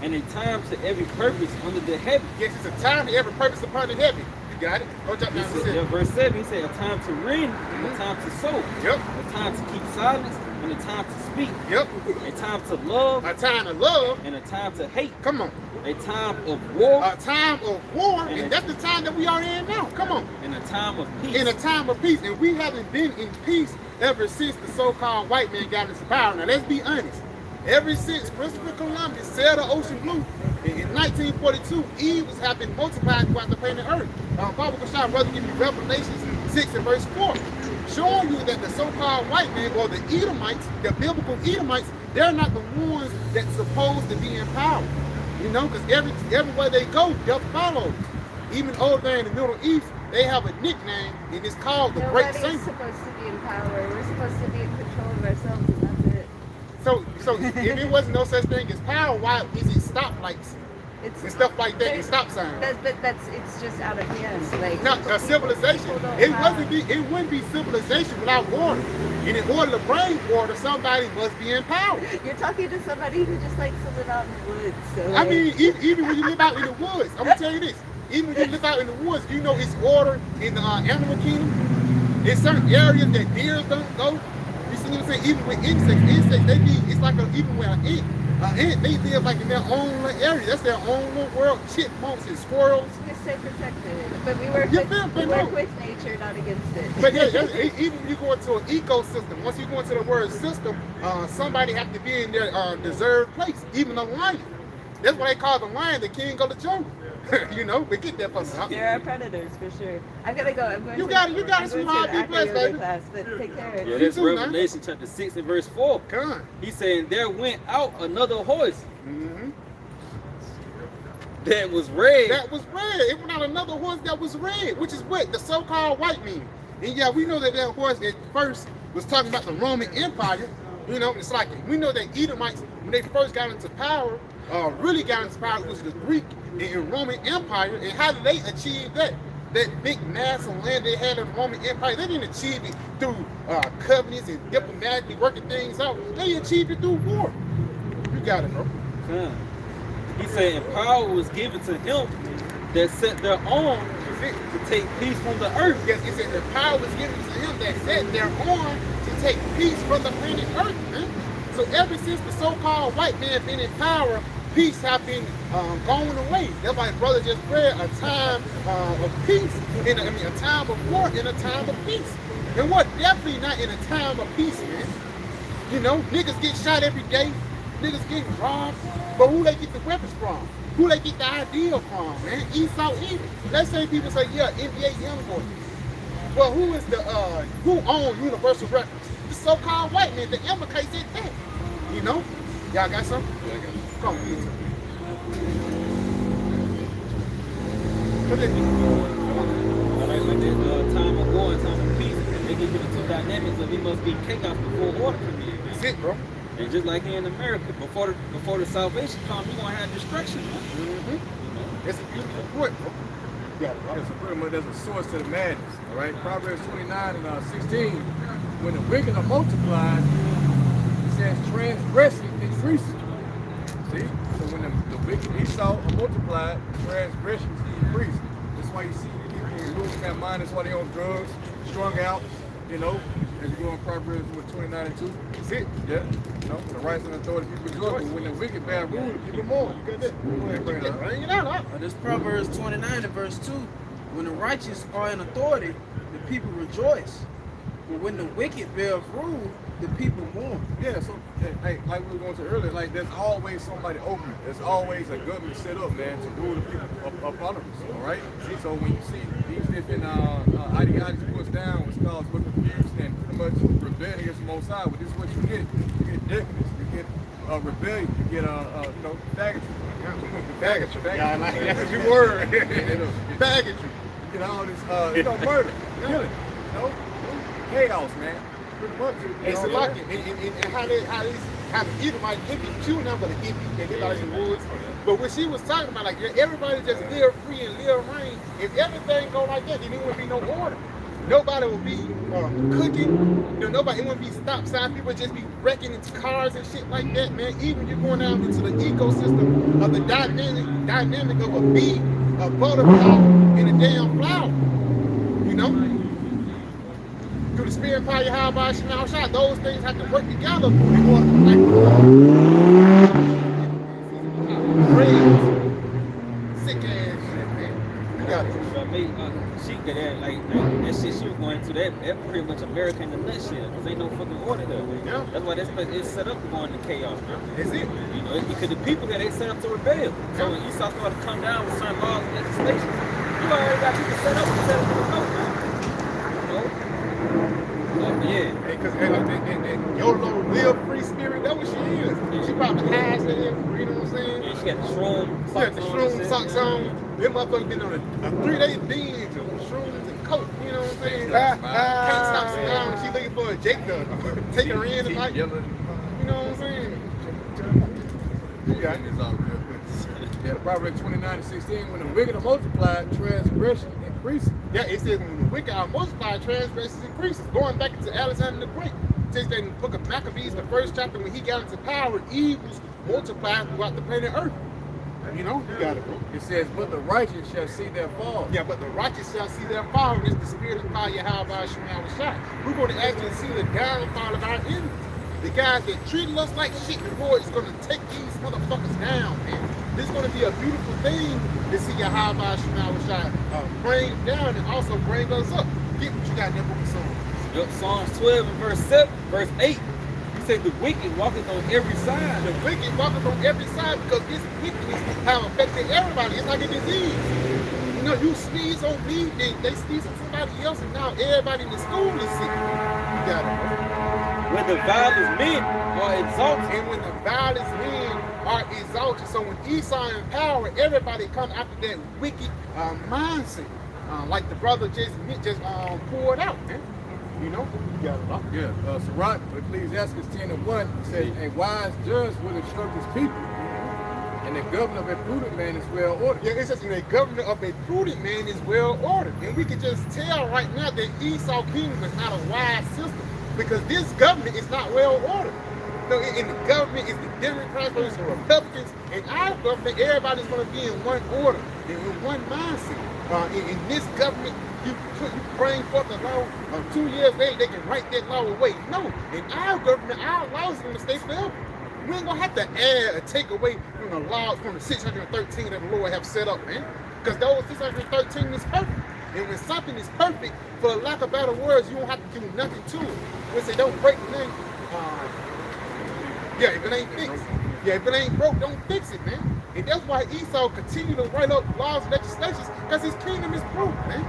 and a time to every purpose under the heaven. Yes, it's a time to every purpose upon the heaven. You got it? Go jump down to 6. Verse 7, he said a time to reign and a time to sow. Yep. A time to keep silence and a time to speak. Yep. A time to love. A time to love. And a time to hate. Come on. A time of war. A time of war. And that's the time that we are in now. Come on. And a time of peace. In a time of peace. And we haven't been in peace ever since the so-called white man got into power. Now, let's be honest. Ever since Christopher Columbus sailed the ocean blue, in 1942, evils have been multiplied throughout the planet Earth. Bible Kashai, brother, give you Revelations 6 and verse 4, showing you that the so-called white man, or the Edomites, the biblical Edomites, they're not the ones that's supposed to be in power. You know, because everywhere they go, death follows. Even over there in the Middle East, they have a nickname, and it's called the Great Saint. Nobody's supposed to be in power. We're supposed to be in control of ourselves, and that's it. So if it wasn't no such thing as power, why is it stoplights and stuff like that and stop signs? It's just out of hand. Like Not a civilization. It wouldn't be civilization without order. And in order to bring order, somebody must be in power. You're talking to somebody who just likes to live out in the woods. So I mean, even when you live out in the woods, I'm gonna tell you this. Even when you live out in the woods, you know it's order in the animal kingdom. In certain areas that deer don't go. You see what I'm saying? Even with insects, they need, it's like even with an ant, they live like in their own little area. That's their own little world. Chipmunks and squirrels. just stay protected. But we work with nature, not against it. But yeah, even when you go into an ecosystem, once you go into the word system, somebody have to be in their deserved place. Even a lion. That's why they call the lion the king of the jungle. You know, but get that person out. There are predators for sure. I gotta go. I'm going you got it, sweetheart. Be blessed, baby. Class, but take care. Yeah, that's Revelation chapter 6 and verse 4. Come on. He saying there went out another horse that was red. That was red. It went out another horse that was red, which is what the so-called white man. And yeah, we know that horse at first was talking about the Roman Empire. You know, it's like we know that Edomites, when they first got into power, really got into power, it was the Greek and Roman Empire. And how did they achieve that? That big mass of land they had in the Roman Empire, they didn't achieve it through covenants and diplomatically working things out. They achieved it through war. You got it, bro. He said, and power was given to him that set their arm to take peace from the earth. Yes, it said the power was given to him that sat thereon to take peace from the planet Earth, man. So ever since the so-called white man been in power, peace have been going away. That's why brother just read a time of peace, a time of war and a time of peace. And we're definitely not in a time of peace, man. You know, niggas get shot every day, niggas getting robbed, but who they get the weapons from? Who they get the idea from, man? Esau even. Let's say people say, yeah, NBA Youngboy. Well, who is the who owns Universal Records? The so-called white man that implicates it that. You know? Y'all got something? Yeah, I got it. Come on, please. Like this time of war and time of peace, they give you the two dynamics of it must be chaos before order come in. That's it, bro. And just like here in America, before the salvation comes, you're gonna have destruction. Mm-hmm. It's a beautiful point, bro. Yeah, So pretty much there's a source to the madness. All right, Proverbs 29 and 16. When the wicked are multiplied, it says transgression increases. See, so when the wicked Esau are multiplied, transgressions increase. That's why you see people losing their mind. That's why they on drugs, strung out. You know, as you go in Proverbs 29 and 2. That's it. Yeah, you know, the rights and authority people rejoice. But when the wicked bear rule, the people mourn. You got that? Go ahead, bring it up. Bring it out, huh? This Proverbs 29 and verse 2. When the righteous are in authority, the people rejoice. But when the wicked bear rule, the people mourn. Yeah, so hey, like we were going to earlier, like there's always somebody over you. There's always a government set up, man, to rule the people upon us. All right. So when you see these different ideologies pushed down, which causes more confusion and pretty much rebellion against the Most High, but this is what you get. You get decadence. You get rebellion. You get faggotry. Baggage. Yeah, I like that's a good word. Baggage. You get all this, murder, killing, chaos, man. Pretty much. It's a lot. And how these Edomite hippies, she was not but a hippie, they live out in the woods. But when she was talking about, like, everybody just live free and live reign, if everything go like that, then there wouldn't be no order. Nobody would be cooking. You know, it wouldn't be stop signs. People would just be wrecking into cars and shit like that, man. Even you're going out into the ecosystem of the dynamic of a bee, a butterfly, and a damn flower. You know? Through the spirit power, YAHAWAH, YAHAWASHI, those things have to work together in order to sick ass shit, man. You got it. She got that, like that shit she was going to, that pretty much America in a nutshell. Cause ain't no fucking order there. Yeah. That's why this place is set up to go into chaos, bro. That's it. You know, it's because the people there, they set up to rebel. So when Esau started to come down with certain laws and legislation, you already got people set up to rebel, man. You know? Yeah. Because your little live free spirit, that's what she is. She probably has that, you know what I'm saying? Yeah, she got the shroom She got the shroom socks on. Them motherfuckers been on a 3-day binge of shrooms and coke, you know what I'm saying? Can't stop smiling. She looking for a Jake to take her in and like, you know what I'm saying? Yeah, it's all real. Yeah, Proverbs 29 and 16, when the wicked are multiplied, transgression increases. Yeah, it says when the wicked are multiplied, transgressions increases. Going back into Alexander the Great, it says that in the book of Maccabees, the first chapter, when he got into power, evils multiplied throughout the planet Earth. You know, you got it, bro. It says, but the righteous shall see their fall. Yeah, but the righteous shall see their fall, and it's the spirit of power, YAHAWAH, YAHAWASHI. We're going to actually see the downfall of our enemies. The guys that treated us like shit, the Lord is going to take these motherfuckers down, man. This is going to be a beautiful thing to see YAHAWAH, YAHAWASHI bring down and also bring us up. Get what you got in that book of Psalms. Yep, Psalms 12 and verse 8. You say the wicked walketh on every side. The wicked walking on every side because this wickedness have affected everybody. It's like a disease. You know, you sneeze on me, they sneeze on somebody else, and now everybody in the school is sick. You got it, bro. When the vilest men are exalted. And when the vilest men are exalted, so when Esau in power, everybody come after that wicked mindset, like the brother just poured out, man. You know, you got it, bro. Yeah, Sirach, Ecclesiastes 10 and 1 says, a wise judge will instruct his people, and the governor of a prudent man is well ordered. Yeah, it says the governor of a prudent man is well ordered. And we can just tell right now that Esau kingdom is not a wise system because this government is not well ordered. No, in the government is the Democrats versus the Republicans, and our government, everybody's going to be in one order, in one mindset. In this government, you bring forth a law, 2 years later they can write that law away. No, in our government, our laws are going to stay forever. We ain't gonna have to add or take away from the laws from the 613 that the Lord have set up, man. Because those 613 is perfect. And when something is perfect, for lack of better words, you don't have to do nothing to it. When they don't break the name, yeah, if it ain't fixed. Yeah, if it ain't broke, don't fix it, man. And that's why Esau continued to write up laws and legislations, because his kingdom is broke, man.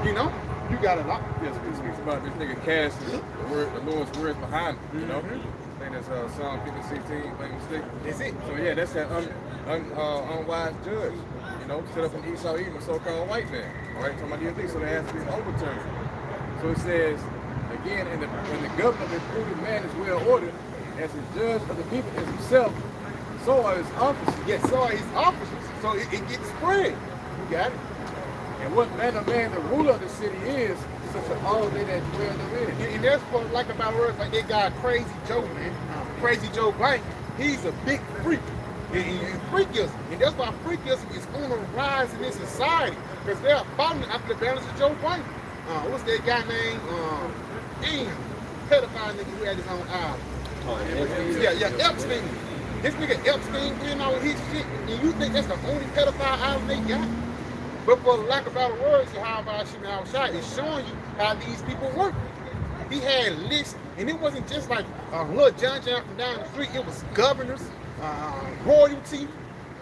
You know? You got a lot. Yes, it speaks about this nigga casting the Lord's words behind him, you know? I think that's Psalm 50:16, if I'm mistaken. That's it. So yeah, that's that unwise judge, you know, set up an Esau Edom, a so-called white man. All right, talking about these things, so there has to be an overturn. So it says, again, when the governor of a prudent man is well ordered, as the judge of the people is himself, so are his officers. Yes, so are his officers. So it gets spread. You got it. And what manner of man the ruler of the city is, such an all they that dwell therein. And that's what like about words like that guy Crazy Joe, man. Crazy Joe Blank. He's a big freak. And freakism. And that's why freakism is on the rise in this society. Because they're following after the balance of Joe Blank. What's that guy named? Damn. Pedophile nigga who had his own island. Yeah, Epstein. This nigga Epstein getting all his shit. And you think that's the only pedophile island they got? But for lack of better words, YAHAWASHI is showing you how these people work. He had lists, and it wasn't just like little John from down the street. It was governors, royalty,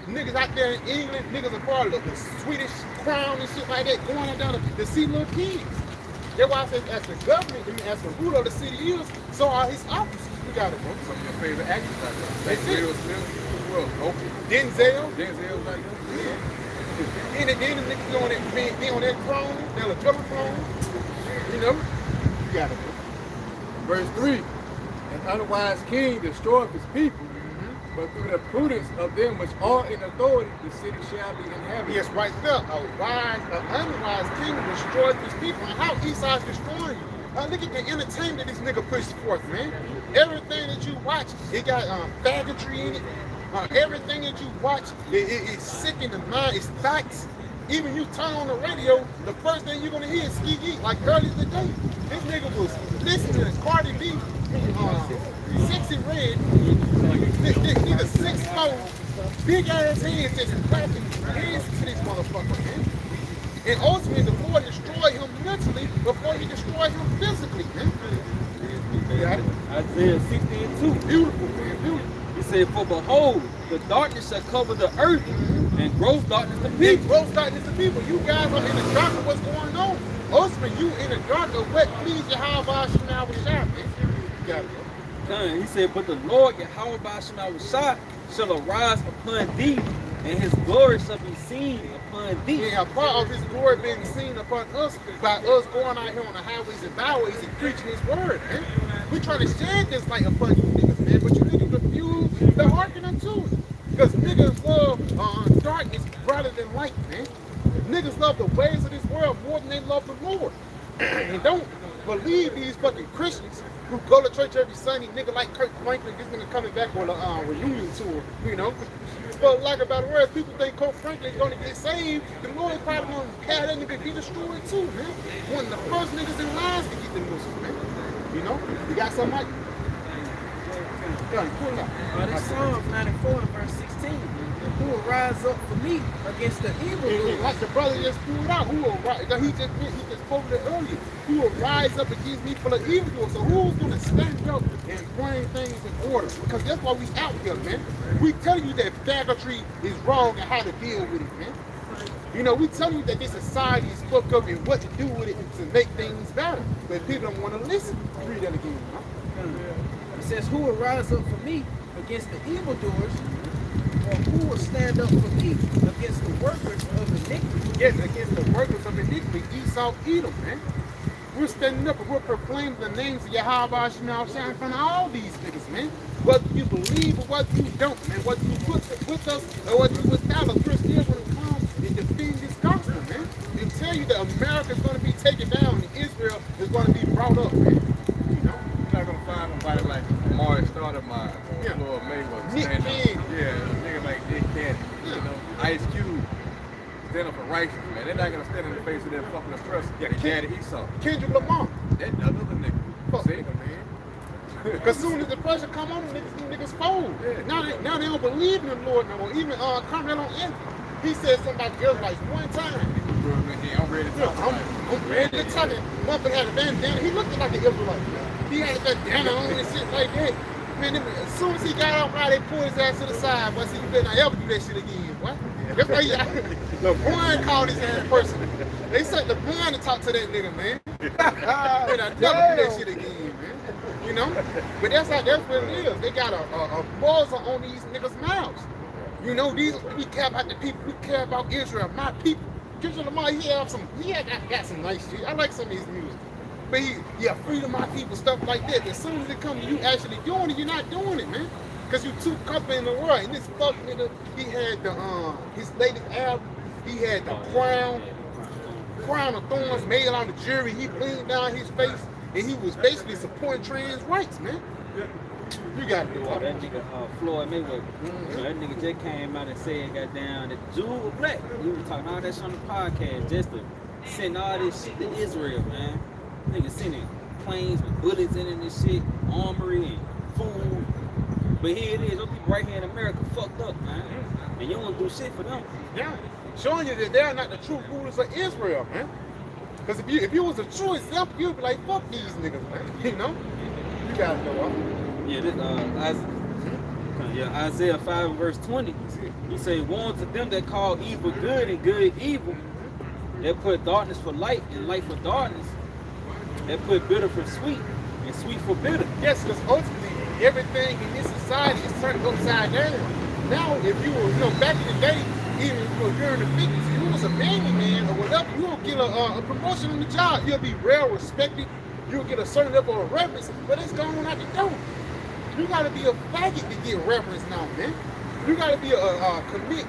niggas out there in England, niggas are part of the Swedish crown and shit like that, going down to see little kids. That's why I said, as the government, I mean, as the ruler of the city is, so are his officers. You got it, bro. Some of your favorite actors out there. That's it. Will Smith, who else? Denzel. Denzel's like that. Yeah. And then the niggas be on that throne, that little throne, you know? You got it, bro. Verse 3, an unwise king destroyeth his people, but through the prudence of them which are in authority, the city shall be inhabited. Yes, right there. An unwise king destroys his people. And how Esau's destroying you? Look at the entertainment this nigga pushes forth, man. Everything that you watch, it got faggotry in it. Everything that you watch, it's sick in the mind, it's facts. Even you turn on the radio, the first thing you're gonna hear is Ski Geek, like earlier today. This nigga was listening to Cardi B, Sexy Red, nigga 6'4", big ass hands just clapping hands to this motherfucker, man. And ultimately, the Lord destroyed him mentally before he destroyed him physically, man. You got it? Isaiah 60:2. Beautiful, man, beautiful. He said, for behold, the darkness shall cover the earth, and gross darkness the people. Gross darkness the people. You guys are in the dark of what's going on. Ultimately, you in the dark of what please YAHAWASHI now with Shah, man. You got it, bro. He said, but the Lord YAHAWASHI shall arise upon thee, and his glory shall be seen upon thee. Yeah, a part of his glory being seen upon us by us going out here on the highways and byways and preaching his word, man. We trying to shed this light upon you niggas, man, but you niggas refuse to hearken unto it. Because niggas love darkness rather than light, man. Niggas love the ways of this world more than they love the Lord. And don't believe these fucking Christians who go to church every Sunday, nigga like Kirk Franklin, this nigga coming back on a reunion tour, you know. But like about the words, people think Kirk Franklin is gonna get saved. The Lord probably gonna have that nigga get destroyed too, man. One of the first niggas in line to get the news, man. You know? You got something like yeah, pull it up. This Psalm 94 and verse 16. Who will rise up for me against the evil doers? Like the brother just pulled out, who will rise? He just quoted it earlier. Who will rise up against me for the evil doers? So who's gonna stand up and bring things in order? Because that's why we out here, man. We tell you that faggotry is wrong and how to deal with it, man. You know, we tell you that this society is fucked up and what to do with it to make things better. But people don't want to listen. Read that again, huh? It says, who will rise up for me against the evildoers, or who will stand up for me against the workers of iniquity? Yes, against the workers of iniquity, Esau, Edom, man. We're standing up and we're proclaiming the names of YAHAWASHI now in front of all these niggas, man. Whether you believe or whether you don't, man. Whether you with us or whether you without us, we're still going to come and defend this gospel, man. And tell you that America is going to be taken down and Israel is going to be brought up, man. You know? You're not going to find nobody like Amari Stoudemire or Floyd Mayweather. Nick Cannon. Yeah, a nigga like Nick Cannon. You know, Ice Cube. stand up for righteousness, man. They're not gonna stand in the face of their fucking oppressor. Yeah, Their daddy Esau. Kendrick Lamar. That another nigga. Fuck See? nigga, man. Because soon as the pressure come on, niggas fold. Yeah. Now they don't believe in the Lord no more. Even Carmelo Anthony, he said something about the Israelites one time. I'm ready to talk about it. I'm ready to talk it. Motherfucker had a bandana. He looked like an Israelite. He had a bandana on and shit like that. Man, as soon as he got out, they pulled his ass to the side. Boy, see, you better not ever do that shit again, boy. That's why LeBron called his ass person. They sent LeBron to talk to that nigga, man. Better not never do that shit again, man. You know? But that's what it is. They got a buzzer on these niggas' mouths. You know, we care about the people, we care about Israel, my people. Kendrick Lamar, he got some nice shit. I like some of his music. But freedom my people, stuff like that. As soon as it comes to you actually doing it, you're not doing it, man. Cause you too comfortable in the world. And this fuck nigga, he had the his latest album, he had the crown of thorns made on the jury. He bleeding down his face, and he was basically supporting trans rights, man. You got to do all that nigga Floyd Mayweather. So that nigga just came out and said, goddamn, that Jew was black. He was talking all that shit on the podcast just to send all this shit to Israel, man. Nigga sending planes with bullets in it and shit, armory and food. But here it is, those people right here in America fucked up, man. And you don't do shit for them. Yeah, showing you that they're not the true rulers of Israel, man. Because if you was a true example, you'd be like, fuck these niggas, man. You know? You gotta know what. Yeah, this Isaiah 5 verse 20. He say, "Woe to them that call evil good and good evil. That put darkness for light and light for darkness. That put bitter for sweet and sweet for bitter." Yes, because ultimately everything in this society is turned upside down. Now, if you were, back in the day, even during the 50s, if you was a baby man or whatever, you will get a promotion on the job. You'll be well respected. You'll get a certain level of reverence, but it's going out the door. You gotta be a faggot to get reverence now, man. You gotta be commit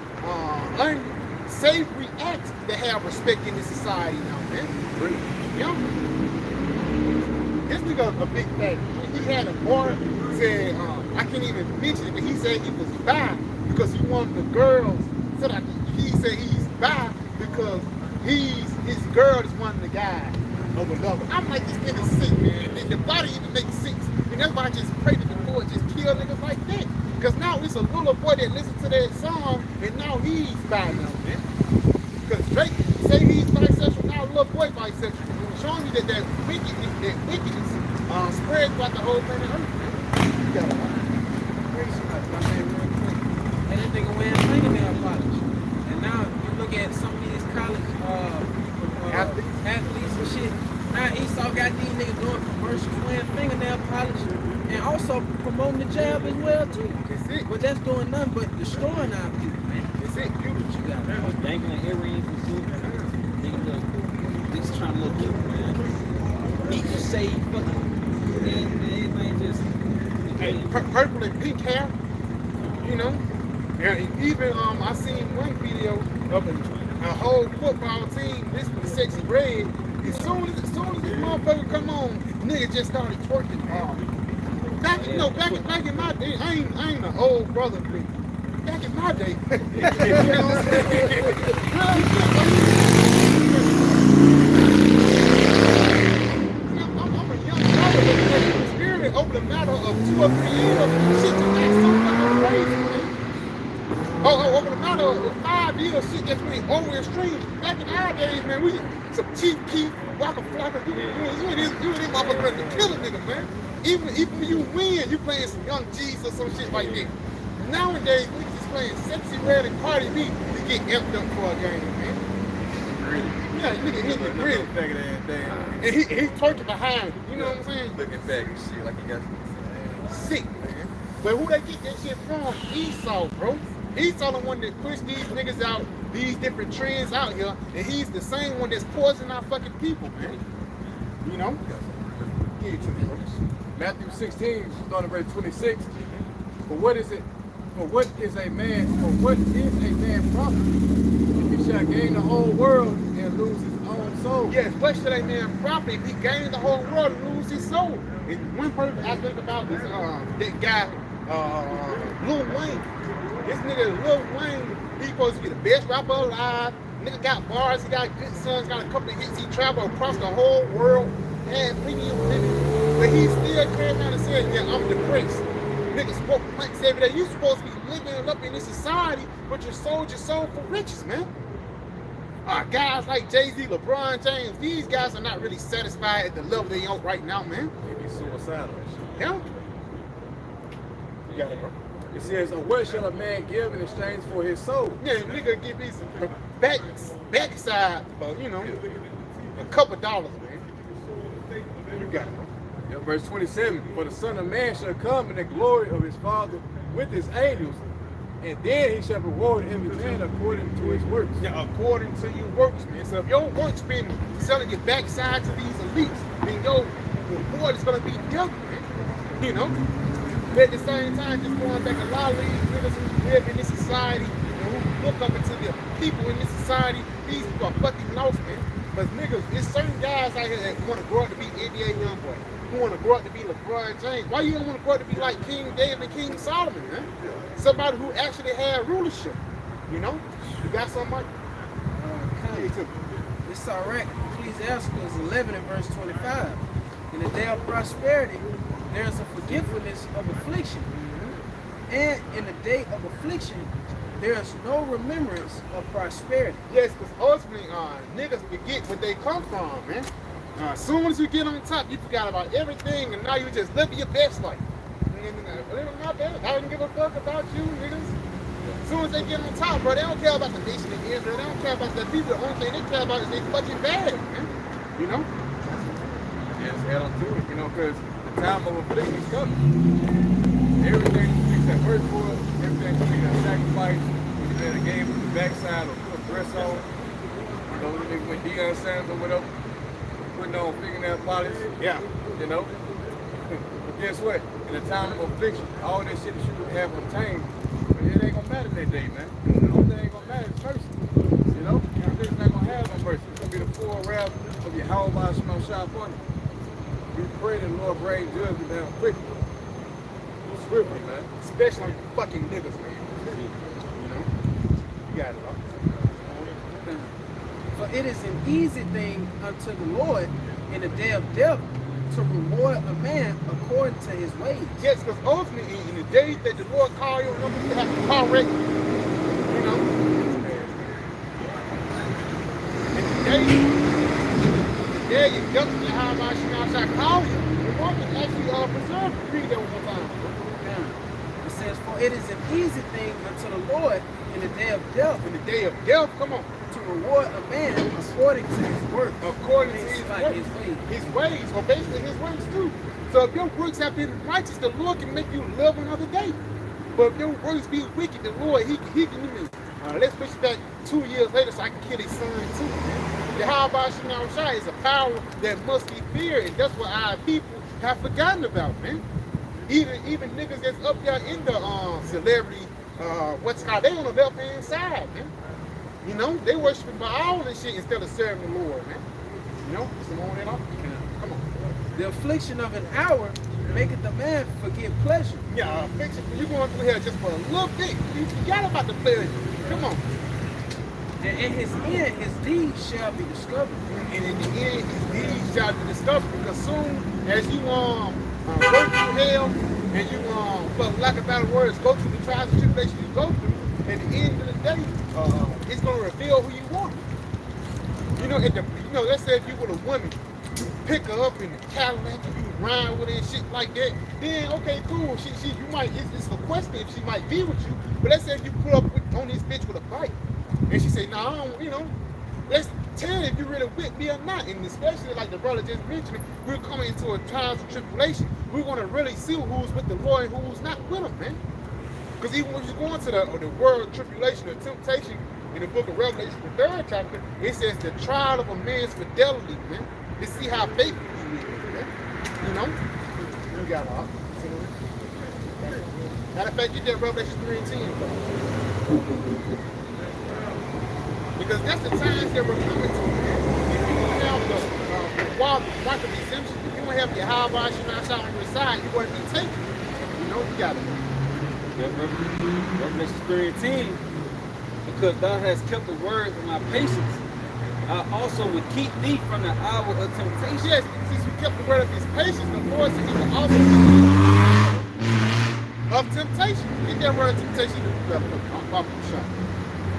unsavory acts to have respect in this society now, man. You know? This nigga a big faggot. He had a bar, said, I can't even mention it, but he said he was bi because he wanted the girls. So that he said he's bi because his girl is one of the guys of a lover. I'm like, this nigga's sick, man. And the body even makes sense. And that's why I just pray that the Lord just kill niggas like that. Because now it's a little boy that listens to that song, and now he's bi now, man. Because Drake say he's bisexual, now little boy bisexual. Showing you that wickedness spread throughout the whole planet Earth, man. You gotta And that nigga wearing fingernail polish. And now you look at some of these college athletes and shit. Now Esau got these niggas doing commercials wearing fingernail polish and also promoting the jab as well too. That's it. But that's doing nothing but destroying our people, man. That's it. You what you got, man. Dangling earrings and shit. Nigga look, niggas trying to look cute, man. He just say fucking, everything just. Purple and pink hair, you know. And even I seen one video of a whole football team. This was the sexy red. As soon as this motherfucker come on, nigga just started twerking. Back in my day, I ain't an old brother, but back in my day, you know what I'm saying? I'm a young brother, but experience over the matter of 2 or 3 years, shit just got so fucking crazy, man. Over the matter of 5 years, shit just went over extreme. Back in our days, man, we some Chief Keef, Waka Flocka, you ain't motherfucker to kill a nigga, man. Even when you win, you playing some Young G's or some shit like that. Nowadays, niggas is playing Sexy Red and Cardi B to get amped up for a game, man. Really? Yeah, nigga hit the grid. And he twerking behind you, you know what I'm saying? Looking faggot shit like he got Sick, man. But who they get that shit from? Esau, bro. Esau the one that pushed these niggas out, these different trends out here, and he's the same one that's poisoning our fucking people, man. You know? Give it to me, bro. Matthew 16, starting verse 26. For what is a man profit if he shall gain the whole world and lose his own soul? Yes, what should a man profit if he gains the whole world and lose his soul? And one person I think about is that guy, Lil Wayne. This nigga Lil Wayne, he's supposed to be the best rapper alive. Nigga got bars, he got good sons, got a couple of hits, he traveled across the whole world, had plenty of women, but he still came out and said, yeah, I'm depressed. Niggas smoke planks every day. You supposed to be living up in this society, but you sold your soul for riches, man. Guys like Jay-Z, LeBron James, these guys are not really satisfied at the level they on right now, man. They be suicidal and shit. Yeah. You got it, bro. It says, what shall a man give in exchange for his soul? Yeah, nigga give me some backside, but you know, a couple dollars, man. You got it, bro. Yeah, verse 27, for the Son of Man shall come in the glory of his Father with his angels, and then he shall reward every man according to his works. Yeah, according to your works, man. So if your works been selling your backside to these elites, then your reward is gonna be death, man. You know? But at the same time, just going back, a lot of these niggas who live in this society and who look up into the people in this society, these people are fucking lost, man. But niggas, there's certain guys out here that want to grow up to be NBA YoungBoy, who want to grow up to be LeBron James. Why you don't want to grow up to be like King David and King Solomon, man? Somebody who actually had rulership, you know? You got somebody? Okay. It's all right. Ecclesiastes 11 and verse 25. In the day of prosperity, there is a forgetfulness of affliction. And in the day of affliction, there is no remembrance of prosperity. Yes, because ultimately, niggas forget where they come from, man. As soon as you get on top, you forgot about everything, and now you just living your best life. I don't give a fuck about you, niggas. As soon as they get on top, bro, they don't care about the nation of Israel. They don't care about the people. The only thing they care about is they fucking bad, man. You know? Yes, add on to it, you know, because the time of affliction is coming. Everything is that work for it, everything is that sacrifice, you know, the game with the backside or put a dress on, you know, when Deion Sanders or whatever, putting on fingernail polish, Yeah. you know. But guess what? In the time of affliction, all that shit that you would have obtained, it ain't gonna matter that day, man. The only thing ain't gonna matter is mercy. You know? It's not gonna have no mercy. It's gonna be the full wrath of YAHAWASHI upon you. We pray that the Lord bring judgment down quickly. Swiftly, man. Especially on fucking niggas, man. You know? You got it, bro. For it is an easy thing unto the Lord in the day of death to reward a man according to his ways. Yes, because ultimately, in the day that the Lord call you, remember you have to correct, you know? And the day you definitely have my shall call you. The Lord can actually preserve you. Read that one more time. Yeah. It says, for it is an easy thing unto the Lord in the day of death In the day of death, come on. to reward a man according to his work. According to his like works. his ways. His ways, or basically his works too. So if your works have been righteous, the Lord can make you live another day. But if your works be wicked, the Lord, he can even, let's push it back 2 years later so I can kill his son too. The YAHAWASHI is a power that must be feared, and that's what our people have forgotten about, man. Even niggas that's up there in the celebrity, what's called, they on the left hand side, man. You know, they worshiping Baal and shit instead of serving the Lord, man. You know, some on that off. Come on. The affliction of an hour maketh the man forget pleasure. Yeah, affliction. You going through here just for a little bit. You forgot about the pleasure. Come on. And in his end, his deeds shall be discovered. And in the end, his deeds shall be discovered. Because soon as you go through hell and you, for lack of better words, go through the trials and tribulations you go through, at the end of the day, it's going to reveal who you are. You know, let's say if you were a woman, you pick her up in the Cadillac and you ride with her and shit like that, then okay, cool. You might, it's a question if she might be with you. But let's say if you pull up on this bitch with a bike and she say, nah, I don't, you know, let's tell if you really with me or not. And especially like the brother just mentioned, we're coming into a trials and tribulation. We're going to really see who's with the Lord and who's not with him, man. Because even when you go into the world tribulation or temptation in the book of Revelation, the 3rd chapter, it says the trial of a man's fidelity, man. To see how faithful he is, man. You know? You got all. Matter of fact, you did Revelation 3 and 10. Because that's the times that we're coming to, man. If you don't have the walk of exemption, if you don't have your YAHAWASHI on your side, you're going to be taken. You know, you got it. Revelation 3 and 10, the because thou hast kept the word of my patience, I also will keep thee from the hour of temptation. Yes, since you kept the word of his patience, the Lord said he will also keep you of temptation. Get that word temptation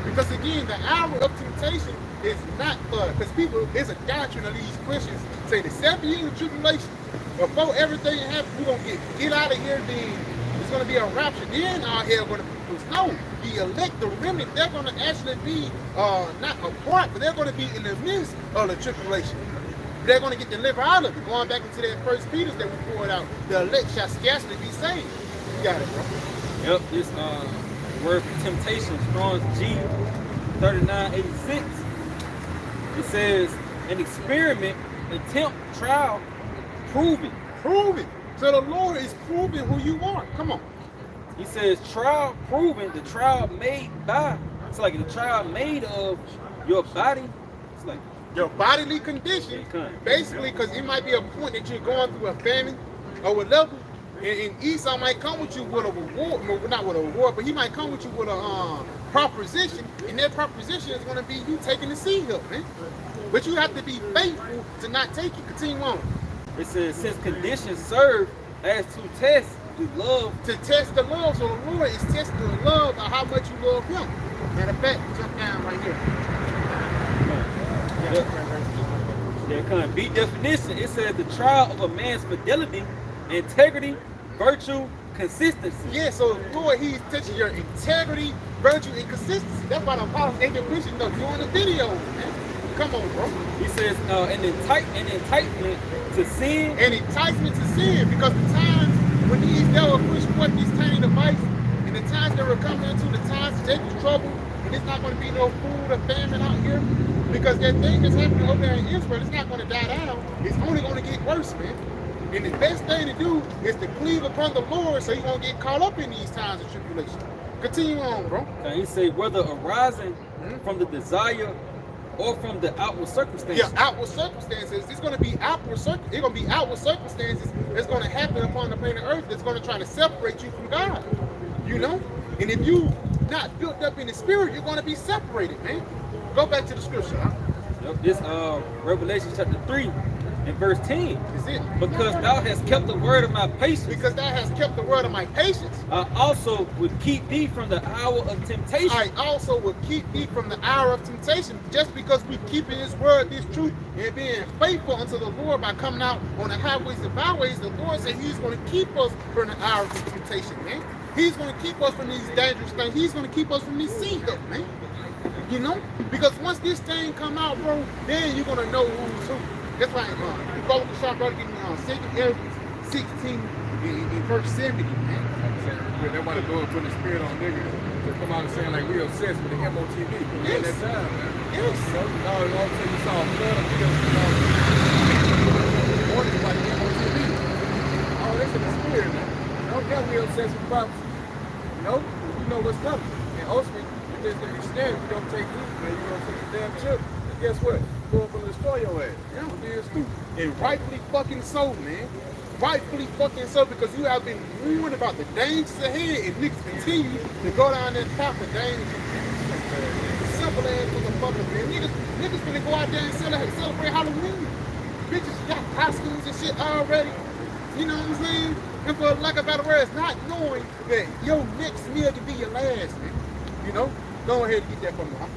because again, the hour of temptation is not for, because people, there's a doctrine of these Christians say the 7 years of tribulation, before everything happens, we're going to get out of here, then it's going to be a rapture, then our hell going to be closed. No, the elect, the remnant, they're going to actually be not apart, but they're going to be in the midst of the tribulation. They're going to get delivered out of it. Going back into that first Peter that we poured out, the elect shall scarcely be saved. You got it, bro. Yep, this word for temptation, Strong's G 3986. It says an experiment, attempt, trial, prove it. Prove it. So the Lord is proving who you are. Come on. He says trial, proven, the trial made by. It's like the trial made of your body. It's like your bodily condition. Basically, because it might be a point that you're going through a famine or whatever. And Esau might come with you with a reward, not with a reward, but he might come with you with a proposition, and that proposition is going to be you taking the seed up, man. But you have to be faithful to not take it. Continue on. It says, since conditions serve as to test the love. To test the love, so the Lord is testing the love of how much you love him. Matter of fact, jump down right here. Yeah, come on. B definition, it says the trial of a man's fidelity, integrity, virtue, consistency. Yeah, so Lord, he's touching your integrity, virtue, and consistency. That's why the apostles ain't been preaching though, doing the videos, man. Come on, bro. He says an enticement to sin. An enticement to sin, because the times when these devils push forth these tiny devices, and the times that we're coming into, the times to take you trouble, and it's not going to be no food or famine out here, because that thing that's happening over there in Israel, it's not going to die down. It's only going to get worse, man. And the best thing to do is to cleave upon the Lord so you won't get caught up in these times of tribulation. Continue on, bro. Now he say whether arising from the desire or from the outward circumstances. Yeah, outward circumstances. It's going to be outward circumstances that's going to happen upon the planet Earth that's going to try to separate you from God. You know? And if you not built up in the spirit, you're going to be separated, man. Go back to the scripture, huh? Yep, this Revelation chapter 3 and verse 10. Is it? Because thou hast kept the word of my patience. Because thou hast kept the word of my patience. I also would keep thee from the hour of temptation. I also will keep thee from the hour of temptation. Just because we keeping his word, this truth, and being faithful unto the Lord by coming out on the highways and byways, the Lord said he's going to keep us from the hour of temptation, man. He's going to keep us from these dangerous things. He's going to keep us from these seed up, man. You know? Because once this thing come out, bro, then you're going to know who's who. That's why the Bible shop brother give me 2 Ezra 16 in verse 70, man. They want to go and put the spirit on niggas to come out and saying like we obsessed with the MOTV. Yes. At that time, man. Yes. All of a sudden you saw a flood of videos warning about the MOTV. Oh, that's in the spirit, man. Don't get we obsessed with prophecy. No, you know what's coming. And ultimately, if there's going to be snares, you don't take loot, man. You don't take the damn chip. And guess what? Go up and destroy your ass. Yeah, man, stupid. And rightfully fucking so, man. Rightfully fucking so, because you have been warned about the dangers ahead and niggas continue to go down that path of danger. Simple ass motherfuckers, man. Niggas finna go out there and celebrate Halloween. Bitches got costumes and shit already. You know what I'm saying? And for lack of better words, not knowing that your next meal can be your last, man. You know? Go ahead and get that from me, huh?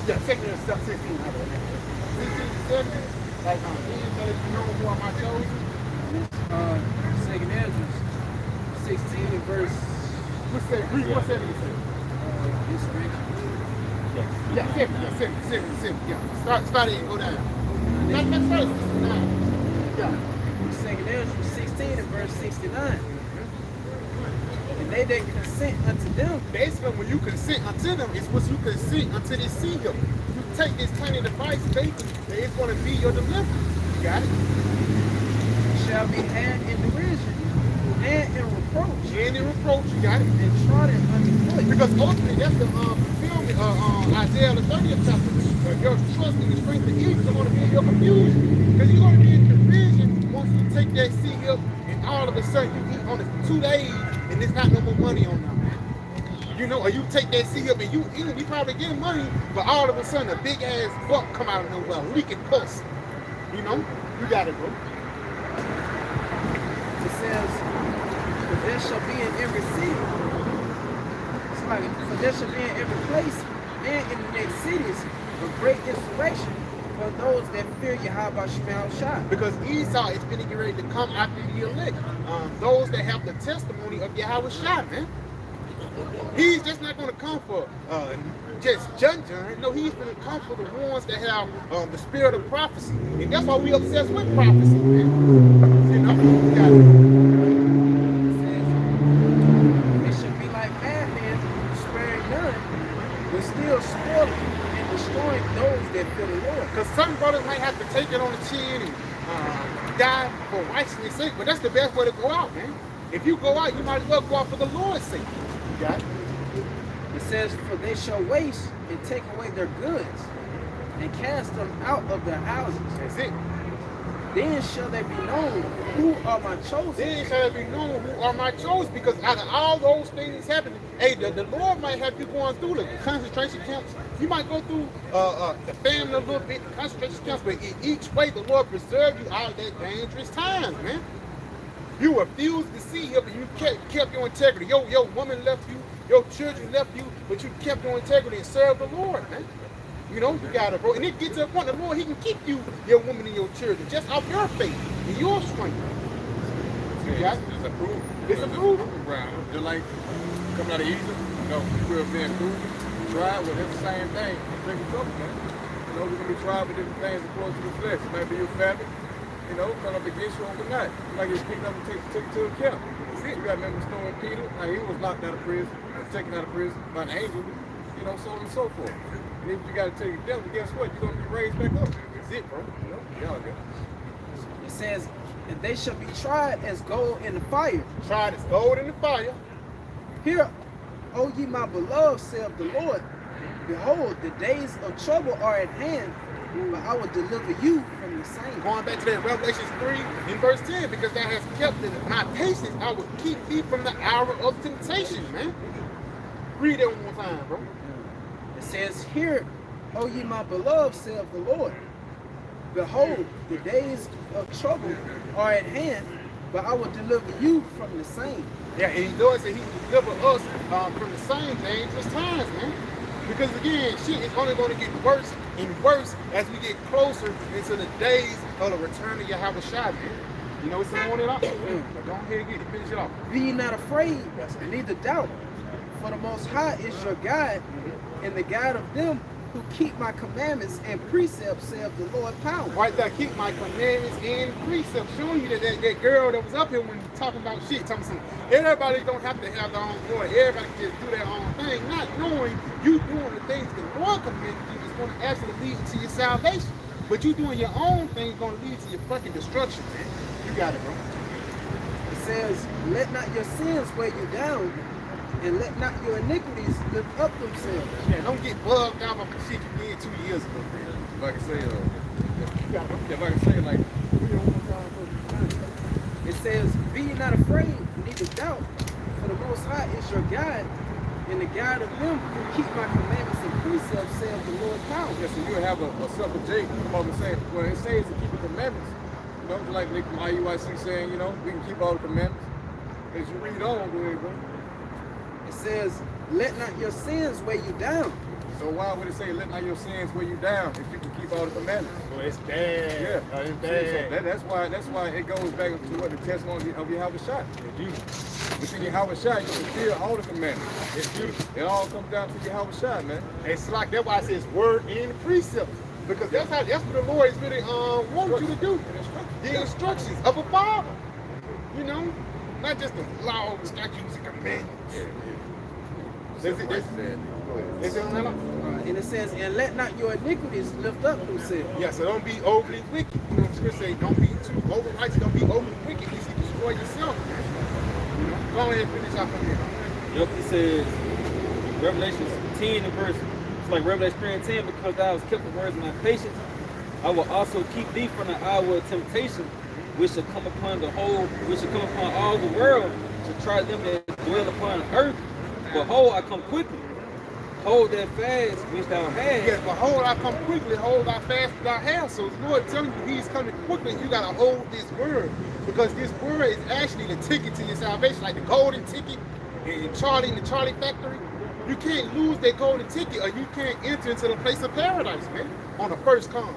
Yeah, take me to 16 out of that. 16 to 17. Like, you know who am I chosen? 2 Ezra 16 and verse. What's that? Read what's that? This scripture. Yeah, 70. Yeah. Start it and go down. That's first. Yeah. 2 Ezra 16 and verse 69. And they that consent unto them. Basically, when you consent unto them, it's what you consent unto this seed. You take this tiny device, basically, it's going to be your deliverance. You got it? Shall be had in derision and in reproach. And in reproach, you got it? And trodden underfoot. Because ultimately, that's the fulfillment of Isaiah the 30th chapter. Your trust in the strength of eagles are going to be in your confusion. Because you're going to be in derision once you take that seed up, and all of a sudden you eat on it for 2 days, and there's not no more money on them. You know, or you take that seed up and you probably get money, but all of a sudden a big ass buck come out of nowhere, leaking pus. You know, you got it, bro. It says, "For there shall be in every city." It's like, "For there shall be in every place and in the next cities a great insurrection for those that fear YAHAWASHI." Because Esau is going to get ready to come after the elect. Those that have the testimony of YAHAWASHI, man. He's just not going to come for just judging. No, he's going to come for the ones that have the spirit of prophecy. And that's why we obsessed with prophecy, man. You know, we got it. It should be like madmen, sparing none, but still spoiling and destroying those that fear the Lord. Because some brothers might have to take it on the chin and die for righteousness' sake, but that's the best way to go out, man. If you go out, you might as well go out for the Lord's sake. You got it? It says, "For they shall waste and take away their goods and cast them out of their houses. That's it. Then shall they be known who are my chosen." Then shall it be known who are my chosen, because out of all those things happening, hey, the Lord might have you going through the concentration camps. You might go through the famine a little bit, the concentration camps, but in each way, the Lord preserve you out of that dangerous times, man. You refused to see him, but you kept your integrity. Your woman left you, your children left you, but you kept your integrity and served the Lord, man. You know, you got it, bro. And it gets to a point, the Lord, he can keep you, your woman and your children, just off your faith and your strength. You got it? It's a proof. It's a proof. Ground. Just like coming out of Egypt, you know, people have been proven, tried with the same thing. Drink trouble, man. You know, we're going to be tried with different things according to the flesh. It might be your family, you know, come up against you overnight. You might get picked up and taken to a camp. That's it. You got to remember the story of Peter. Now, he was locked out of prison, taken out of prison by an angel, you know, so on and so forth. And if you got to take it down, guess what? You're going to be raised back up. That's it, bro. You know, y'all got it. It says, "And they shall be tried as gold in the fire. Tried as gold in the fire. Hear, O ye my beloved, saith the Lord, behold, the days of trouble are at hand, but I will deliver you from the same." Going back to that Revelation 3 in verse 10, because thou hast kept my patience, I will keep thee from the hour of temptation, man. Read that one more time, bro. It says, "Hear, O ye my beloved, saith the Lord, behold, the days of trouble are at hand, but I will deliver you from the same." Yeah, and he does say he will deliver us from the same dangerous times, man. Because again, shit is only going to get worse and worse as we get closer into the days of the return of Yahawashi, man. You know, it's on and off. Go ahead and get it, finish it off. "Be ye not afraid, neither doubt, for the Most High is your guide, and the guide of them who keep my commandments and precepts, saith the Lord power." Right there, keep my commandments and precepts. Showing you that girl that was up here when talking about shit, talking some, everybody don't have to have their own glory. Everybody can just do their own thing, not knowing you doing the things the Lord commanded you is going to actually lead to your salvation. But you doing your own thing is going to lead to your fucking destruction, man. You got it, bro. It says, "Let not your sins weigh you down, and let not your iniquities lift up themselves." Yeah, don't get bugged out of the shit you did 2 years ago, man. Like I say, You got it, bro. yeah, like I say, like, It says, "Be ye not afraid, neither doubt, for the Most High is your guide, and the guide of them who keep my commandments and precepts, saith the Lord power." yeah, so you'll have a separate Jake, come over and say, well, it says to keep the commandments. You know, like YAHWASHI saying, you know, we can keep all the commandments. As you read on, go ahead, bro. It says, "Let not your sins weigh you down." So why would it say, let not your sins weigh you down if you can keep all the commandments? Well, it's bad. Yeah, It's So bad. that's why it goes back to what the testimony of YAHWASHI. Within YAHWASHI, you can feel all the commandments. It's beautiful. It all comes down to YAHWASHI, man. It's like, that's why it says word and precept. Because that's what the Lord is really wants you to do. The instructions of a father. You know? Not just the laws, statutes, and commandments. Is it on that? And it says, "And let not your iniquities lift up themselves." Yeah, so don't be overly wicked. You know what Scripture say? Don't be too over righteous, don't be overly wicked. You see, destroy yourself. You know? Go ahead and finish off on here. Yep, he says, Revelation 10 and verse, it's like Revelation 3 and 10, "Because thou hast kept the words of my patience, I will also keep thee from the hour of temptation, which shall come upon all the world, to try them that dwell upon earth. Behold, I come quickly. Hold that fast which thou hast. Yes, behold, I come quickly, hold thy fast that I have. So the Lord telling you he's coming quickly, you gotta hold this word. Because this word is actually the ticket to your salvation, like the golden ticket in Charlie, in the Charlie factory. You can't lose that golden ticket or you can't enter into the place of paradise, man, on the first come.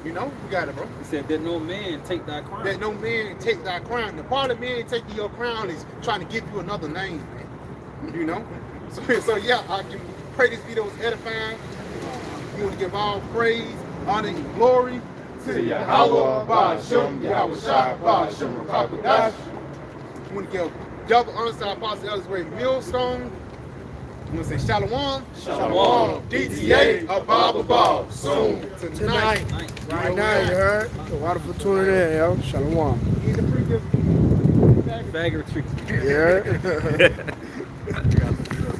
You know, you got it, bro. He said that no man take thy crown. That no man take thy crown. The part of man taking your crown is trying to give you another name, man. You know? So yeah, I can pray this video is edifying. You want to give all praise, honor, and glory to YAHAWAH, BAHASHAM, YAHAWASHI, BAHASHAM, QADASH. You want to give double honor to our Apostle Elder's Great Millstone. You want to say Shalom? Shalom. DTA, above, soon, tonight. Right now, you heard? Water for tuning in, yo. Shalom. He's the free gift. Bagger trick. Yeah.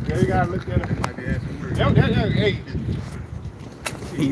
Yeah, you gotta look at it. Might be asking for it. Hey,